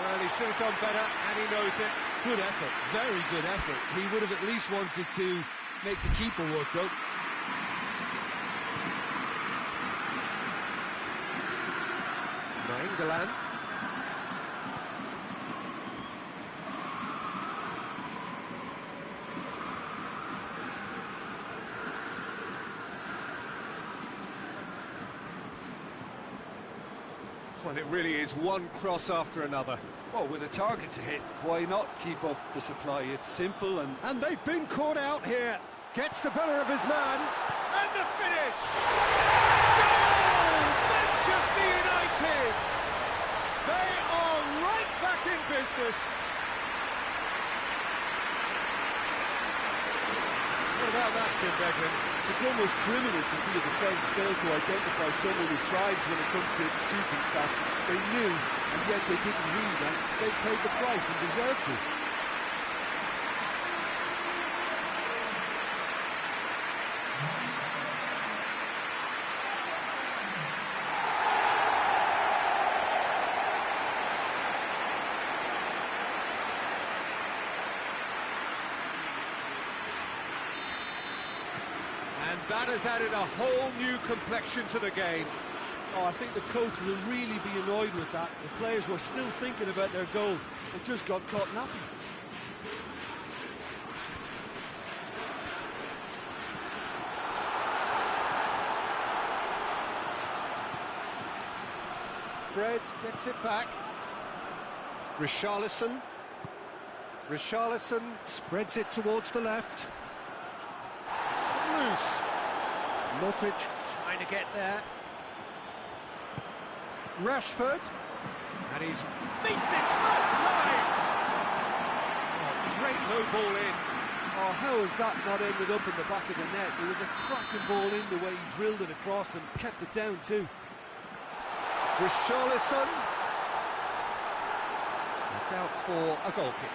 Well, he should have done better, and he knows it. Good effort, very good effort. He would have at least wanted to make the keeper work, though. Nainggolan. Well, it really is one cross after another. Well, with a target to hit, why not keep up the supply? It's simple and... And they've been caught out here. Gets the better of his man. And the finish! Goal! Manchester United! They are right back in business. What about that, Jim Beglin? It's almost criminal to see a defence fail to identify someone who thrives when it comes to shooting stats. They knew, and yet they didn't read, and they paid the price and deserved to. That has added a whole new complexion to the game. Oh, I think the coach will really be annoyed with that. The players were still thinking about their goal and just got caught napping. Fred gets it back. Richarlison. Richarlison spreads it towards the left. It's got loose. Modric trying to get there. Rashford. And he's beats it first time! Oh, great low ball in. Oh, how has that not ended up in the back of the net? It was a cracking ball in the way he drilled it across and kept it down too. Richarlison. It's out for a goal kick.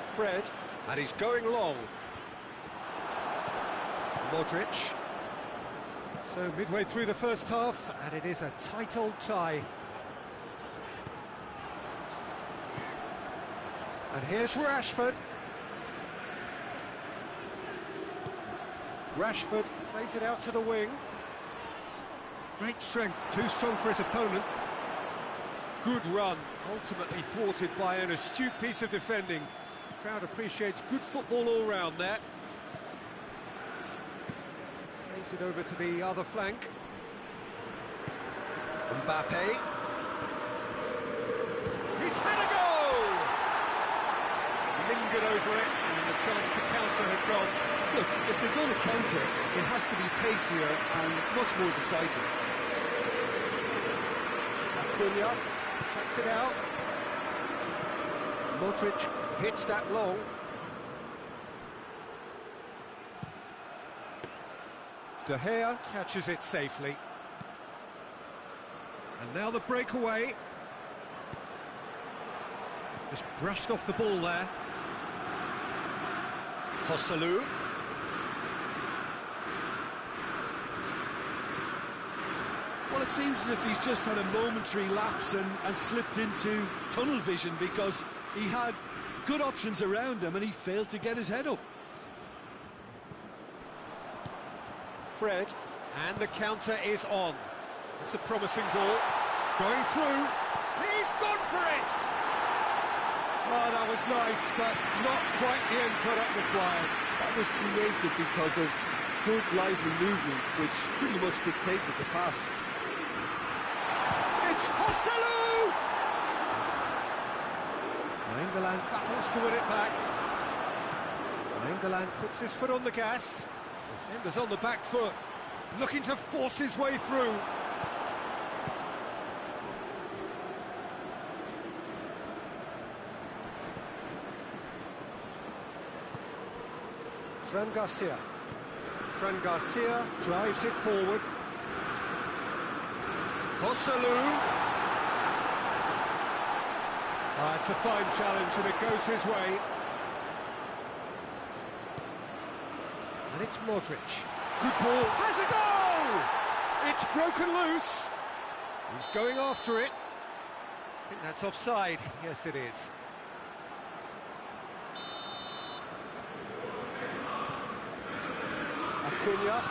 Fred, and he's going long. Modric. So midway through the first half, and it is a tight old tie. And here's Rashford. Rashford plays it out to the wing. Great strength, too strong for his opponent. Good run, ultimately thwarted by an astute piece of defending. Crowd appreciates good football all round there. Plays it over to the other flank. Mbappe. He's had a goal! Lingered over it, and the chance to counter had gone. Look, if they're going to counter, it has to be pacier and much more decisive. Acuna cuts it out. Modric hits that long. De Gea catches it safely. And now the breakaway. Just brushed off the ball there. Joselu. Well, it seems as if he's just had a momentary lapse and slipped into tunnel vision, because he had good options around him and he failed to get his head up. Fred, and the counter is on. It's a promising ball. Going through. He's gone for it! Oh, that was nice, but not quite the end product required. That was created because of good, lively movement, which pretty much dictated the pass. It's Joselu! England battles to win it back. England puts his foot on the gas. Defender's on the back foot, looking to force his way through. Fran Garcia. Fran Garcia drives it forward. Joselu. It's a fine challenge and it goes his way. And it's Modric. Good ball. Has a goal! It's broken loose. He's going after it. I think that's offside. Yes, it is. Acuna.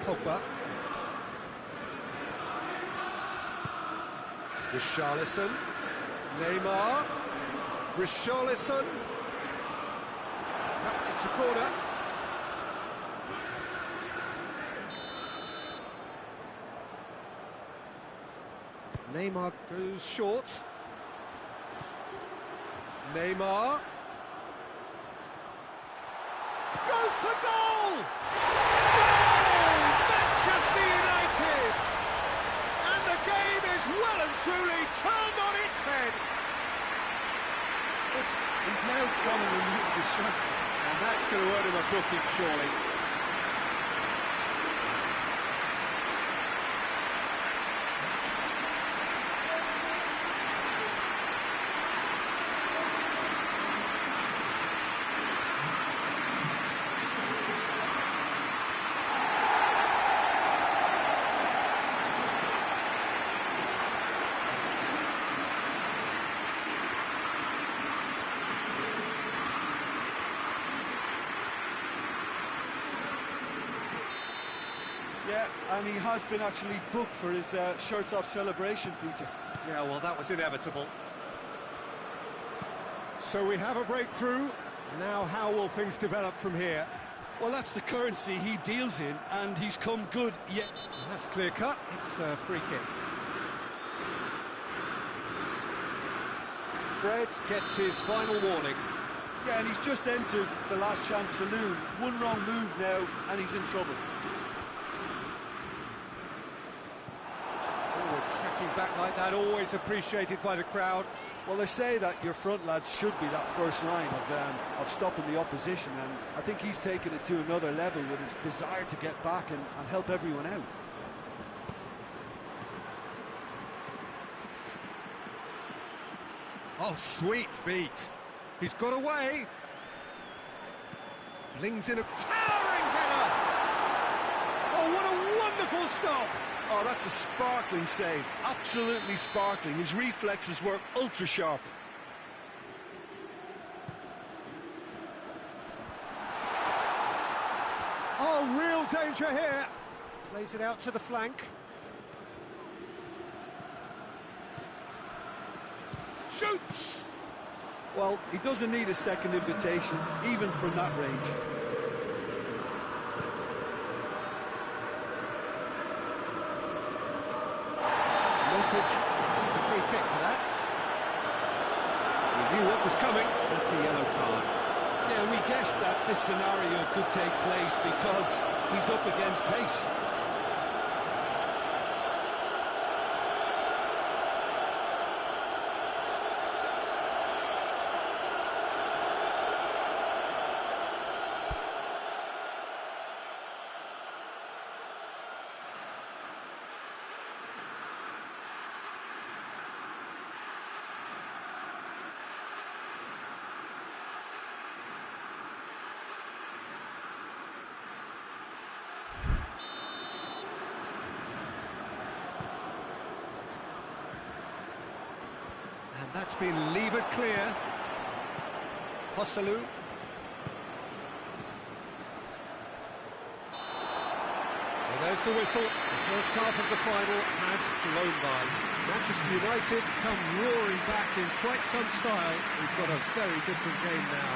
Pogba. Richarlison. Neymar. Richarlison. It's a corner. Neymar goes short. Neymar. Goes for goal! Goal! Manchester United! And the game is well and truly turned on its head. Oops, he's now gone and removed the shot. And that's going to earn him a booking, surely. Yeah, and he has been actually booked for his shirt-off celebration, Peter. Yeah, well, that was inevitable. So we have a breakthrough. Now how will things develop from here? Well, that's the currency he deals in, and he's come good yet. That's clear cut. It's a free kick. Fred gets his final warning. Yeah, and he's just entered the last chance saloon. One wrong move now, and he's in trouble. Forward tracking back like that, always appreciated by the crowd. Well, they say that your front lads should be that first line of stopping the opposition, and I think he's taken it to another level with his desire to get back and help everyone out. Oh, sweet feet. He's got away. Flings in a towering header. Oh, what a wonderful stop. Oh, that's a sparkling save. Absolutely sparkling. His reflexes were ultra sharp. Oh, real danger here. Plays it out to the flank. Shoots! Well, he doesn't need a second invitation, even from that range. Seems a free kick for that. He knew what was coming. That's a yellow card. Yeah, we guessed that this scenario could take place because he's up against pace. And that's been levered clear. Hosselu. Well, there's the whistle. The first half of the final has flown by. Manchester United come roaring back in quite some style. We've got a very different game now.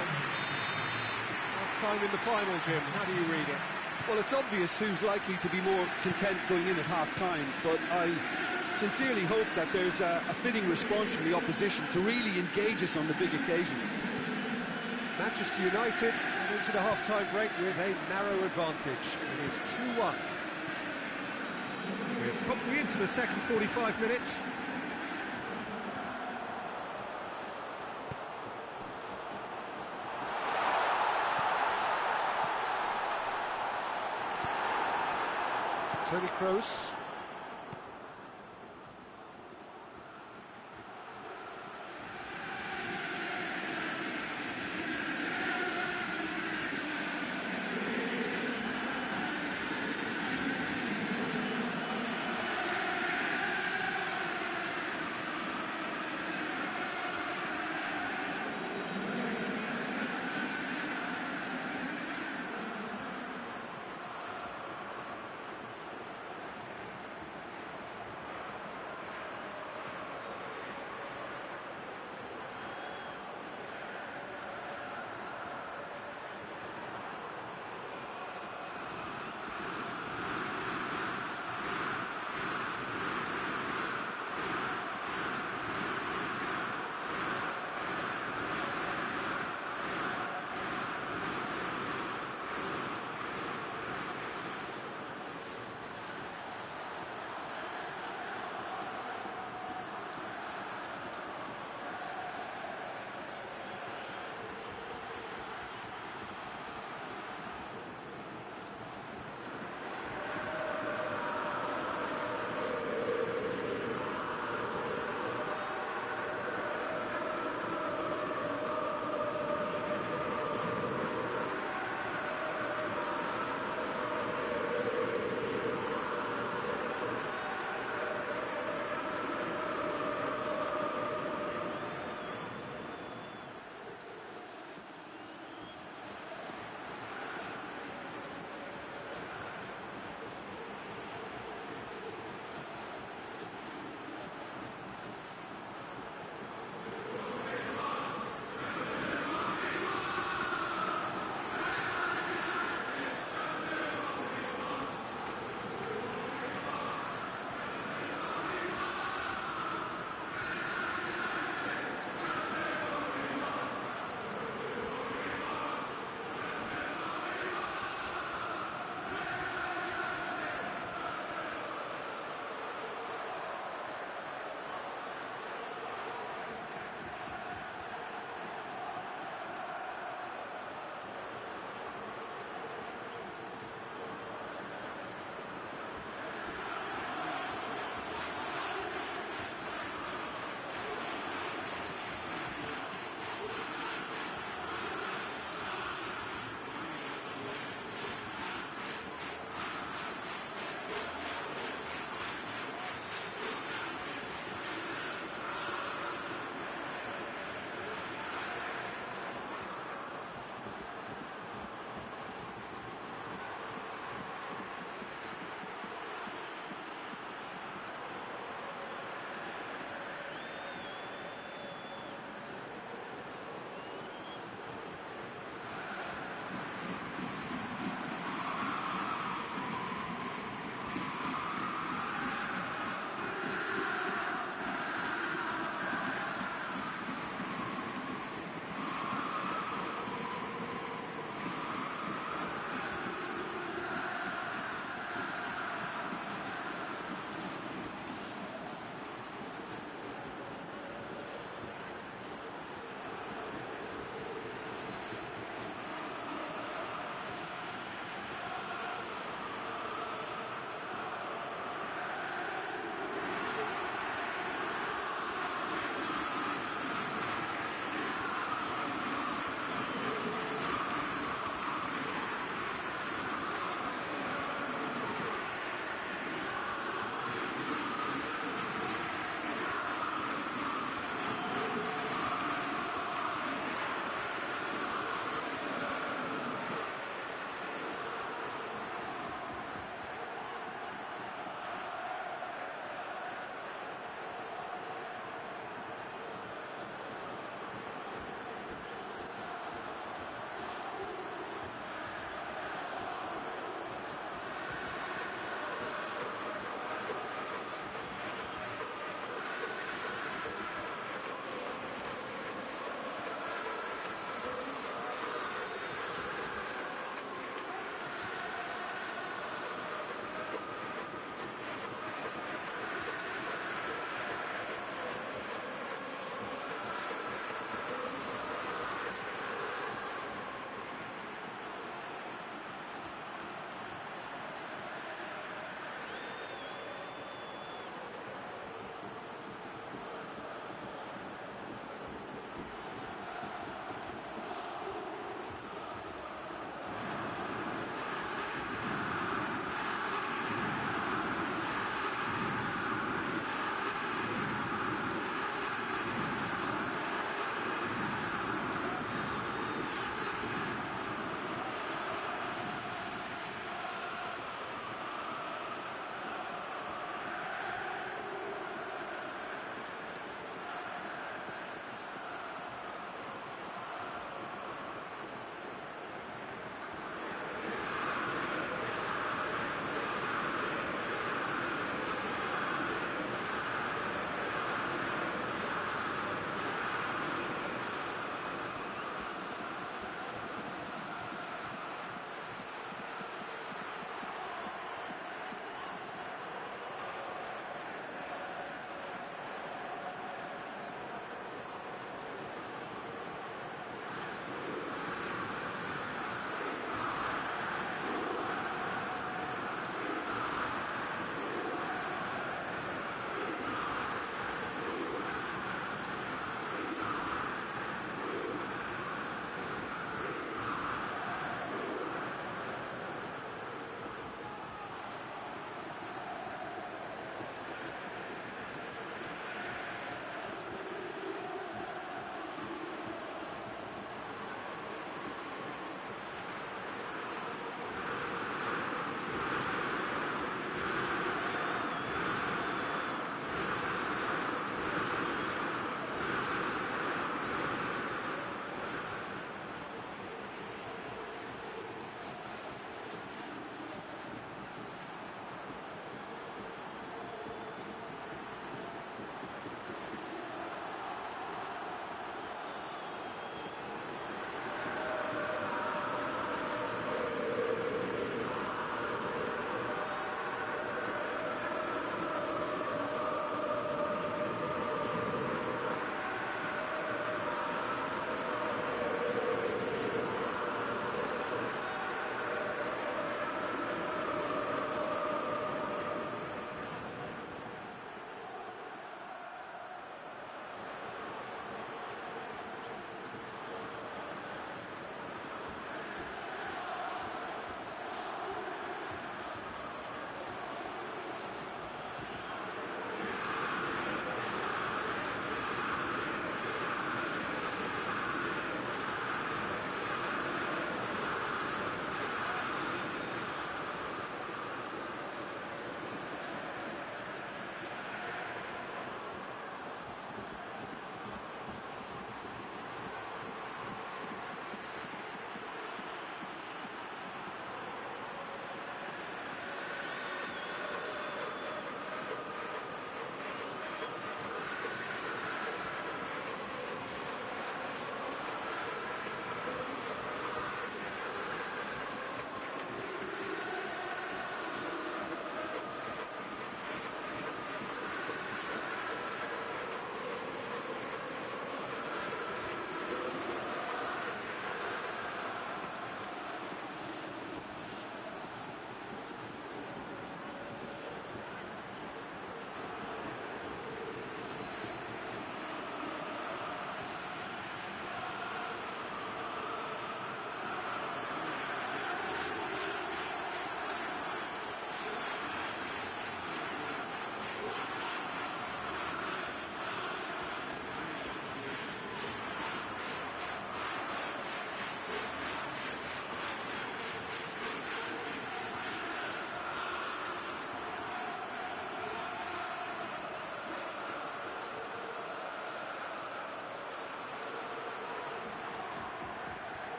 Half-time in the final, Jim. How do you read it? Well, it's obvious who's likely to be more content going in at half-time, but I sincerely hope that there's a fitting response from the opposition to really engage us on the big occasion. Manchester United head into the half-time break with a narrow advantage. It is 2-1. We're probably into the second 45 minutes. Toni Kroos.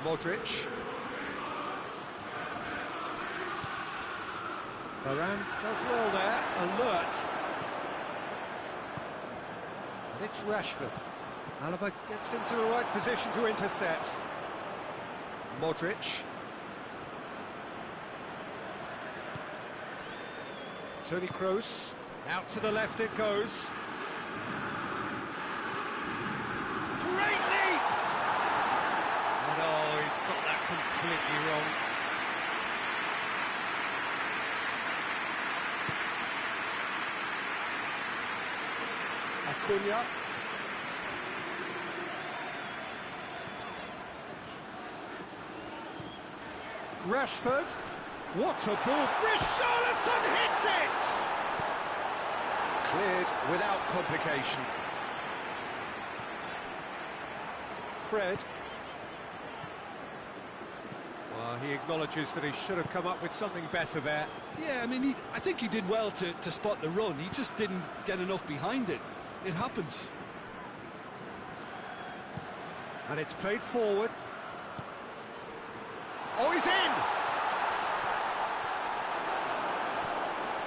Modric. Varane does well there, alert. And it's Rashford. Alaba gets into the right position to intercept. Modric. Toni Kroos. Out to the left it goes. Great leap! And oh, he's got that completely wrong. Acuna. Rashford. What a ball! Richarlison hits it! Cleared without complication. Fred. Well, he acknowledges that he should have come up with something better there. Yeah, I mean, I think he did well to spot the run. He just didn't get enough behind it. It happens. And it's played forward. Oh, he's in!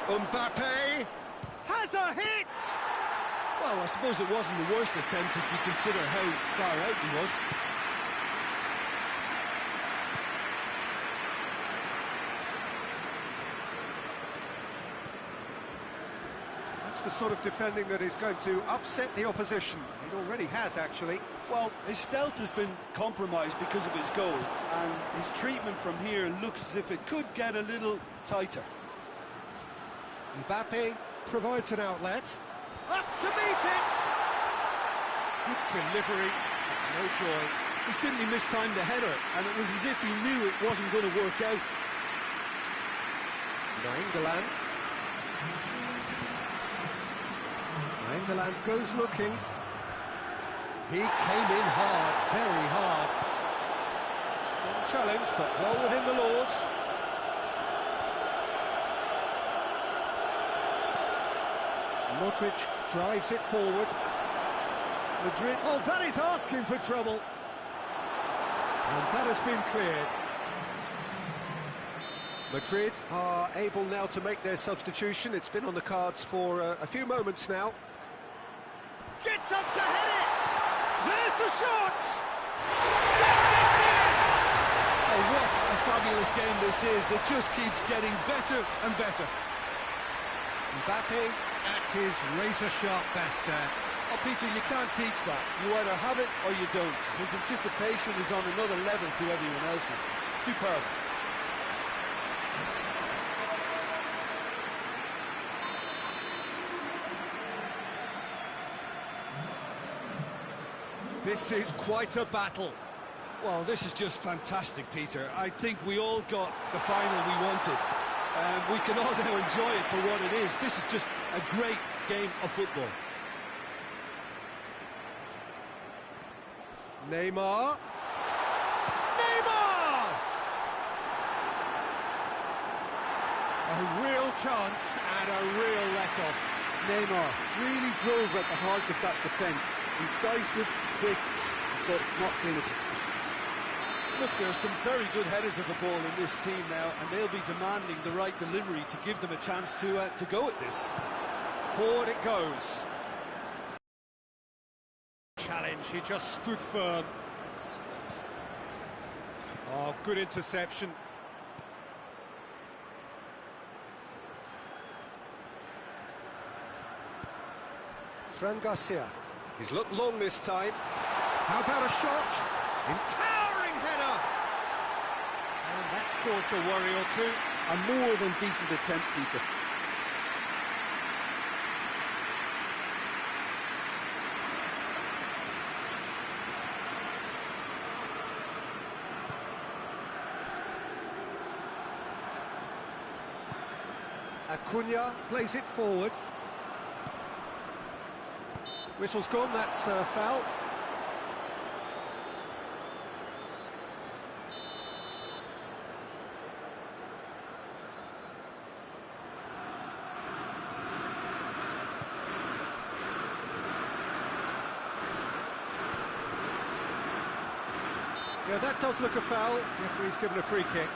Mbappe has a hit! Well, I suppose it wasn't the worst attempt if you consider how far out he was. That's the sort of defending that is going to upset the opposition. It already has, actually. Well, his stealth has been compromised because of his goal, and his treatment from here looks as if it could get a little tighter. Mbappe provides an outlet. Up to meet it! Good delivery, no joy. He simply mistimed the header, and it was as if he knew it wasn't going to work out. Nainggolan. Nainggolan goes looking. He came in hard, very hard. Strong challenge, but well within the laws. Modric drives it forward. Madrid, oh, that is asking for trouble. And that has been cleared. Madrid are able now to make their substitution. It's been on the cards for a few moments now. Gets up to head it! There's the shot! Oh, what a fabulous game this is. It just keeps getting better and better. Mbappe at his razor-sharp best there. Oh, Peter, you can't teach that. You either have it or you don't. His anticipation is on another level to everyone else's. Superb. This is quite a battle. Well, this is just fantastic, Peter. I think we all got the final we wanted. We can all now enjoy it for what it is. This is just a great game of football. Neymar. Neymar! A real chance and a real let-off. Neymar really drove at the heart of that defence. Incisive, quick, but not clinical. Look, there are some very good headers of the ball in this team now, and they'll be demanding the right delivery to give them a chance to go at this. Forward it goes. Challenge, he just stood firm. Oh, good interception. Fran Garcia. He's looked long this time. How about a shot? Empowering header! And that's caused a worry or two. A more than decent attempt, Peter. Acuna plays it forward. Whistle's gone, that's foul. Yeah, that does look a foul. Referee's given a free kick.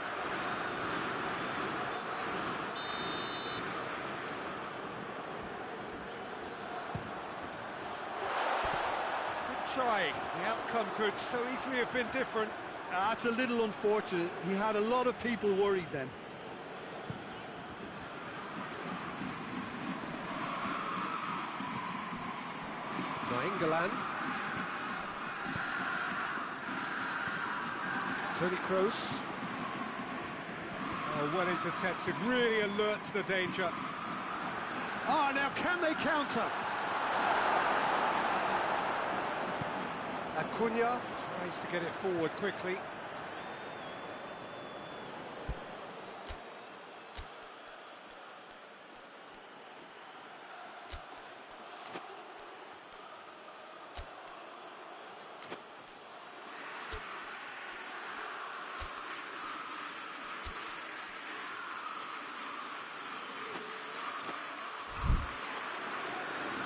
Good try. The outcome could so easily have been different. That's a little unfortunate. He had a lot of people worried then. Nainggolan. Toni Kroos. Oh, well intercepted, really alert to the danger. Ah, now can they counter? Acuna tries to get it forward quickly.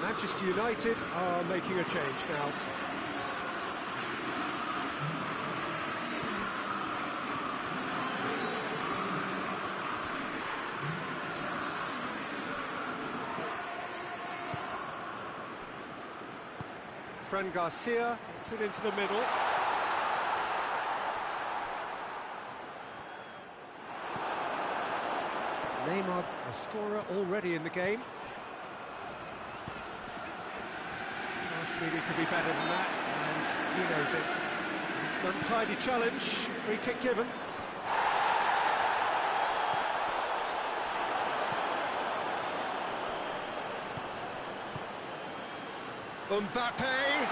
Manchester United are making a change now. Fran Garcia gets it into the middle. Neymar, a scorer already in the game. Pass needed to be better than that, and he knows it. It's an untidy challenge, free kick given. Mbappe!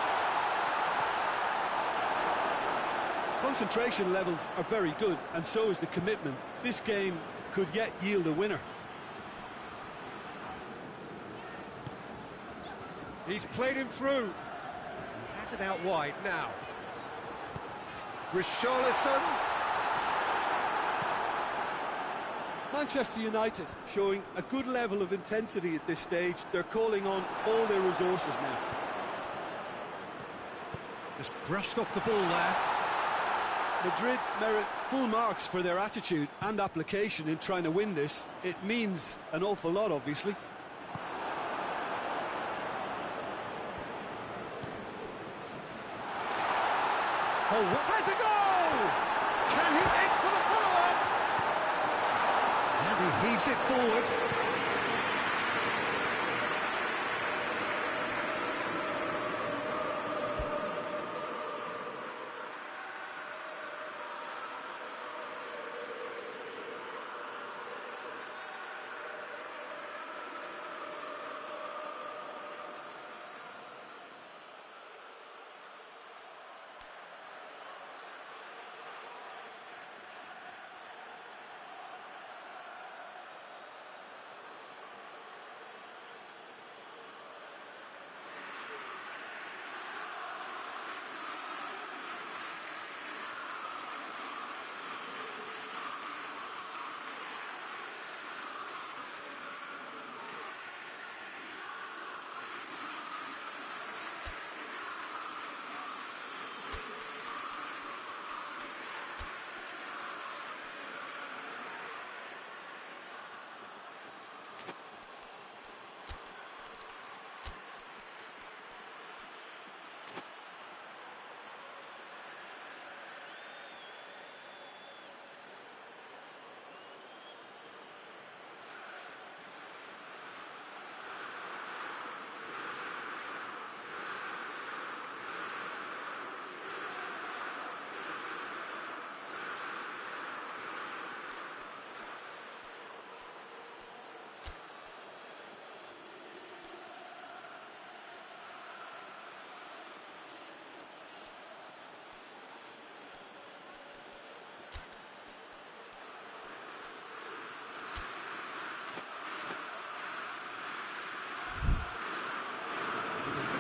Concentration levels are very good, and so is the commitment. This game could yet yield a winner. He's played him through. He has it out wide now. Richarlison. Manchester United showing a good level of intensity at this stage. They're calling on all their resources now. Just brushed off the ball there. Madrid merit full marks for their attitude and application in trying to win this. It means an awful lot, obviously. Oh, has a goal! Can he in for the follow-up? And he heaves it forward.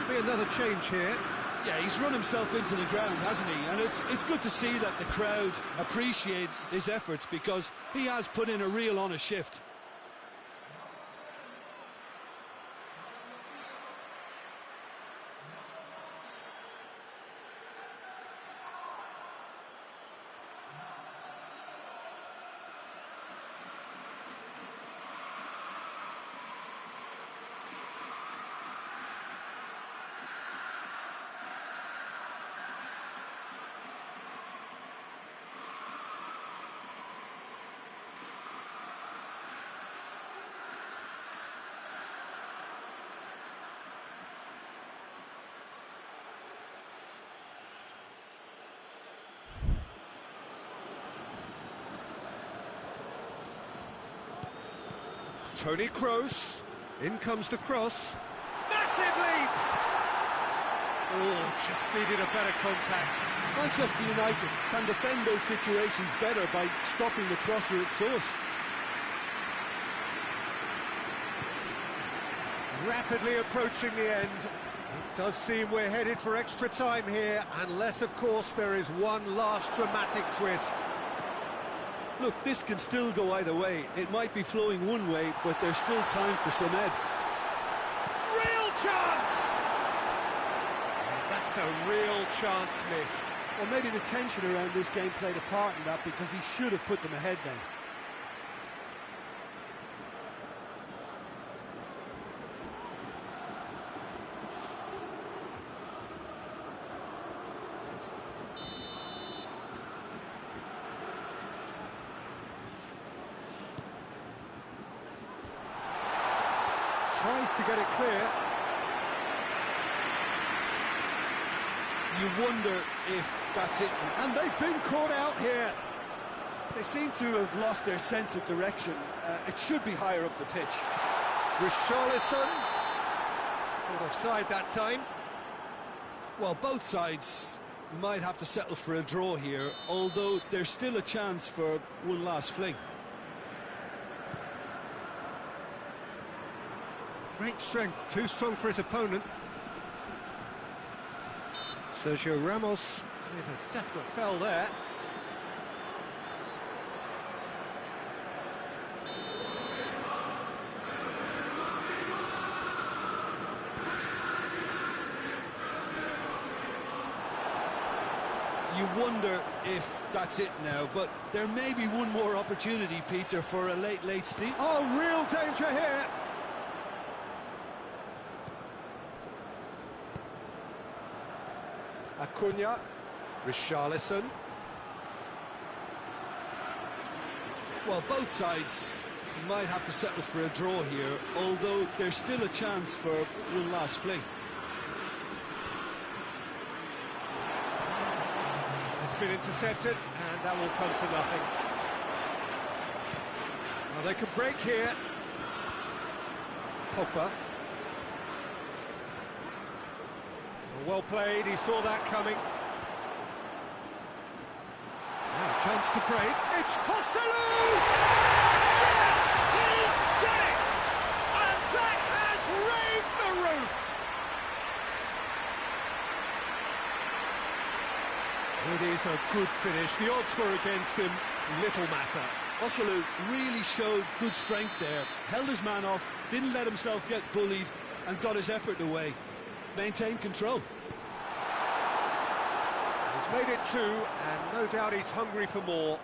Be another change here. Yeah, he's run himself into the ground, hasn't he? And it's good to see that the crowd appreciate his efforts, because he has put in a real honest shift. Toni Kroos, in comes the cross. Massive leap! Oh, just needed a better contact. Manchester United can defend those situations better by stopping the crosser at source. Rapidly approaching the end. It does seem we're headed for extra time here, unless, of course, there is one last dramatic twist. Look, this can still go either way. It might be flowing one way, but there's still time for some ebb. Real chance! That's a real chance missed. Well, maybe the tension around this game played a part in that, because he should have put them ahead then. Tries to get it clear. You wonder if that's it. And they've been caught out here. They seem to have lost their sense of direction. It should be higher up the pitch. Richarlison. Caught offside that time. Well, both sides might have to settle for a draw here, although there's still a chance for one last fling. Great strength, too strong for his opponent. Sergio Ramos with a definite foul there. You wonder if that's it now, but there may be one more opportunity, Peter, for a late steal. Oh, real danger here. Acuna, Richarlison. Well, both sides might have to settle for a draw here, although there's still a chance for one last fling. It's been intercepted, and that will come to nothing. Well, they could break here. Pogba. Well played, he saw that coming. Now, chance to break. It's Joselu! Yes, he's done it! And that has raised the roof! It is a good finish. The odds were against him, little matter. Joselu really showed good strength there. Held his man off, didn't let himself get bullied, and got his effort away. Maintained control. He's made it 2, and no doubt he's hungry for more.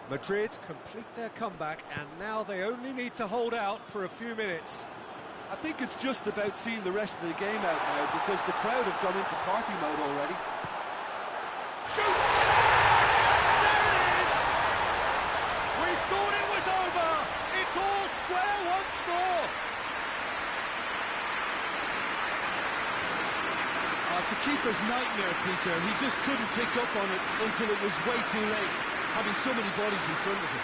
Madrid complete their comeback, and now they only need to hold out for a few minutes. I think it's just about seeing the rest of the game out now, because the crowd have gone into party mode already. Shoots! There it is! We thought it was over! It's all square once more! It's a keeper's nightmare, Peter. He just couldn't pick up on it until it was way too late, having so many bodies in front of him.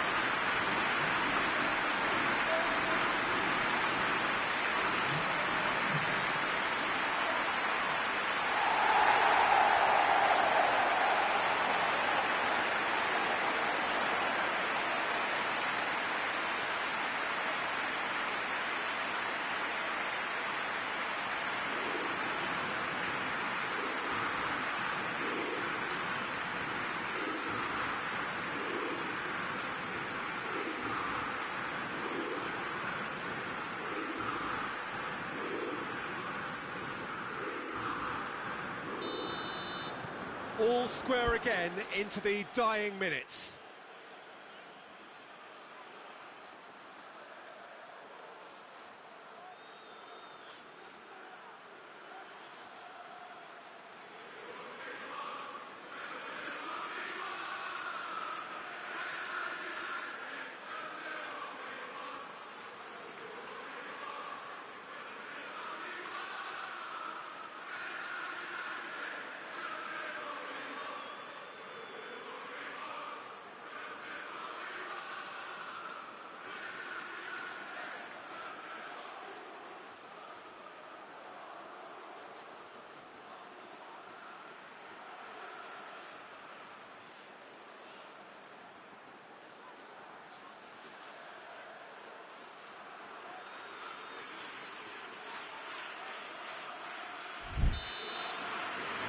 All square again into the dying minutes.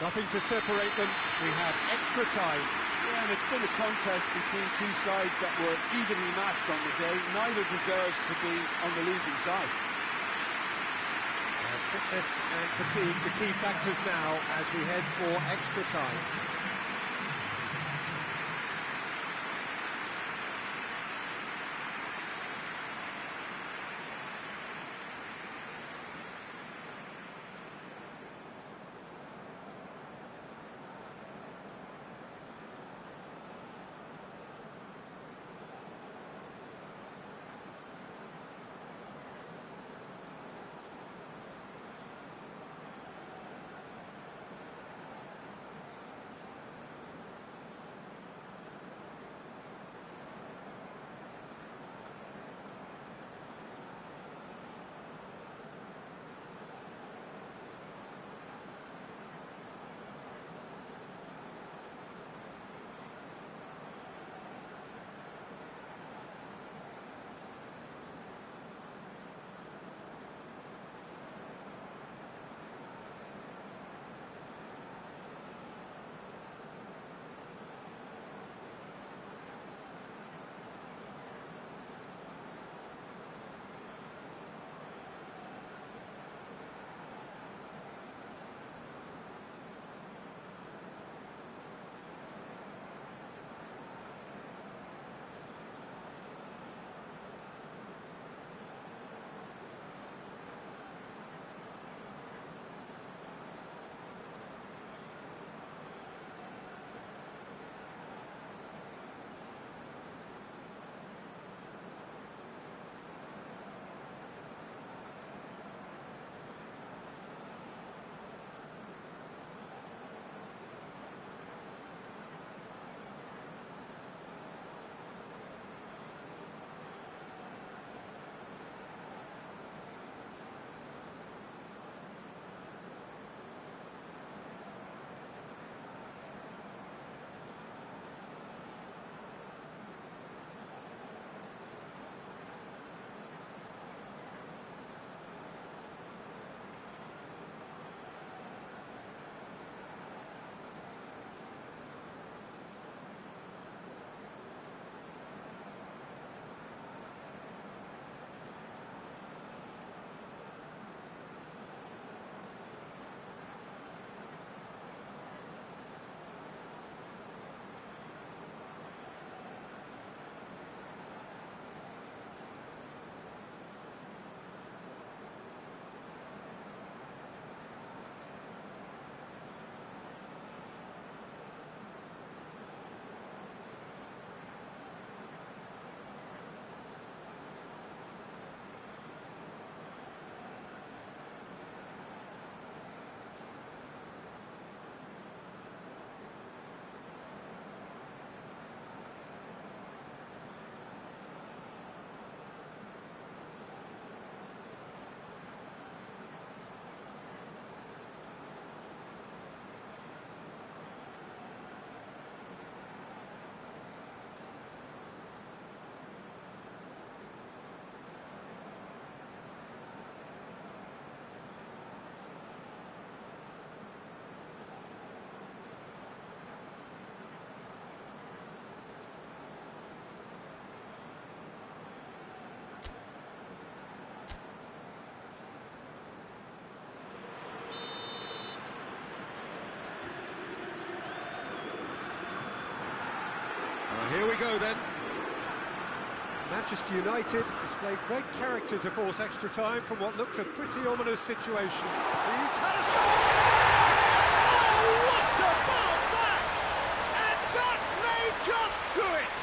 Nothing to separate them. We have extra time. Yeah, and it's been a contest between two sides that were evenly matched on the day. Neither deserves to be on the losing side. Fitness and fatigue, the key factors now as we head for extra time. Here we go then. Manchester United displayed great character to force extra time from what looked a pretty ominous situation. He's had a shot! Oh, what about that? And that may just do it!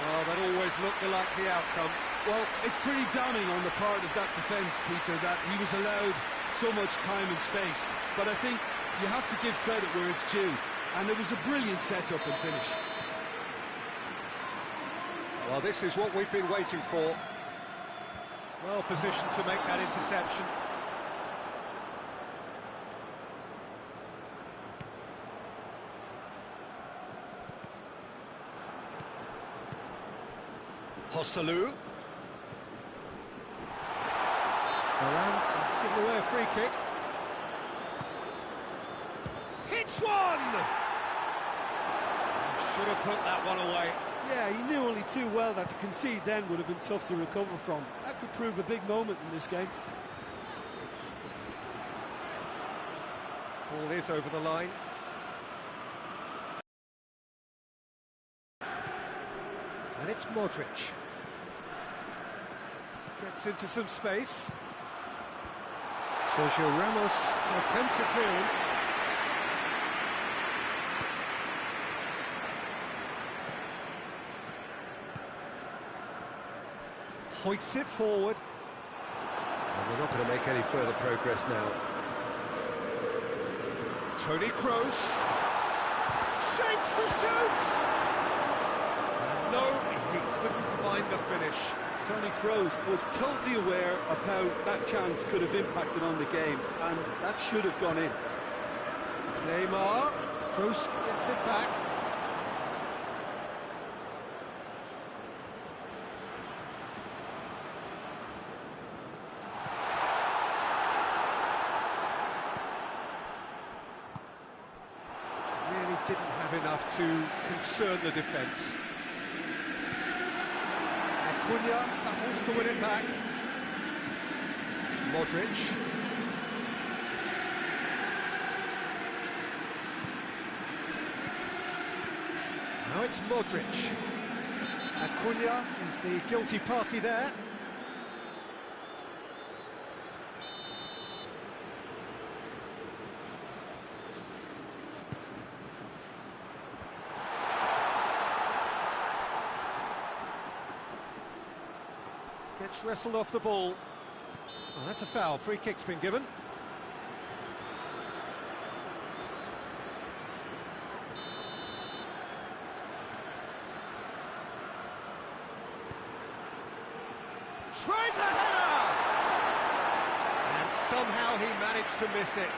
Oh, that always looked the likely outcome. Well, it's pretty damning on the part of that defence, Peter, that he was allowed so much time and space. But I think you have to give credit where it's due. And it was a brilliant setup and finish. Well, this is what we've been waiting for. Well positioned to make that interception. Joselu. Varane has given away a free kick. It's one! Should have put that one away. Yeah, he knew only too well that to concede then would have been tough to recover from. That could prove a big moment in this game. Ball is over the line. And it's Modric. Gets into some space. Sergio Ramos attempts a clearance. Hoists it forward. And we're not going to make any further progress now. Toni Kroos. Shapes to shoot! No, he couldn't find the finish. Toni Kroos was totally aware of how that chance could have impacted on the game, and that should have gone in. Neymar. Kroos gets it back. Really didn't have enough to concern the defence. Acuna battles to win it back. Modric. Now it's Modric. Acuna is the guilty party there. Gets wrestled off the ball. Oh, that's a foul. Free kick's been given. Tries a header! And somehow he managed to miss it.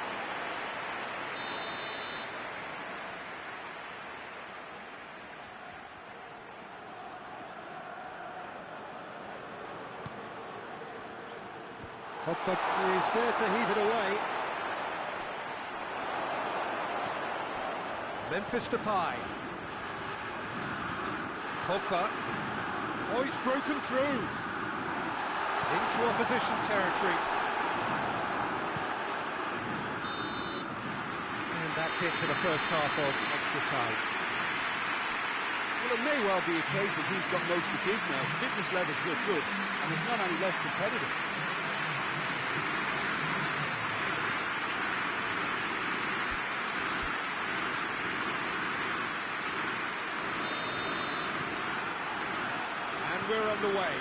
Pogba is there to heave it away. Memphis Depay. Pogba. Oh, he's broken through. Into opposition territory. And that's it for the first half of extra time. Well, it may well be a case that he's got most to give now. Fitness levels look good, and it's not any less competitive. And we're underway.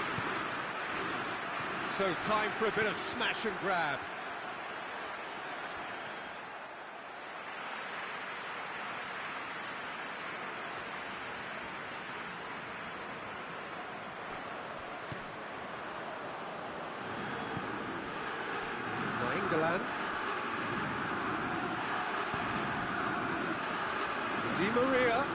So time for a bit of smash and grab. England. Di Maria.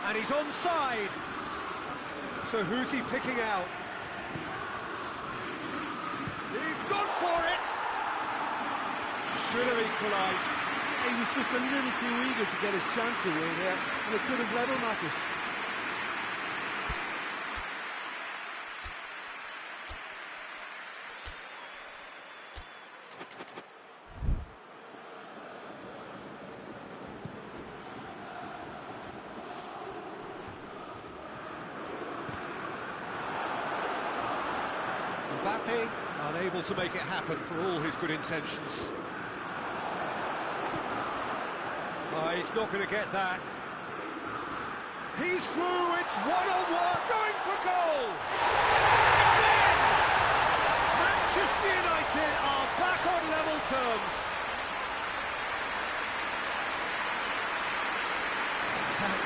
And he's onside. So who's he picking out? He's gone for it. Should have equalised. He was just a little too eager to get his chance away there, and it could have level matters. Mbappe unable to make it happen for all his good intentions. Oh, he's not going to get that. He's through, it's one-on-one, going for goal! It's in! Manchester United are back on level terms.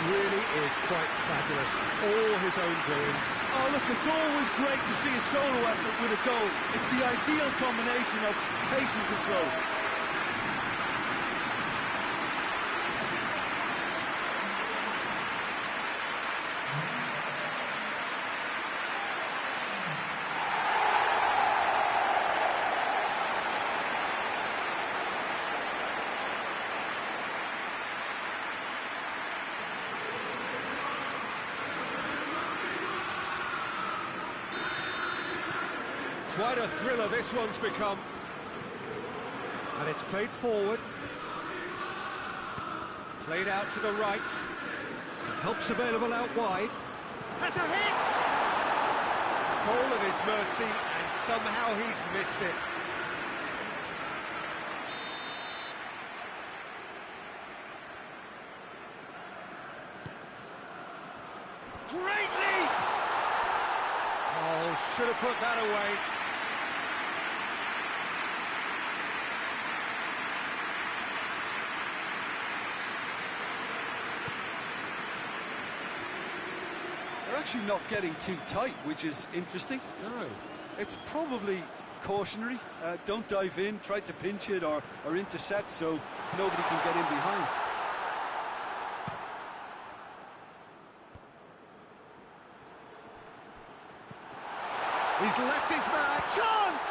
really is quite fabulous. All his own doing. Oh, look, it's always great to see a solo effort with a goal. It's the ideal combination of pace and control. Quite a thriller this one's become. And it's played forward. Played out to the right. Help's available out wide. Has a hit! Goal at his mercy, and somehow he's missed it. Great leap! Oh, should have put that away. They're actually not getting too tight, which is interesting. No. It's probably cautionary. Don't dive in, try to pinch it or intercept so nobody can get in behind. He's left his man. Chance!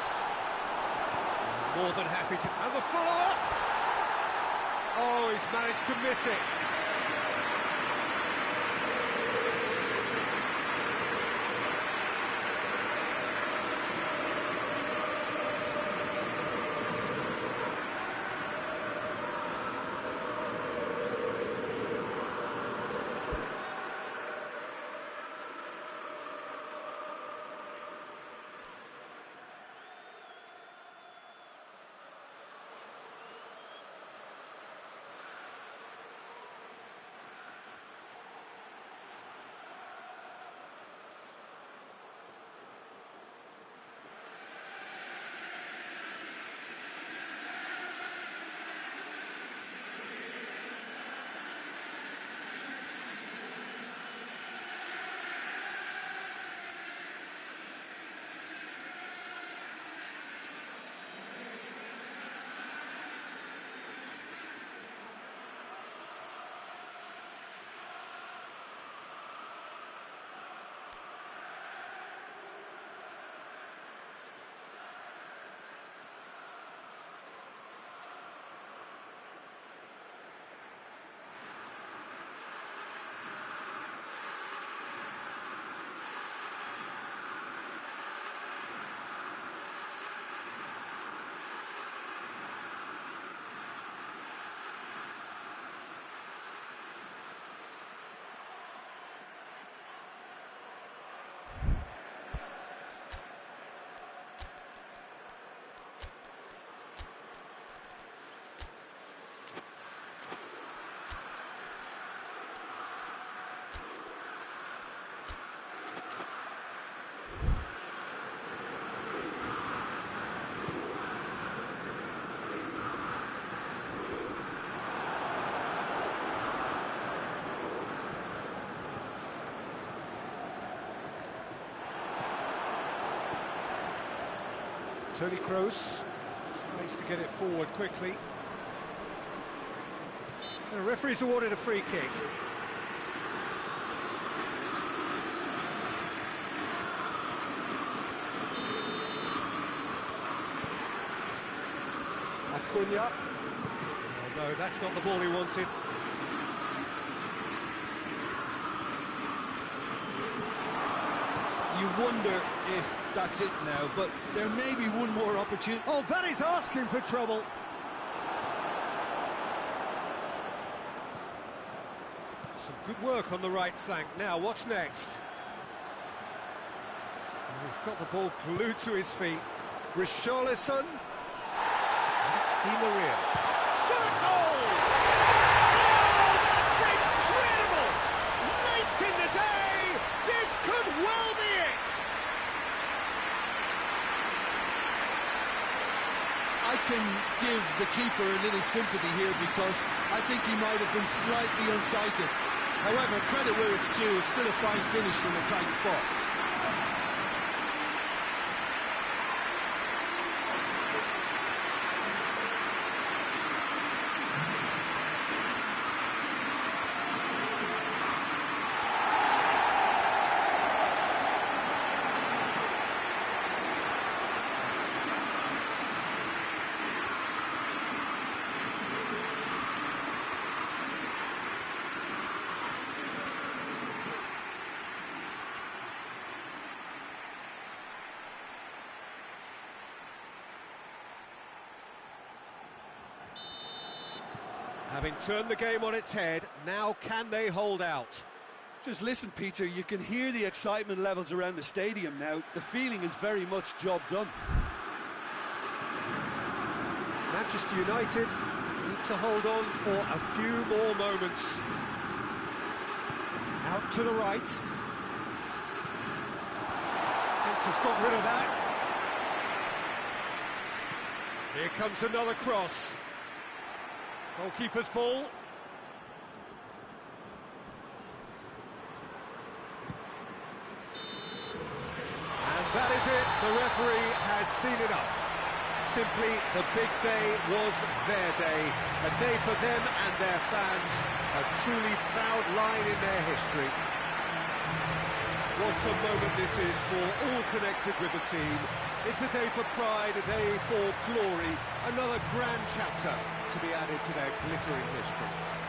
More than happy to... And the follow-up! Oh, he's managed to miss it. Toni Kroos tries to get it forward quickly. The referee's awarded a free kick. Acuna. Oh no, that's not the ball he wanted. You wonder if that's it now, but there may be one more opportunity. Oh, that is asking for trouble. Some good work on the right flank. Now, what's next? And he's got the ball glued to his feet. Richarlison. It's Di Maria. Shot a goal! Oh, that's incredible! Late in the day, this could well be it! I can give the keeper a little sympathy here because I think he might have been slightly unsighted. However, credit where it's due, it's still a fine finish from a tight spot. Having turned the game on its head, now can they hold out? Just listen, Peter, you can hear the excitement levels around the stadium now. The feeling is very much job done. Manchester United need to hold on for a few more moments. Out to the right. Fence has got rid of that. Here comes another cross. Goalkeeper's ball. And that is it. The referee has seen enough. Simply, the big day was their day. A day for them and their fans. A truly proud line in their history. What a moment this is for all connected with the team. It's a day for pride, a day for glory. Another grand chapter to be added to their glittering history.